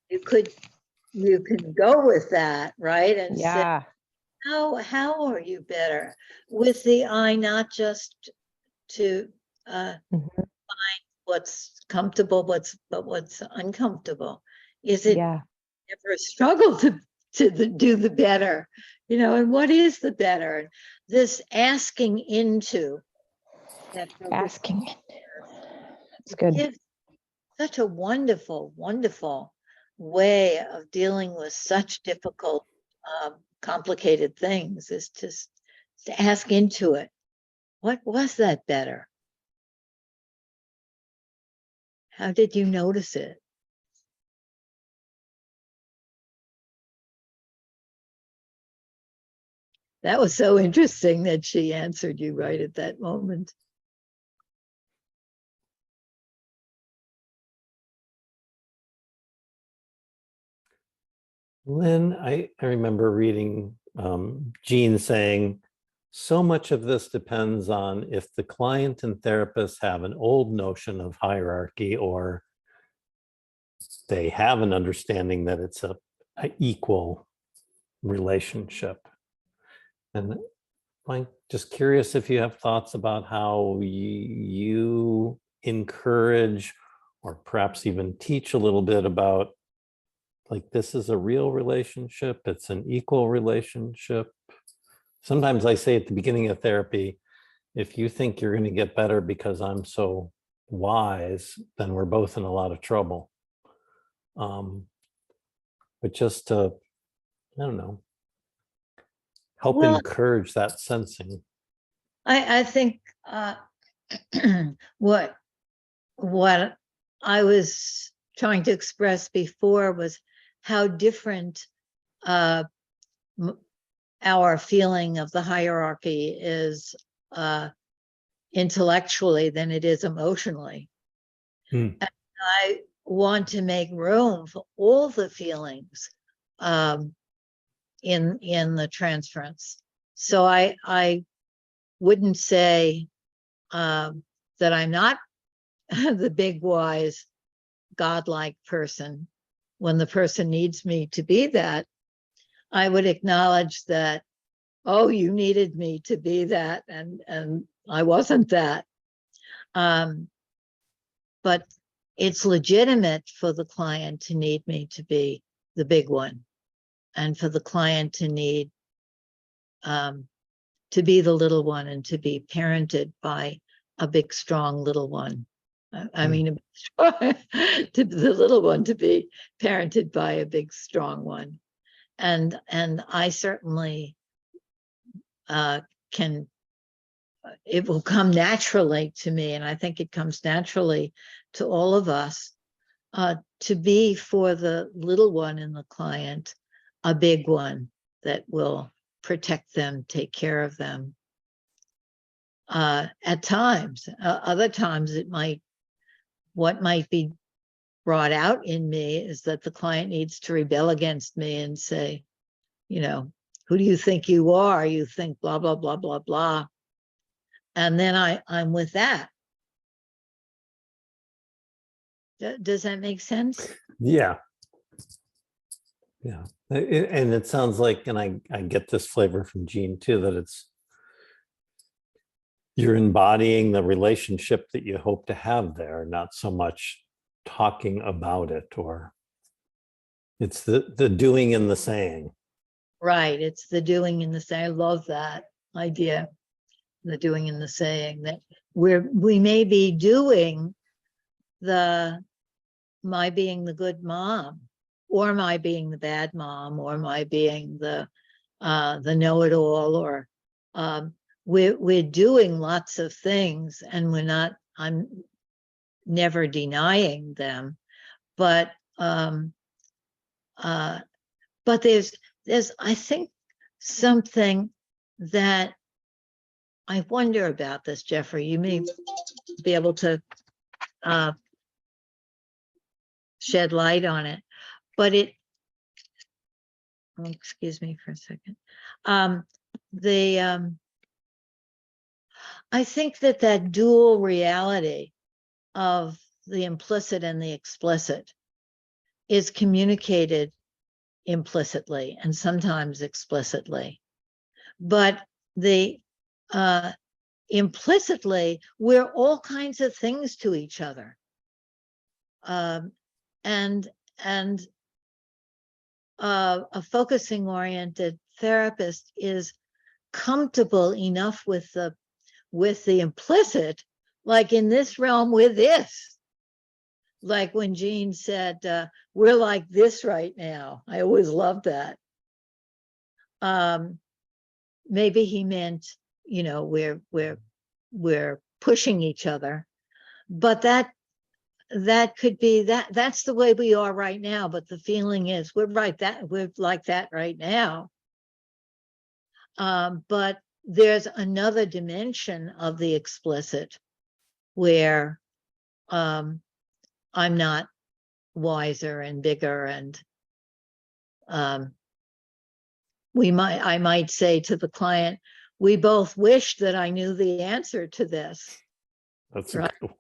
you can go with that, right? And yeah, say, how are you better with the eye, not just to find what's comfortable, but what's uncomfortable. Is it ever a struggle to do the better, you know? And what is the better? This asking into that, asking. That's good. gives such a wonderful, wonderful way of dealing with such difficult, complicated things, is just to ask into it. What was that better? How did you notice it? That was so interesting that she answered you right at that moment. Lynn, I remember reading Jean saying, so much of this depends on if the client and therapist have an old notion of hierarchy, or they have an understanding that it's a equal relationship. And I'm just curious if you have thoughts about how you encourage, or perhaps even teach a little bit about, like, this is a real relationship, it's an equal relationship. Sometimes I say at the beginning of therapy, if you think you're going to get better because I'm so wise, then we're both in a lot of trouble. But just to, I don't know, help encourage that sensing. I think what I was trying to express before was how different our feeling of the hierarchy is intellectually than it is emotionally. And I want to make room for all the feelings in the transference. So I wouldn't say that I'm not the big, wise, godlike person. When the person needs me to be that, I would acknowledge that, oh, you needed me to be that, and I wasn't that. But it's legitimate for the client to need me to be the big one, and for the client to need to be the little one and to be parented by a big, strong little one. I mean, to the little one to be parented by a big, strong one. And I certainly can, it will come naturally to me, and I think it comes naturally to all of us, to be for the little one in the client, a big one that will protect them, take care of them. At times, other times what might be brought out in me is that the client needs to rebel against me and say, you know, who do you think you are? You think blah, blah, blah, blah, blah. And then I'm with that. Does that make sense? Yeah. Yeah. And it sounds like, and I get this flavor from Jean too, that you're embodying the relationship that you hope to have there, not so much talking about it, or it's the doing and the saying. Right. It's the doing and the saying. I love that idea. The doing and the saying, that we may be doing my being the good mom, or my being the bad mom, or my being the know-it-all, or we're doing lots of things, and I'm never denying them, but there's I think something that I wonder about this, Jeffrey. You may be able to shed light on it, but excuse me for a second. I think that dual reality of the implicit and the explicit is communicated implicitly and sometimes explicitly, but the implicitly, we're all kinds of things to each other, and a focusing oriented therapist is comfortable enough with the implicit, like in this realm with this. Like when Jean said, we're like this right now. I always loved that. Maybe he meant, you know, we're pushing each other, but that could be that's the way we are right now. But the feeling is we're like that right now. But there's another dimension of the explicit where I'm not wiser and bigger, and I might say to the client, we both wish that I knew the answer to this. That's right? a good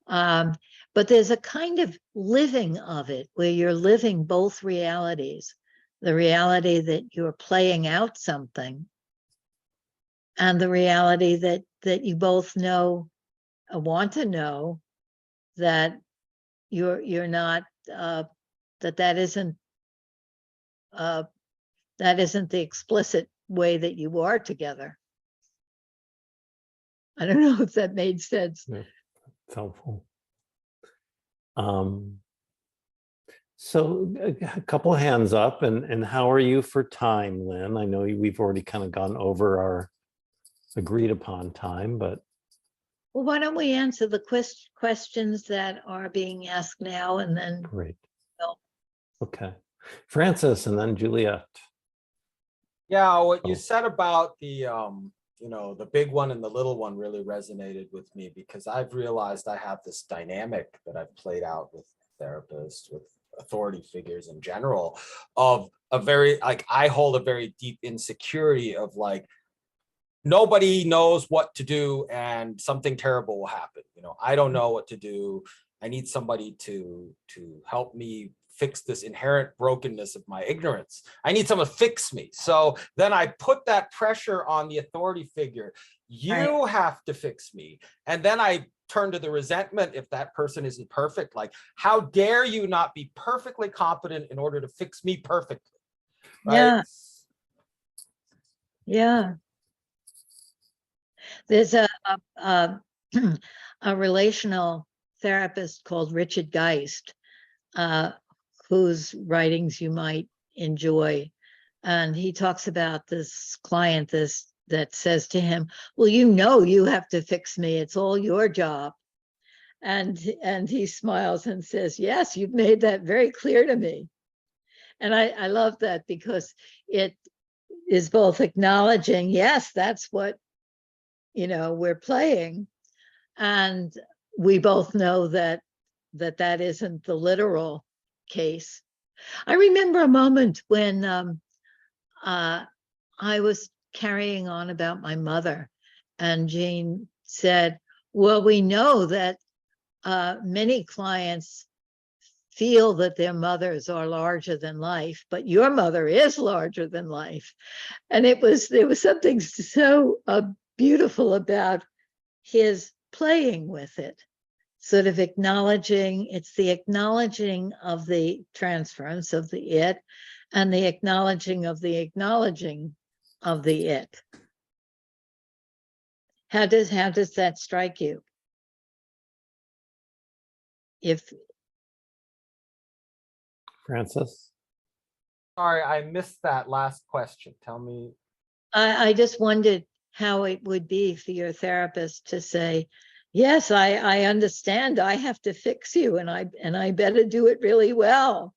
one. But there's a kind of living of it where you're living both realities, the reality that you're playing out something, and the reality that you both know, want to know, that you're not, that isn't the explicit way that you are together. I don't know if that made sense. Yeah, it's helpful. So a couple of hands up, and how are you for time, Lynn? I know we've already kind of gone over our agreed upon time, but. Well, why don't we answer the questions that are being asked now, and then. Great. We'll... Okay. Francis, and then Juliet. Yeah, what you said about the the big one and the little one really resonated with me, because I've realized I have this dynamic that I've played out with therapists, with authority figures in general, of a very, like, I hold a very deep insecurity of like, nobody knows what to do and something terrible will happen. You know, I don't know what to do. I need somebody to help me fix this inherent brokenness of my ignorance. I need someone to fix me. So then I put that pressure on the authority figure. You have to fix me. And then I turn to the resentment if that person isn't perfect. Like, how dare you not be perfectly competent in order to fix me perfectly? Right? Yeah. Yeah. There's a relational therapist called Richard Geist, whose writings you might enjoy. And he talks about this client that says to him, well, you have to fix me. It's all your job. And he smiles and says, yes, you've made that very clear to me. And I love that, because it is both acknowledging, yes, that's what, we're playing. And we both know that isn't the literal case. I remember a moment when I was carrying on about my mother, and Jean said, well, we know that many clients feel that their mothers are larger than life, but your mother is larger than life. And there was something so beautiful about his playing with it, sort of acknowledging, it's the acknowledging of the transference of the it, and the acknowledging of the acknowledging of the it. How does that strike you? Francis? Sorry, I missed that last question. Tell me. I just wondered how it would be for your therapist to say, yes, I understand, I have to fix you, and I better do it really well.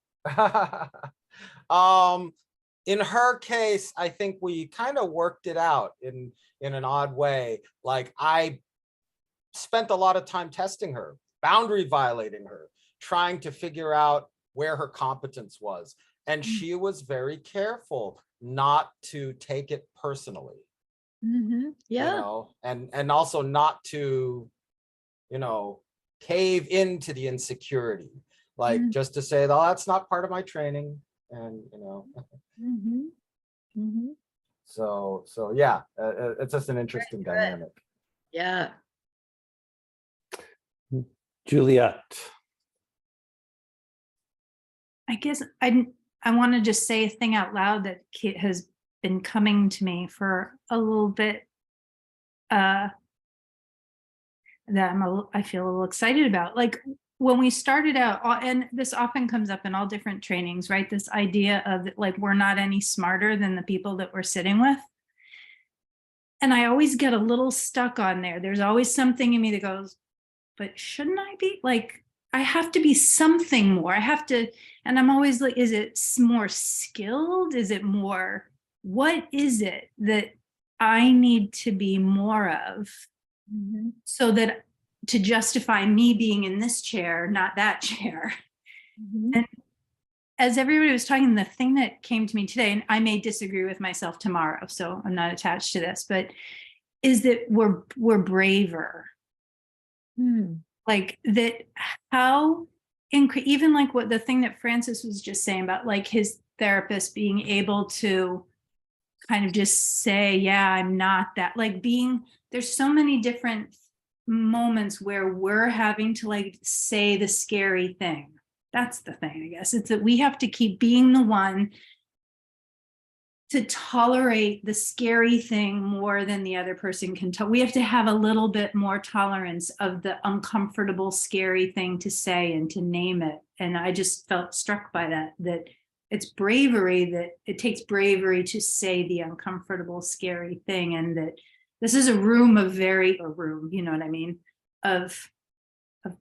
In her case, I think we kind of worked it out in an odd way. Like, I spent a lot of time testing her, boundary violating her, trying to figure out where her competence was. And she was very careful not to take it personally. Mm-hmm. Yeah. And also not to, cave into the insecurity, like just to say, oh, that's not part of my training. And, Mm-hmm. Mm-hmm. So yeah, it's just an interesting dynamic. Yeah. Juliet. I guess I want to just say a thing out loud that has been coming to me for a little bit, that I feel a little excited about. Like, when we started out, and this often comes up in all different trainings, right? This idea of like, we're not any smarter than the people that we're sitting with. And I always get a little stuck on there. There's always something in me that goes, but shouldn't I be? Like, I have to be something more. I have to, and I'm always like, is it more skilled? Is it more, what is it that I need to be more of? So that to justify me being in this chair, not that chair. And as everybody was talking, the thing that came to me today, and I may disagree with myself tomorrow, so I'm not attached to this, but is that we're braver. Like that, how even like what the thing that Francis was just saying about like his therapist being able to kind of just say, yeah, I'm not that, like there's so many different moments where we're having to like say the scary thing. That's the thing, I guess. It's that we have to keep being the one to tolerate the scary thing more than the other person can we have to have a little bit more tolerance of the uncomfortable, scary thing to say and to name it. And I just felt struck by that it's bravery, that it takes bravery to say the uncomfortable, scary thing. And that this is a room, you know what I mean? Of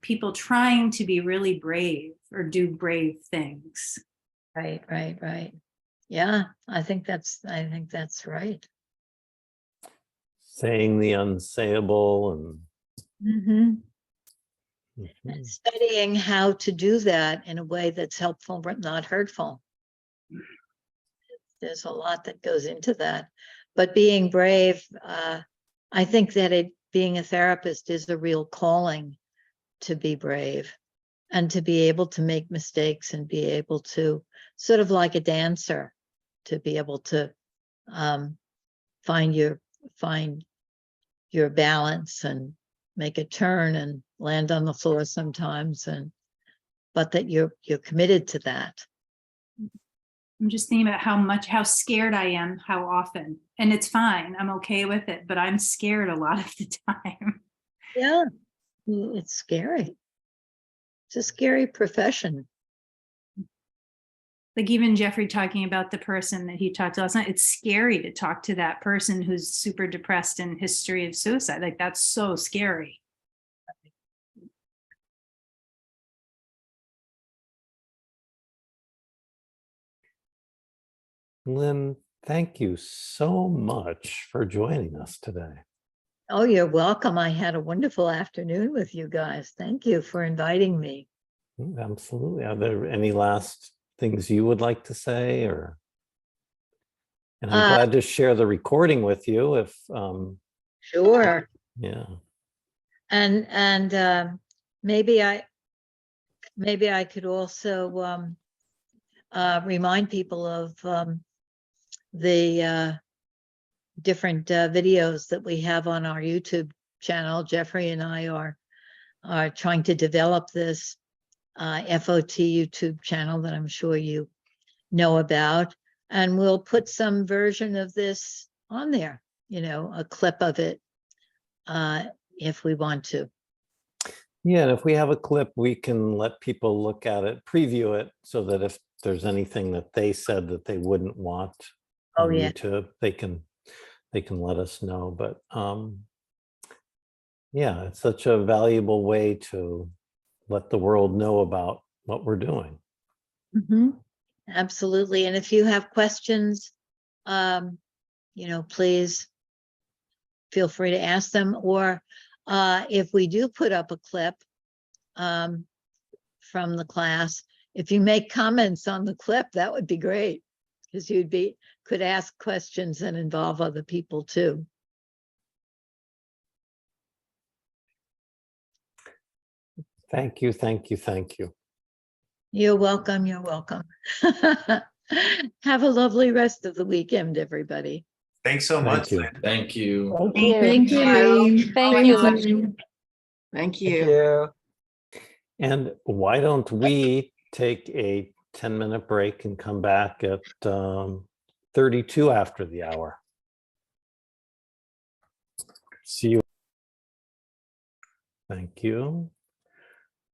people trying to be really brave or do brave things. Right. Yeah, I think that's right. Saying the unsayable and Mhm. studying how to do that in a way that's helpful but not hurtful. There's a lot that goes into that, but being brave, I think that being a therapist is a real calling to be brave and to be able to make mistakes and be able to, sort of like a dancer, to be able to find your balance and make a turn and land on the floor sometimes, but that you're committed to that. I'm just thinking about how scared I am, how often, and it's fine. I'm okay with it, but I'm scared a lot of the time. Yeah, it's scary. It's a scary profession. Like even Jeffrey talking about the person that he talked to last night, it's scary to talk to that person who's super depressed and history of suicide. Like that's so scary. Lynn, thank you so much for joining us today. Oh, you're welcome. I had a wonderful afternoon with you guys. Thank you for inviting me. Absolutely. Are there any last things you would like to say, or? And I'm glad to share the recording with you if Sure. yeah. And maybe I could also remind people of the different videos that we have on our YouTube channel. Jeffrey and I are trying to develop this FOT YouTube channel that I'm sure you know about, and we'll put some version of this on there, a clip of it, if we want to. Yeah, and if we have a clip, we can let people look at it, preview it, so that if there's anything that they said that they wouldn't want on YouTube, they can let us know. But yeah, it's such a valuable way to let the world know about what we're doing. Mm-hmm. Absolutely. And if you have questions, please feel free to ask them. Or if we do put up a clip from the class, if you make comments on the clip, that would be great, because could ask questions and involve other people too. Thank you, thank you, thank you. You're welcome. You're welcome. Have a lovely rest of the weekend, everybody. Thanks so much. You. Lynn. Thank you. Thank you. Thank you. Thank Thank you. you. And why don't we take a 10-minute break and come back at 32 after the hour. See you. Thank you.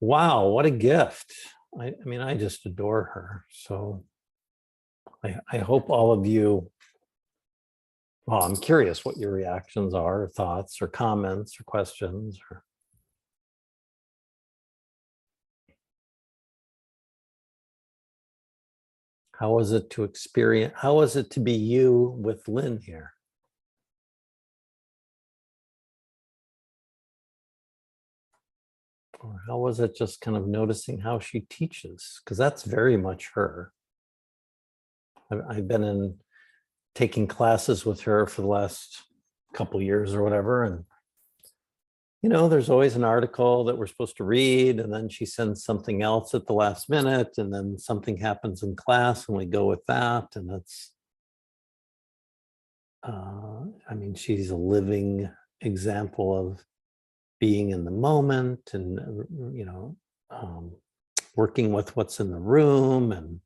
Wow, what a gift. I mean, I just adore her. So I hope all of you, well, I'm curious what your reactions are, or thoughts, or comments, or questions, or how was it to be you with Lynn here? Or how was it just kind of noticing how she teaches? Because that's very much her. I've been taking classes with her for the last couple years or whatever. And, there's always an article that we're supposed to read, and then she sends something else at the last minute, and then something happens in class and we go with that. And that's, I mean, she's a living example of being in the moment and, working with what's in the room and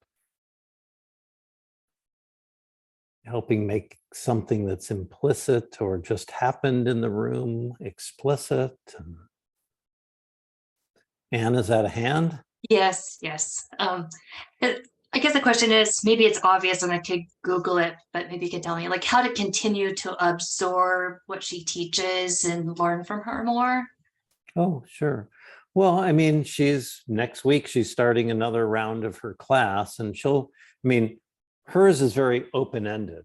helping make something that's implicit or just happened in the room explicit. Anne, is that a hand? Yes. I guess the question is, maybe it's obvious and I could Google it, but maybe you could tell me like how to continue to absorb what she teaches and learn from her more. Oh, sure. Well, I mean, next week, she's starting another round of her class, and hers is very open-ended.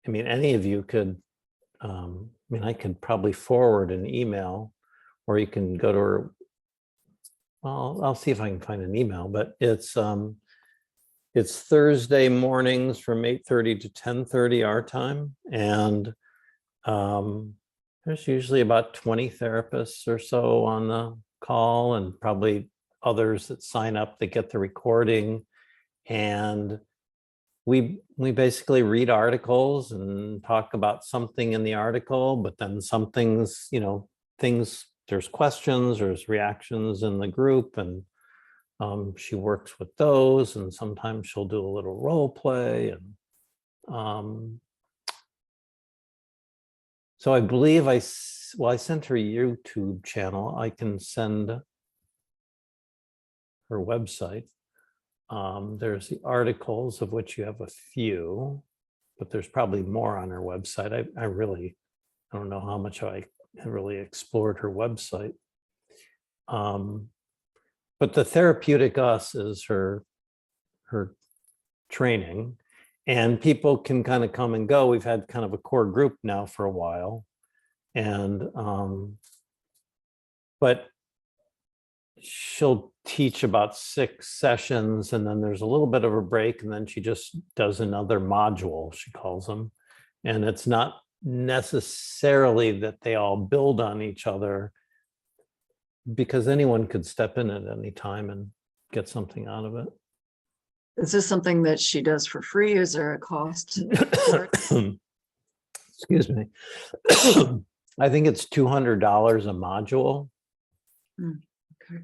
Any of you could, I could probably forward an email, or you can go to her well, I'll see if I can find an email, but it's Thursday mornings from 8:30 to 10:30 our time. And there's usually about 20 therapists or so on the call, and probably others that sign up that get the recording. And we basically read articles and talk about something in the article, but then some things, there's questions, there's reactions in the group, and she works with those, and sometimes she'll do a little role play. And so I believe I sent her a YouTube channel. I can send her website. There's the articles, of which you have a few, but there's probably more on her website. I don't know how much I have really explored her website. But the Therapeutic Us is her training, and people can kind of come and go. We've had kind of a core group now for a while, and but she'll teach about 6 sessions, and then there's a little bit of a break, and then she just does another module, she calls them. And it's not necessarily that they all build on each other, because anyone could step in at any time and get something out of it. Is this something that she does for free? Is there a cost? Excuse me. I think it's $200 a module. Okay.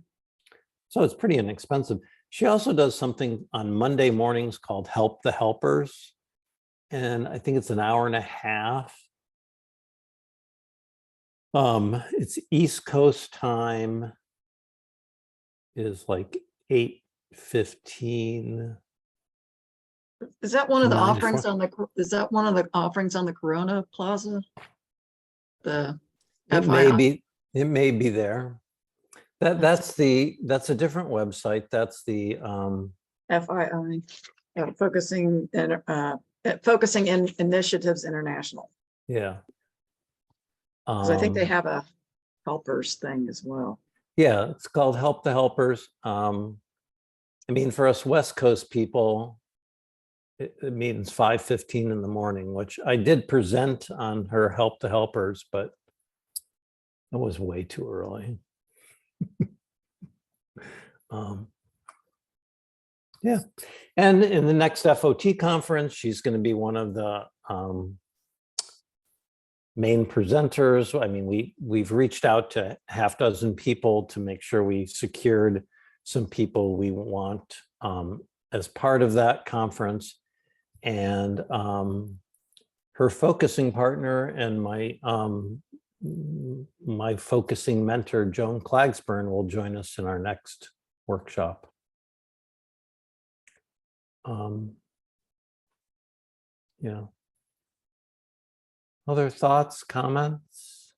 So it's pretty inexpensive. She also does something on Monday mornings called Help the Helpers. And I think it's an hour and a half. It's East Coast time is like 8:15. Is that one of the 9 to offerings 4. on the, is that one of the offerings on the Corona Plaza? The It FYI? may be there. That's a different website. That's the FII, focusing in initiatives international. yeah. Because I think they have a helpers thing as well. Yeah, it's called Help the Helpers. I mean, for us West Coast people, it means 5:15 in the morning, which I did present on her Help the Helpers, but it was way too early. Yeah, and in the next FOT conference, she's going to be one of the main presenters. I mean, we've reached out to half dozen people to make sure we secured some people we want as part of that conference. And her focusing partner and my focusing mentor, Joan Klagsburn, will join us in our next workshop. Yeah. Other thoughts, comments?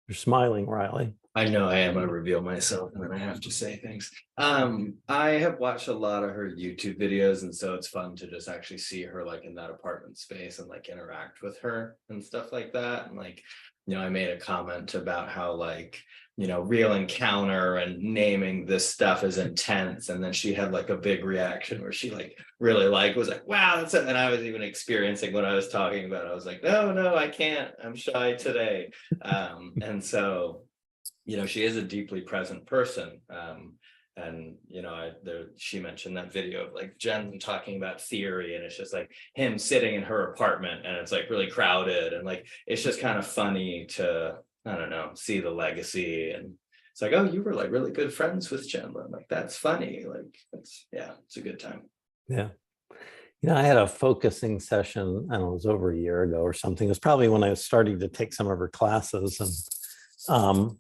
You're smiling, Riley. I know I am. I reveal myself and then I have to say things. I have watched a lot of her YouTube videos, and so it's fun to just actually see her like in that apartment space and like interact with her and stuff like that. And like, I made a comment about how like, real encounter and naming this stuff is intense. And then she had like a big reaction where she like really was like, wow, that's it. And I was even experiencing what I was talking about. I was like, no, I can't. I'm shy today. And so, she is a deeply present person. And she mentioned that video of like Jen talking about theory, and it's just like him sitting in her apartment and it's like really crowded, and like it's just kind of funny to, I don't know, see the legacy. And it's like, oh, you were like really good friends with Jen. Like that's funny. Like it's a good time. Yeah. I had a focusing session, I don't know, it was over a year ago or something. It was probably when I was starting to take some of her classes, and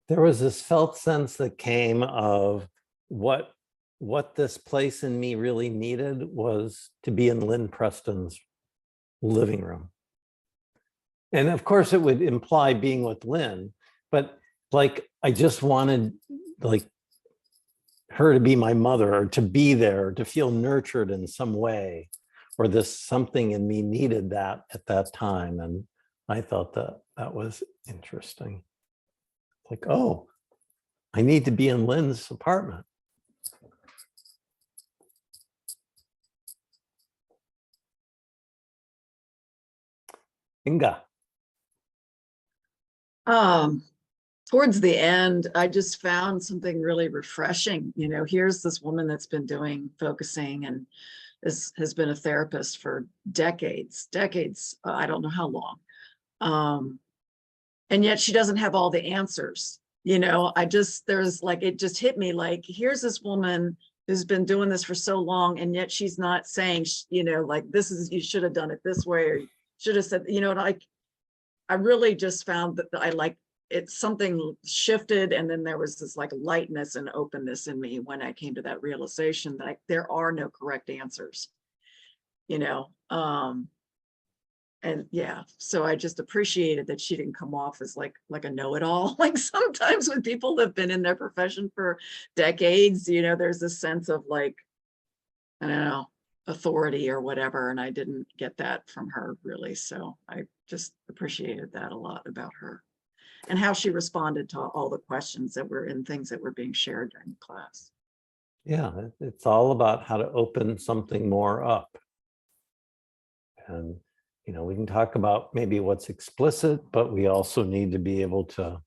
there was this felt sense that came of what this place in me really needed was to be in Lynn Preston's living room. And of course it would imply being with Lynn, but like, I just wanted like her to be my mother, or to be there, to feel nurtured in some way, or this something in me needed that at that time. And I thought that that was interesting. Like, oh, I need to be in Lynn's apartment. Inga. Towards the end, I just found something really refreshing. You know, here's this woman that's been doing focusing and has been a therapist for decades, I don't know how long. And yet she doesn't have all the answers. You know, there's like, it just hit me like, here's this woman who's been doing this for so long, and yet she's not saying, you know, like, this is, you should have done it this way, or you should have said, you know, like, I really just found that I like, it's something shifted, and then there was this like lightness and openness in me when I came to that realization that there are no correct answers, you know. And yeah, so I just appreciated that she didn't come off as like a know-it-all. Like sometimes when people have been in their profession for decades, you know, there's this sense of like, I don't know, authority or whatever, and I didn't get that from her really. So I just appreciated that a lot about her and how she responded to all the questions that were in things that were being shared during the class. Yeah, it's all about how to open something more up. And, you know, we can talk about maybe what's explicit, but we also need to be able to,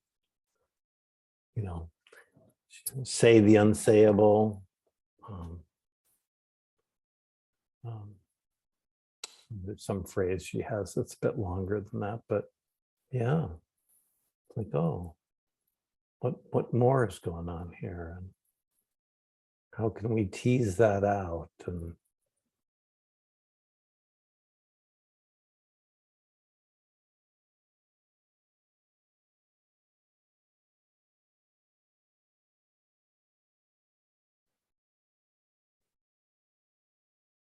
you know, say the unsayable. There's some phrase she has that's a bit longer than that, but yeah, it's like, oh, what more is going on here? And how can we tease that out? And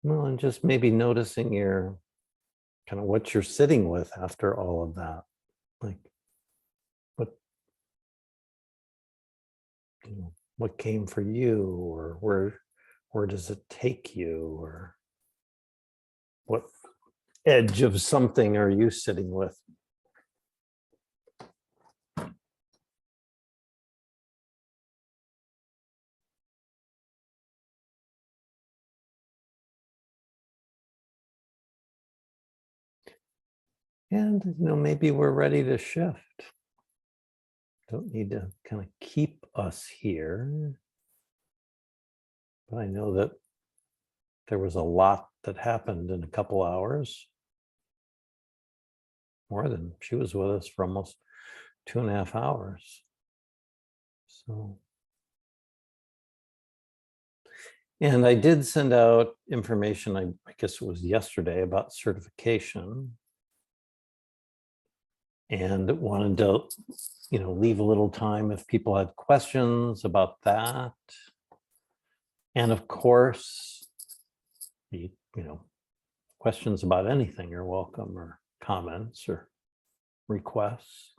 well, and just maybe noticing your kind of what you're sitting with after all of that. Like what came for you, or where does it take you, or what edge of something are you sitting with? And, you know, maybe we're ready to shift. Don't need to kind of keep us here. But I know that there was a lot that happened in a couple hours. More than, she was with us for almost 2.5 hours. So. And I did send out information, I guess it was yesterday, about certification. And wanted to, you know, leave a little time if people had questions about that. And of course, you know, questions about anything are welcome, or comments or requests.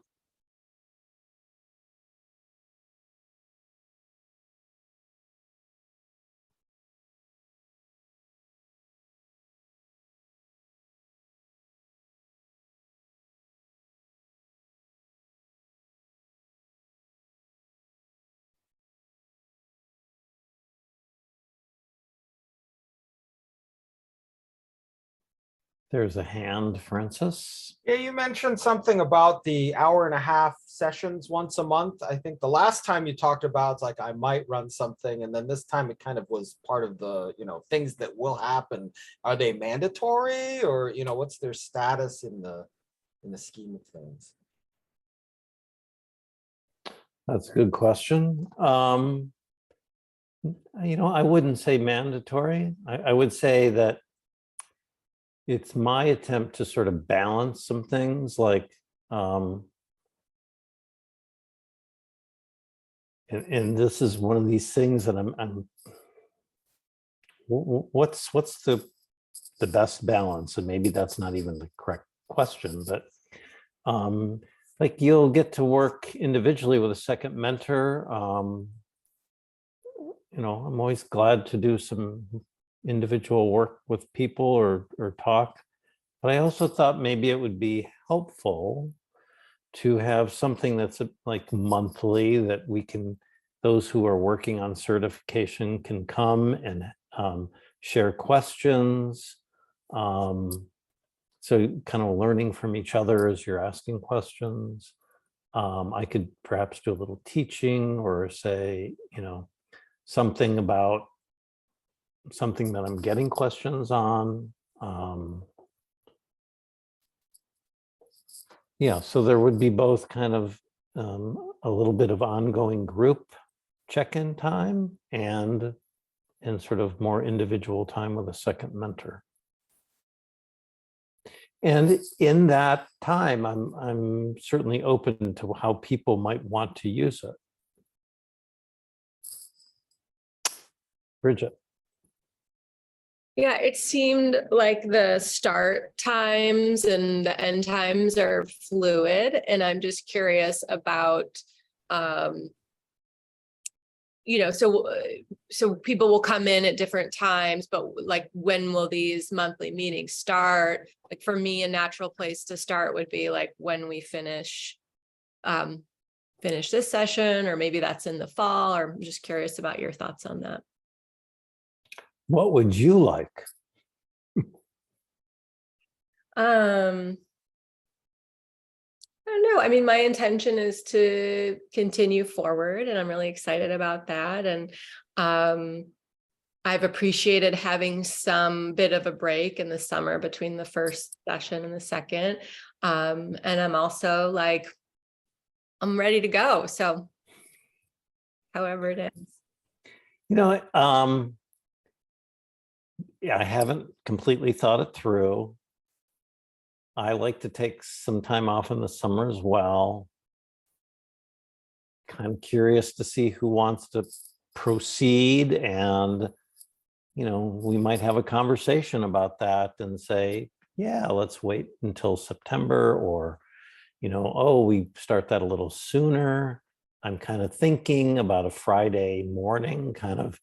There's a hand, Francis. Yeah, you mentioned something about the 1.5-hour sessions once a month. I think the last time you talked about, like, I might run something, and then this time it kind of was part of the, you know, things that will happen. Are they mandatory, or, you know, what's their status in the scheme of things? That's a good question. You know, I wouldn't say mandatory. I would say that it's my attempt to sort of balance some things, like, and this is one of these things that I'm what's the best balance? And maybe that's not even the correct question, but like, you'll get to work individually with a second mentor. You know, I'm always glad to do some individual work with people, or talk, but I also thought maybe it would be helpful to have something that's like monthly that we can, those who are working on certification can come and share questions. So kind of learning from each other as you're asking questions. I could perhaps do a little teaching or say, something about something that I'm getting questions on. Yeah, so there would be both kind of a little bit of ongoing group check-in time and sort of more individual time with a second mentor. And in that time, I'm certainly open to how people might want to use it. Bridget. Yeah, it seemed like the start times and the end times are fluid, and I'm just curious about, so people will come in at different times, but like, when will these monthly meetings start? Like for me, a natural place to start would be like when we finish this session, or maybe that's in the fall, or I'm just curious about your thoughts on that. What would you like? I don't know. I mean, my intention is to continue forward, and I'm really excited about that. And I've appreciated having some bit of a break in the summer between the first session and the second. And I'm also like, I'm ready to go. So however it is. Yeah, I haven't completely thought it through. I like to take some time off in the summer as well. Kind of curious to see who wants to proceed, and we might have a conversation about that and say, yeah, let's wait until September, or oh, we start that a little sooner. I'm kind of thinking about a Friday morning, kind of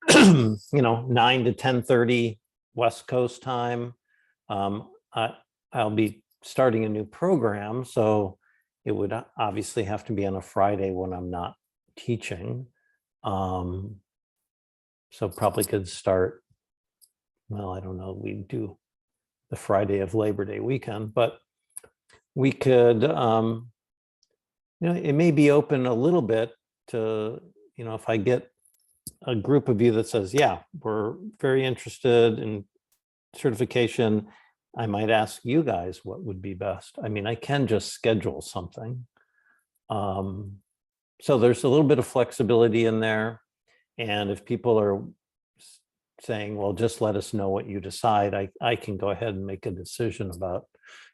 9 to 10:30 West Coast time. I'll be starting a new program, so it would obviously have to be on a Friday when I'm not teaching. So probably could start, well, I don't know, we do the Friday of Labor Day weekend, but we could, it may be open a little bit to, if I get a group of you that says, yeah, we're very interested in certification, I might ask you guys what would be best. I mean, I can just schedule something. So there's a little bit of flexibility in there. And if people are saying, well, just let us know what you decide, I can go ahead and make a decision about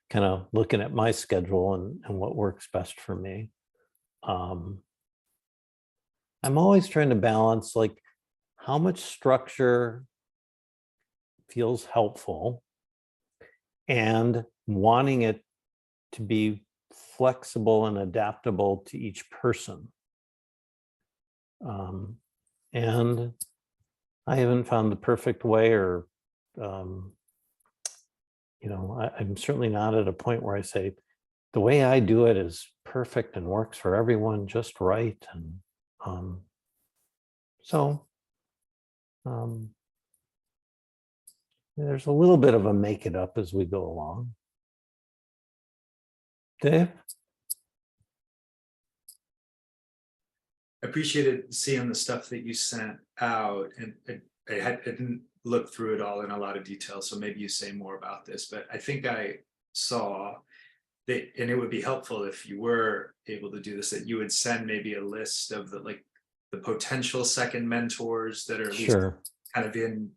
kind of looking at my schedule and what works best for me. I'm always trying to balance like how much structure feels helpful and wanting it to be flexible and adaptable to each person. And I haven't found the perfect way, or, I'm certainly not at a point where I say, the way I do it is perfect and works for everyone just right. And there's a little bit of a make it up as we go along. Dave? I appreciated seeing the stuff that you sent out, and I didn't look through it all in a lot of detail, so maybe you say more about this, but I think I saw that, and it would be helpful if you were able to do this, that you would send maybe a list of the potential second mentors that are at least kind of in,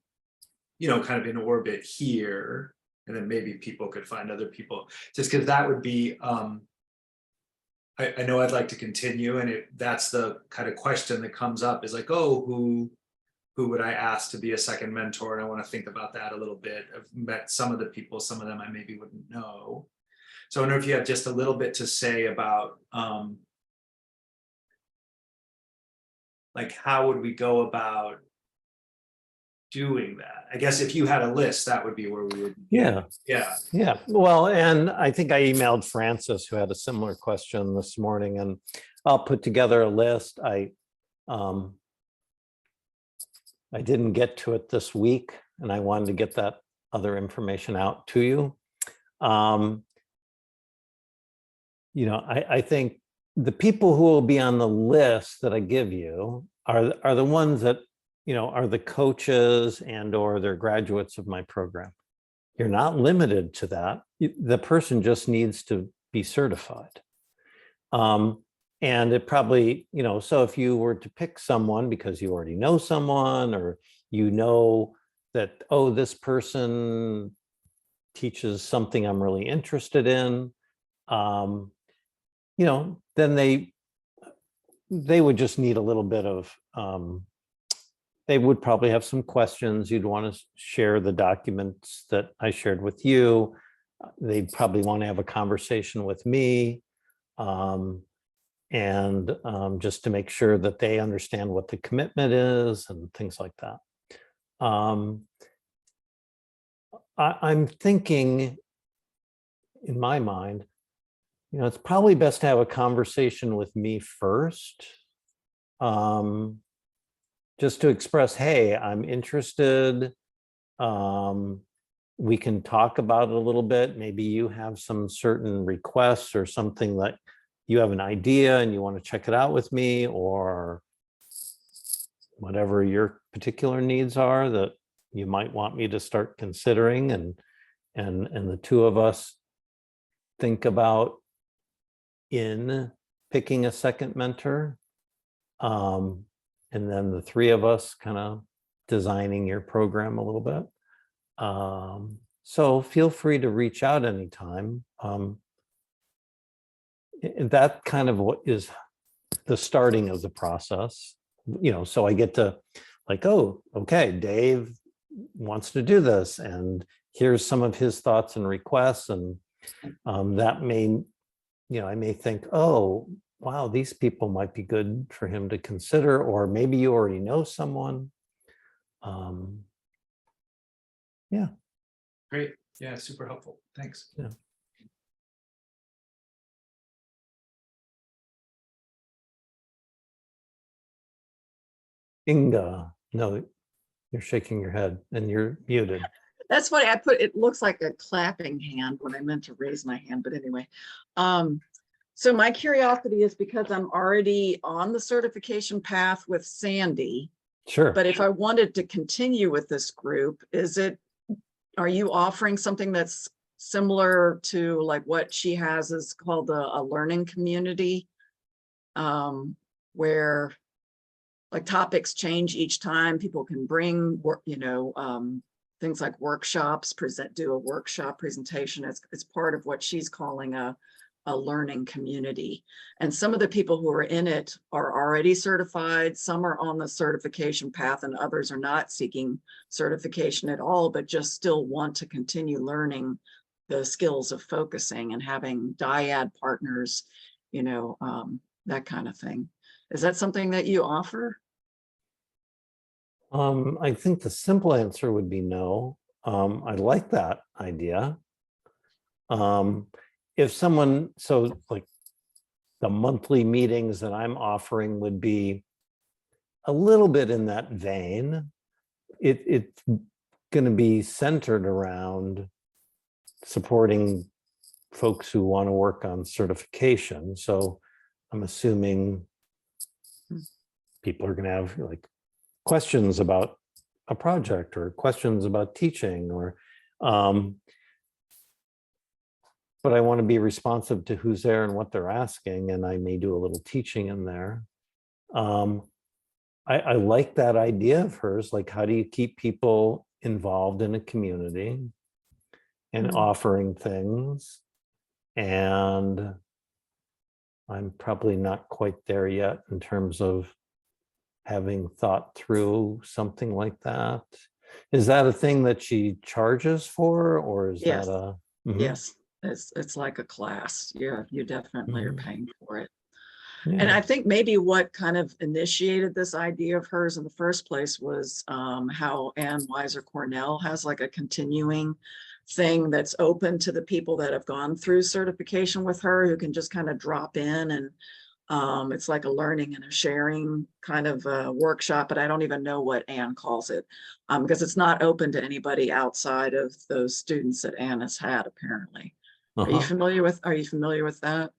in orbit here, and then maybe people could find other people, just because that would be, I know I'd like to continue, and that's the kind of question that comes up is like, oh, who would I ask to be a second mentor? And I want to think about that a little bit. I've met some of the people, some of them I maybe wouldn't know. So I wonder if you have just a little bit to say about like, how would we go about doing that? I guess if you had a list, that would be where we would. Yeah. Yeah. Yeah, well, and I think I emailed Francis, who had a similar question this morning, and I'll put together a list. I didn't get to it this week, and I wanted to get that other information out to you. You know, I think the people who will be on the list that I give you are the ones that, you know, are the coaches and or they're graduates of my program. You're not limited to that. The person just needs to be certified. And it probably, you know, so if you were to pick someone because you already know someone, or you know that, oh, this person teaches something I'm really interested in, you know, then they would just need a little bit of, they would probably have some questions. You'd want to share the documents that I shared with you. They'd probably want to have a conversation with me. And just to make sure that they understand what the commitment is and things like that. I'm thinking, in my mind, you know, it's probably best to have a conversation with me first, just to express, hey, I'm interested. We can talk about it a little bit. Maybe you have some certain requests or something that you have an idea and you want to check it out with me, or whatever your particular needs are that you might want me to start considering, and the two of us think about in picking a second mentor, and then the three of us kind of designing your program a little bit. So feel free to reach out anytime. That kind of what is the starting of the process, you know, so I get to like, oh, okay, Dave wants to do this, and here's some of his thoughts and requests, and that may, you know, I may think, oh, wow, these people might be good for him to consider, or maybe you already know someone. Yeah. Great. Yeah, super helpful. Thanks. Yeah. Inga, no, you're shaking your head and you're muted. That's funny. It looks like a clapping hand when I meant to raise my hand, but anyway. So my curiosity is because I'm already on the certification path with Sandy. Sure. But if I wanted to continue with this group, are you offering something that's similar to like what she has is called a learning community, where like topics change each time, people can bring work, you know, things like workshops, do a workshop presentation. It's part of what she's calling a learning community. And some of the people who are in it are already certified. Some are on the certification path and others are not seeking certification at all, but just still want to continue learning the skills of focusing and having dyad partners, you know, that kind of thing. Is that something that you offer? I think the simple answer would be no. I like that idea. If someone, so like the monthly meetings that I'm offering would be a little bit in that vein. It's going to be centered around supporting folks who want to work on certification. So I'm assuming people are going to have like questions about a project or questions about teaching, or but I want to be responsive to who's there and what they're asking, and I may do a little teaching in there. I like that idea of hers, like how do you keep people involved in a community and offering things? And I'm probably not quite there yet in terms of having thought through something like that. Is that a thing that she charges for, or is Yes. that a? Yes, it's like a class. Yeah, you definitely are paying for it. And Yeah. I think maybe what kind of initiated this idea of hers in the first place was how Ann Weiser Cornell has like a continuing thing that's open to the people that have gone through certification with her, who can just kind of drop in, and it's like a learning and a sharing kind of workshop, but I don't even know what Ann calls it, because it's not open to anybody outside of those students that Ann has had, apparently. Are you familiar with that?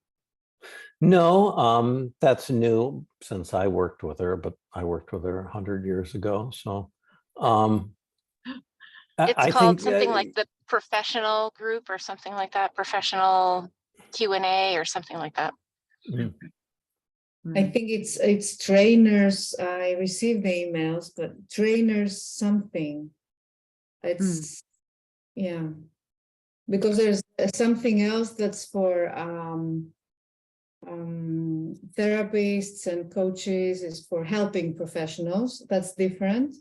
No, that's new since I worked with her, but I worked with her 100 years ago. So It's I called think something like the professional group or something like that, professional Q&A or something like that. I think it's trainers. I received the emails, but trainers something. It's yeah, because there's something else that's for therapists and coaches, is for helping professionals. That's different.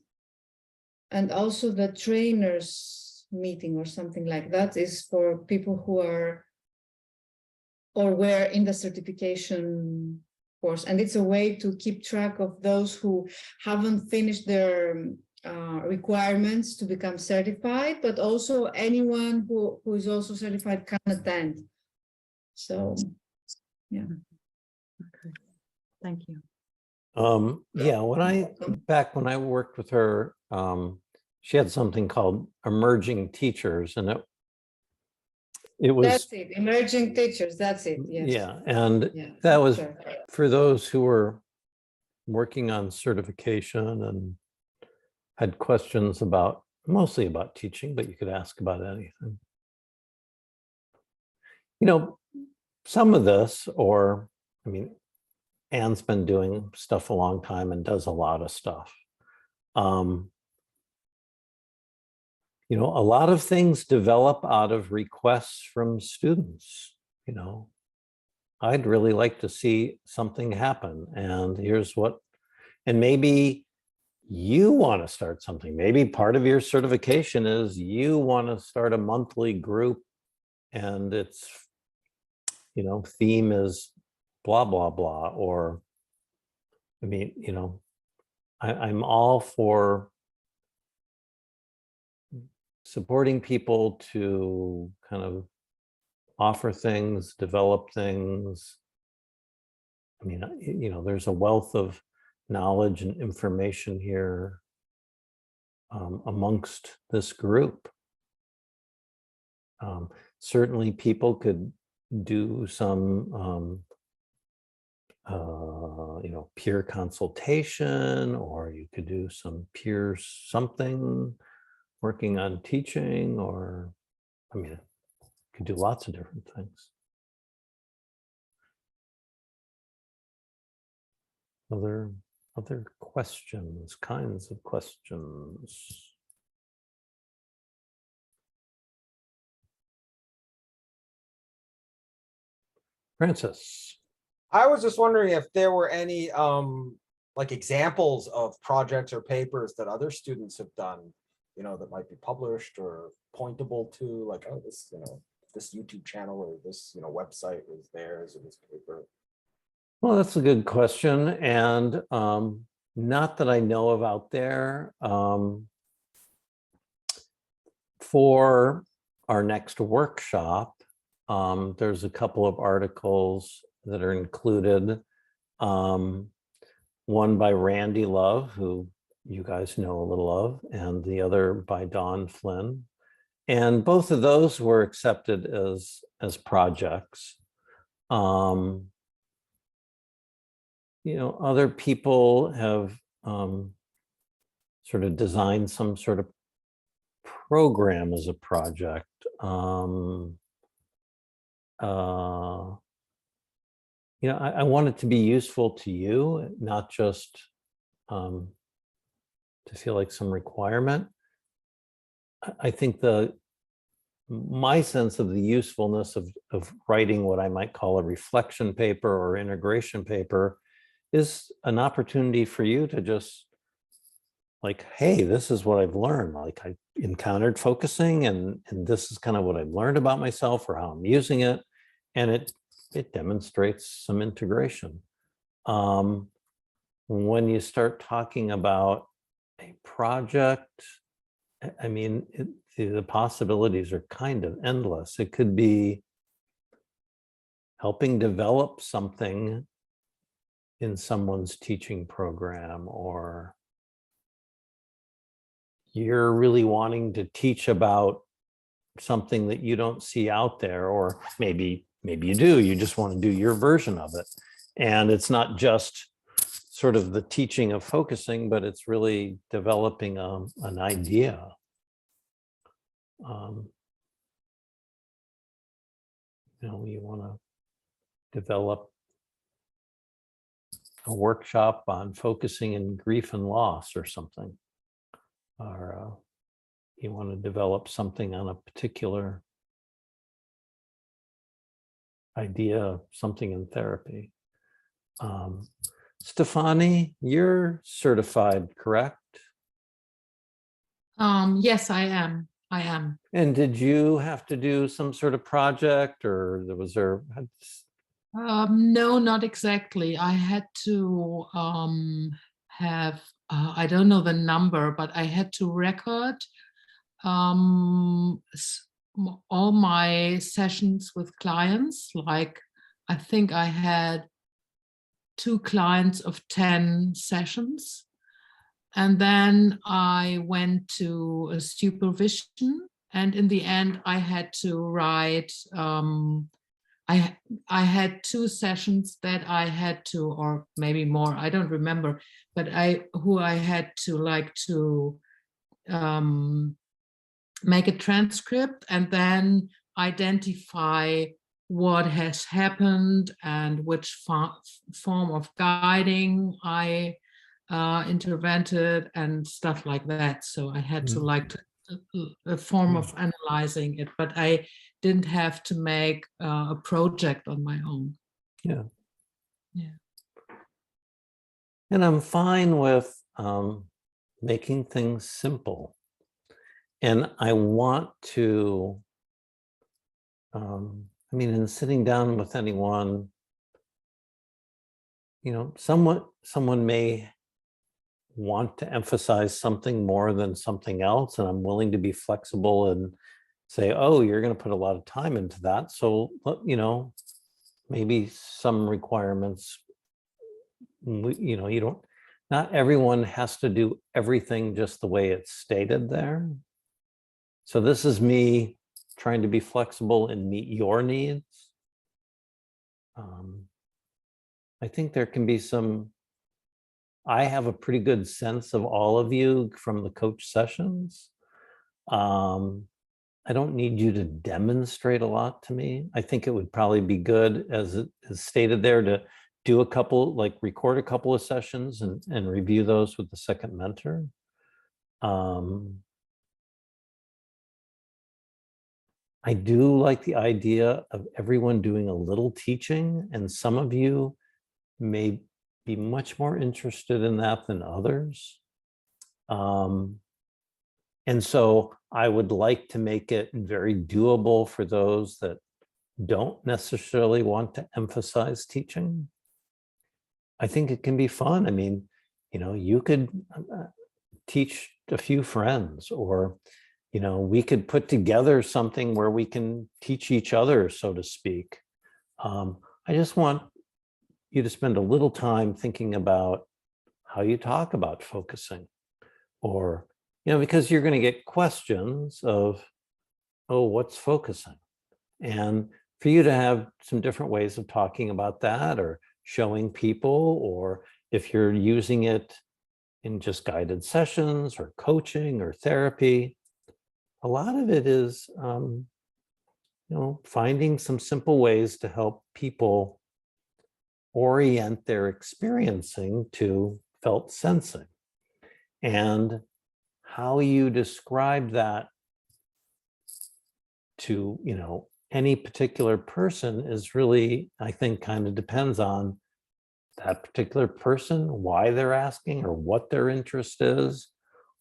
And also the trainers meeting or something like that is for people who are or were in the certification course. And it's a way to keep track of those who haven't finished their requirements to become certified, but also anyone who is also certified can attend. So, yeah. Okay, thank you. Yeah, back when I worked with her, she had something called emerging teachers, and it was That's it, emerging teachers, that's it, yes. Yeah, and Yeah, that was sorry. for those who were working on certification and had questions mostly about teaching, but you could ask about anything. Some of this, Anne's been doing stuff a long time and does a lot of stuff. A lot of things develop out of requests from students. I'd really like to see something happen, and and maybe you want to start something. Maybe part of your certification is you want to start a monthly group, and it's, theme is blah, blah, blah, or, I'm all for supporting people to kind of offer things, develop things. There's a wealth of knowledge and information here amongst this group. Certainly people could do some peer consultation, or you could do some peer something working on teaching, or could do lots of different things. Other questions, kinds of questions. Francis. I was just wondering if there were any like examples of projects or papers that other students have done, that might be published or pointable to, like, oh, this, this YouTube channel or this, website was theirs or this paper. Well, that's a good question. And not that I know of out there. For our next workshop, there's a couple of articles that are included. One by Randy Love, who you guys know a little of, and the other by Dawn Flynn. And both of those were accepted as projects. Other people have sort of designed some sort of program as a project. I want it to be useful to you, not just to feel like some requirement. I think my sense of the usefulness of writing what I might call a reflection paper or integration paper is an opportunity for you to just like, hey, this is what I've learned. Like, I encountered focusing, and this is kind of what I've learned about myself or how I'm using it. And it demonstrates some integration. when you start talking about a project, I mean, the possibilities are kind of endless. It could be helping develop something in someone's teaching program, or you're really wanting to teach about something that you don't see out there, or maybe you do, you just want to do your version of it. And it's not just sort of the teaching of focusing, but it's really developing an idea. You know, you want to develop a workshop on focusing in grief and loss or something, or you want to develop something on a particular idea, something in therapy. Stefani, you're certified, correct? Yes, I am. And did you have to do some sort of project, or was there? No, not exactly. I had to have, I don't know the number, but I had to record all my sessions with clients. Like, I think I had 2 clients of 10 sessions. And then I went to a supervision, and in the end, I had to write. I had 2 sessions that I had to, or maybe more, I don't remember, but I had to make a transcript and then identify what has happened and which form of guiding I intervened and stuff like that. So I had to a form of analyzing it, but I didn't have to make a project on my own. Yeah. Yeah. And I'm fine with making things simple. And I want to, I mean, in sitting down with anyone, you know, someone may want to emphasize something more than something else, and I'm willing to be flexible and say, oh, you're going to put a lot of time into that. So, you know, maybe some requirements, you know, not everyone has to do everything just the way it's stated there. So this is me trying to be flexible and meet your needs. I think there can be I have a pretty good sense of all of you from the coach sessions. I don't need you to demonstrate a lot to me. I think it would probably be good, as it is stated there, to do a couple, like record a couple of sessions and review those with the second mentor. I do like the idea of everyone doing a little teaching, and some of you may be much more interested in that than others. And so I would like to make it very doable for those that don't necessarily want to emphasize teaching. I think it can be fun. I mean, you know, you could teach a few friends, or, you know, we could put together something where we can teach each other, so to speak. I just want you to spend a little time thinking about how you talk about focusing, or, you know, because you're going to get questions of, oh, what's focusing? And for you to have some different ways of talking about that, or showing people, or if you're using it in just guided sessions or coaching or therapy, a lot of it is, you know, finding some simple ways to help people orient their experiencing to felt sensing. And how you describe that to, you know, any particular person is really, I think, kind of depends on that particular person, why they're asking, or what their interest is,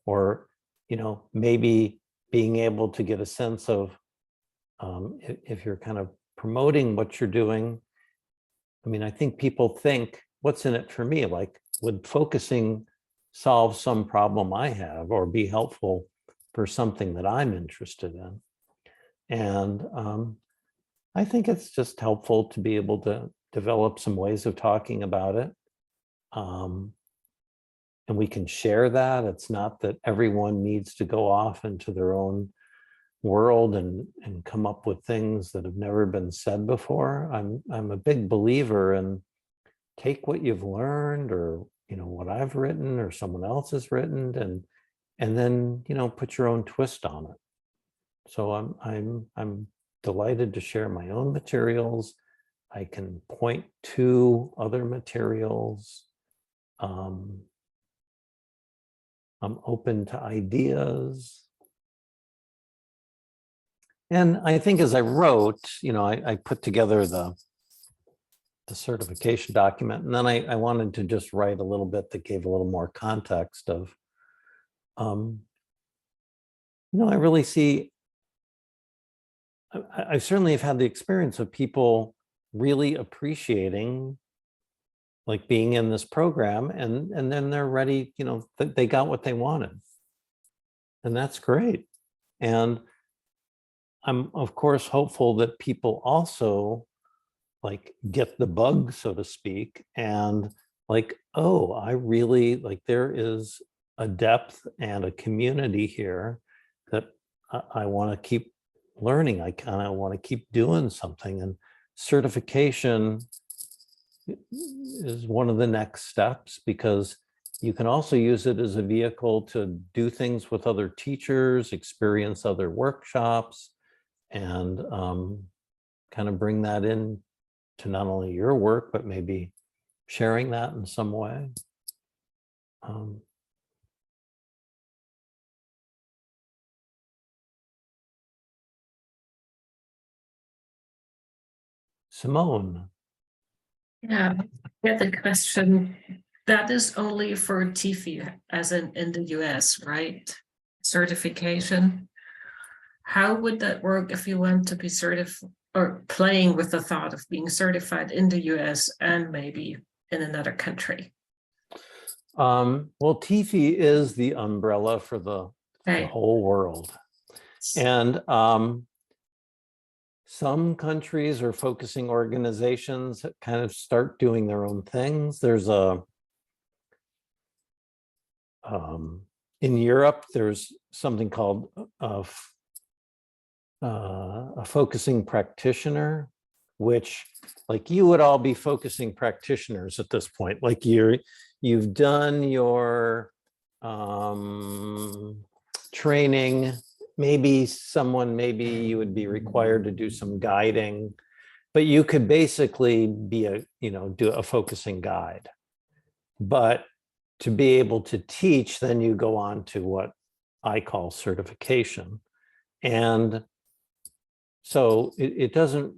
or, you know, maybe being able to get a sense of, if you're kind of promoting what you're doing. I mean, I think people think what's in it for me? Like, would focusing solve some problem I have or be helpful for something that I'm interested in? And I think it's just helpful to be able to develop some ways of talking about it. And we can share that. It's not that everyone needs to go off into their own world and come up with things that have never been said before. I'm a big believer in take what you've learned, or what I've written or someone else has written, and then put your own twist on it. So I'm delighted to share my own materials. I can point to other materials. I'm open to ideas. And I think as I wrote, I put together the certification document, and then I wanted to just write a little bit that gave a little more context of, I really see, I certainly have had the experience of people really appreciating like being in this program, and then they're ready, they got what they wanted. And that's great. And I'm of course hopeful that people also like get the bug, so to speak, and like, oh, I really like, there is a depth and a community here that I want to keep learning. I kind of want to keep doing something, and certification is one of the next steps, because you can also use it as a vehicle to do things with other teachers, experience other workshops, and kind of bring that in to not only your work, but maybe sharing that in some way. Simone. Yeah, get the question. That is only for TIFI, as in the US, right? Certification. How would that work if you want to be certified, or playing with the thought of being certified in the US and maybe in another country? Well, TIFI is the umbrella for the whole world. And some countries or focusing organizations kind of start doing their own things. There's in Europe, there's something called a focusing practitioner, which like you would all be focusing practitioners at this point. Like you've done your training. Maybe you would be required to do some guiding, but you could basically be do a focusing guide. But to be able to teach, then you go on to what I call certification. And so it doesn't,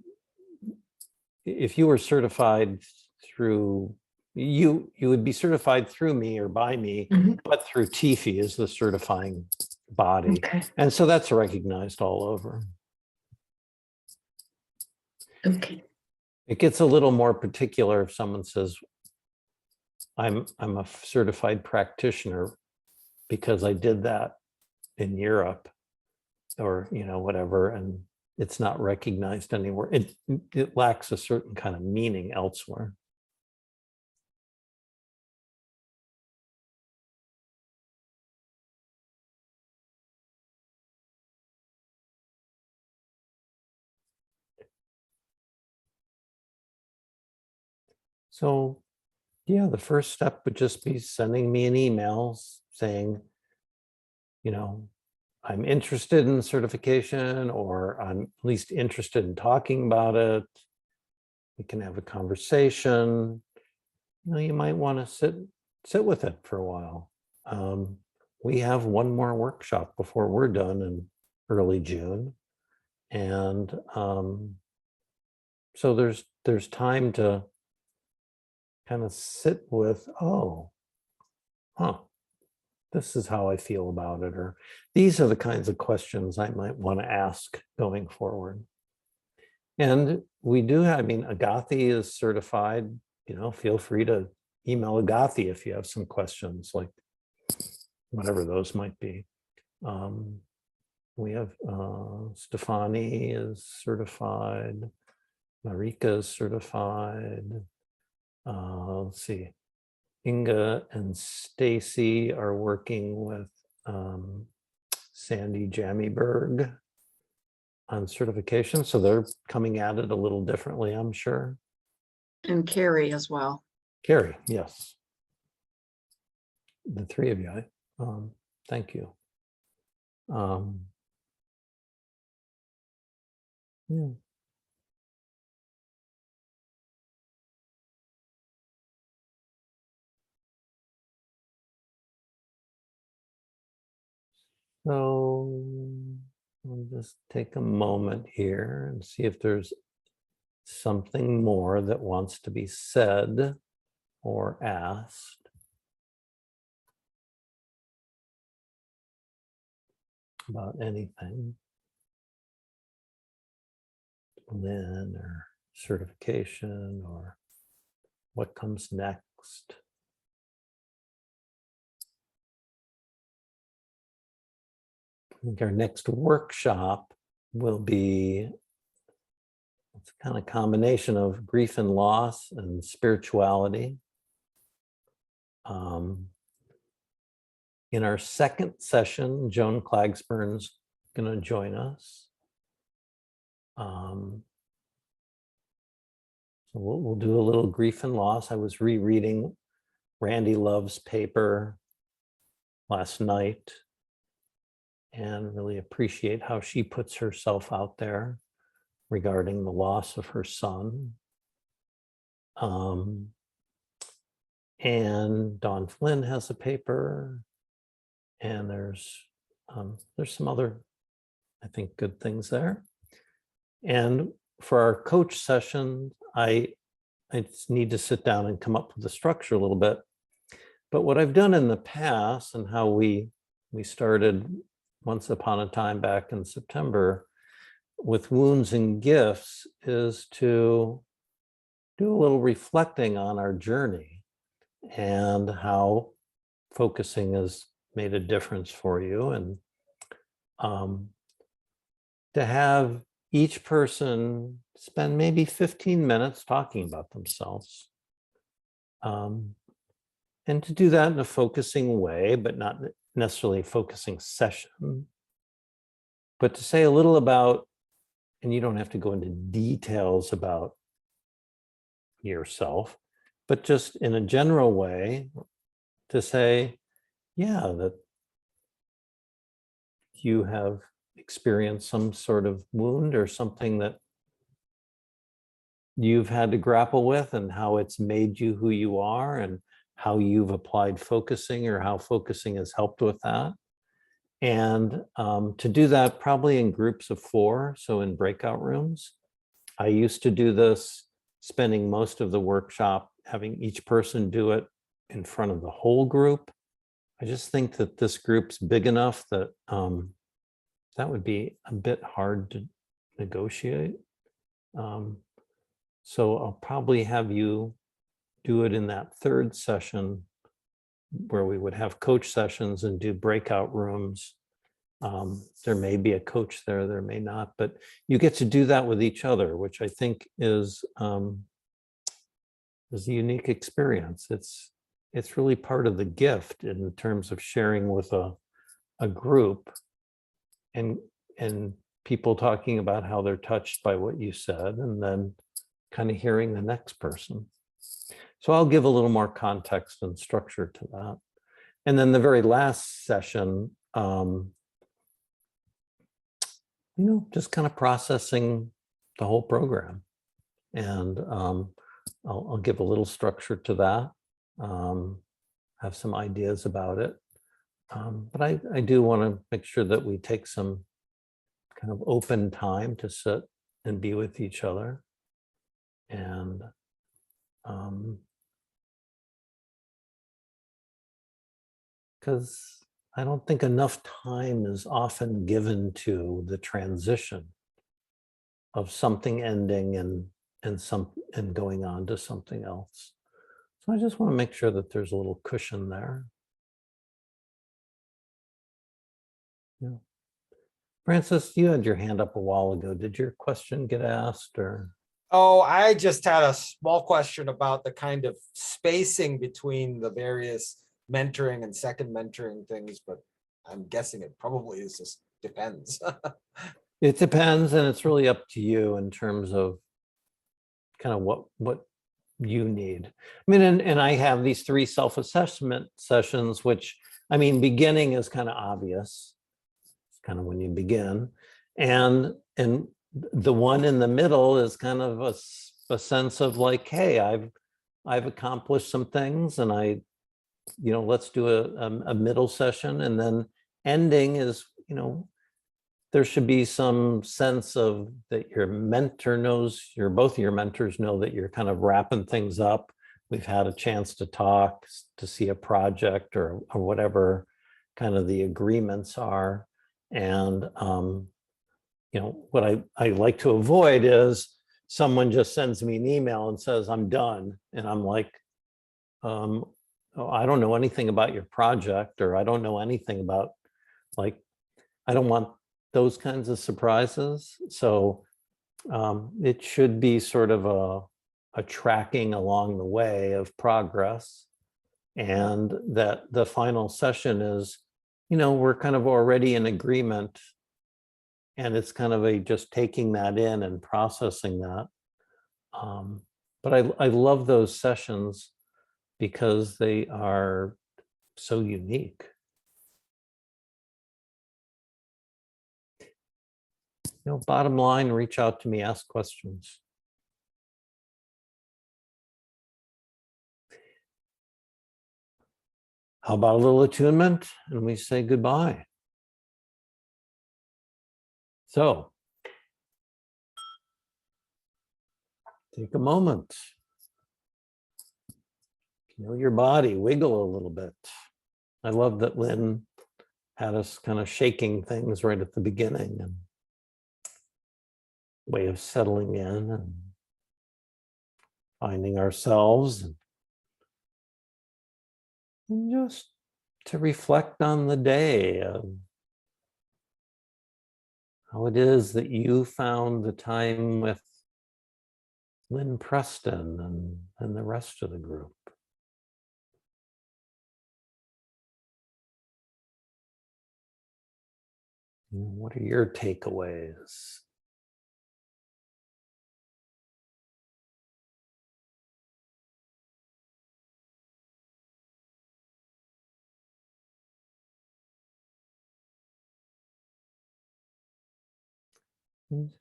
if you were certified through, you would be certified through me or by me, but through TIFI is the certifying body. Okay. And so that's recognized all over. Okay. It gets a little more particular if someone says, I'm a certified practitioner because I did that in Europe, or whatever, and it's not recognized anywhere. It lacks a certain kind of meaning elsewhere. So yeah, the first step would just be sending me an email saying, I'm interested in certification, or I'm at least interested in talking about it. We can have a conversation. You might want to sit with it for a while. We have one more workshop before we're done in early June. And so there's time to kind of sit with, this is how I feel about it, or these are the kinds of questions I might want to ask going forward. And we do have, Agathi is certified feel free to email Agathi if you have some questions, like whatever those might be. We have Stefani is certified. Marika is certified. Let's see. Inga and Stacy are working with Sandy Jamieberg on certification. So they're coming at it a little differently, I'm sure. And Carrie as well. Carrie, yes. The three of you, thank you. Yeah. So I'll just take a moment here and see if there's something more that wants to be said or asked. About anything. Lynn or certification or what comes next. I think our next workshop will be, it's kind of combination of grief and loss and spirituality. In our second session, Joan Klagsburn's going to join us. So we'll do a little grief and loss. I was rereading Randy Love's paper last night and really appreciate how she puts herself out there regarding the loss of her son. And Dawn Flynn has a paper, and there's some other, I think, good things there. And for our coach session, I just need to sit down and come up with the structure a little bit. But what I've done in the past and how we started once upon a time back in September with wounds and gifts is to do a little reflecting on our journey and how focusing has made a difference for you, and to have each person spend maybe 15 minutes talking about themselves. And to do that in a focusing way, but not necessarily a focusing session, but to say a little about, and you don't have to go into details about yourself, but just in a general way to say, yeah, that you have experienced some sort of wound or something that you've had to grapple with, and how it's made you who you are, and how you've applied focusing or how focusing has helped with that. And to do that probably in groups of 4, so in breakout rooms. I used to do this, spending most of the workshop having each person do it in front of the whole group. I just think that this group's big enough that that would be a bit hard to negotiate. So I'll probably have you do it in that third session where we would have coach sessions and do breakout rooms. There may be a coach there, there may not, but you get to do that with each other, which I think is a unique experience. It's really part of the gift in terms of sharing with a group and people talking about how they're touched by what you said, and then kind of hearing the next person. So I'll give a little more context and structure to that. And then the very last session, just kind of processing the whole program. And I'll give a little structure to that, have some ideas about it. But I do want to make sure that we take some kind of open time to sit and be with each other. And because I don't think enough time is often given to the transition of something ending and and going on to something else. So I just want to make sure that there's a little cushion there. Yeah. Francis, you had your hand up a while ago. Did your question get asked or? Oh, I just had a small question about the kind of spacing between the various mentoring and second mentoring things, but I'm guessing it probably is just depends. It depends, and it's really up to you in terms of kind of what you need. I mean, and I have these 3 self-assessment sessions, which, I mean, beginning is kind of obvious. It's kind of when you begin. And the one in the middle is kind of a sense of like, hey, I've accomplished some things, and let's do a middle session, and then ending is, there should be some sense of that your mentor knows, both of your mentors know that you're kind of wrapping things up. We've had a chance to talk, to see a project or whatever kind of the agreements are. And, what I like to avoid is someone just sends me an email and says, I'm done. And I'm like, oh, I don't know anything about your project, or I don't know anything about, like, I don't want those kinds of surprises. So it should be sort of a tracking along the way of progress, and that the final session is, we're kind of already in agreement, and it's kind of just taking that in and processing that. But I love those sessions because they are so unique. Bottom line, reach out to me, ask questions. How about a little attunement? And we say goodbye. So, take a moment. Feel your body, wiggle a little bit. I love that Lynn had us kind of shaking things right at the beginning, and way of settling in and finding ourselves, and just to reflect on the day of how it is that you found the time with Lynn, Preston, and the rest of the group. What are your takeaways?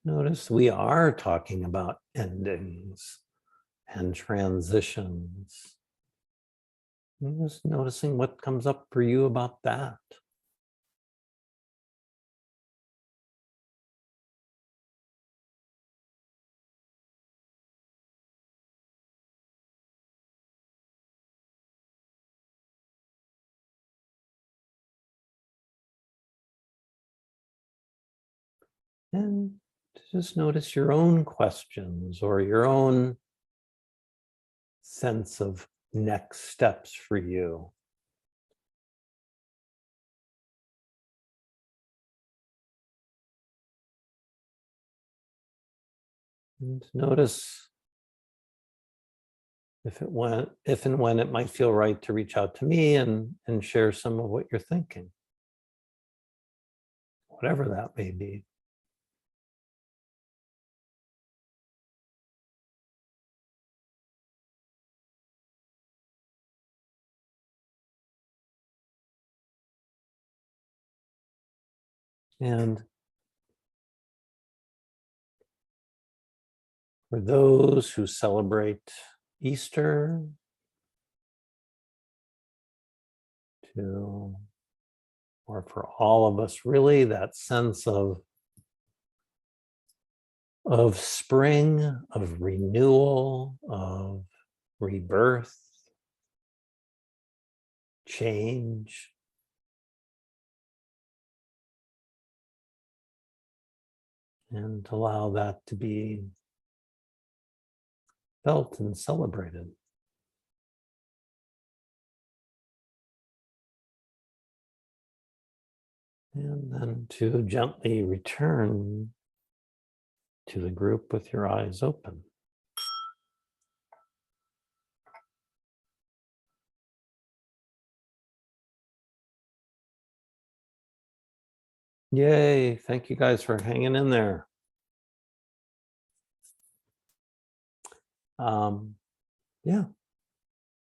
Notice we are talking about endings and transitions. I'm just noticing what comes up for you about that. And just notice your own questions or your own sense of next steps for you. And notice if and when it might feel right to reach out to me and share some of what you're thinking, whatever that may be. And for those who celebrate Easter, or for all of us, really, that sense of spring, of renewal, of rebirth, change. And allow that to be felt and celebrated. And then to gently return to the group with your eyes open. Yay, thank you guys for hanging in there. Yeah,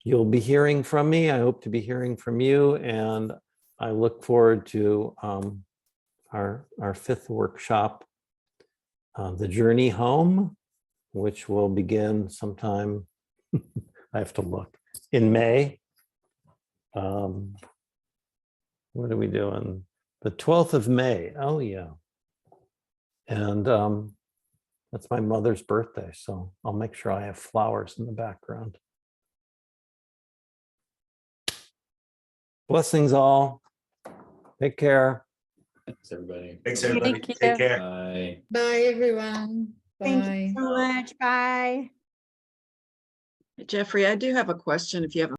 you'll be hearing from me. I hope to be hearing from you, and I look forward to our fifth workshop, The Journey Home, which will begin sometime, I have to look, in May. What are we doing? The 12th of May. Oh, yeah. And that's my mother's birthday, so I'll make sure I have flowers in the background. Blessings all. Take care. Thanks, everybody. Thanks, everybody. Take care. Bye. Bye, everyone. Thank Bye. you so much. Bye. Jeffrey, I do have a question if you have a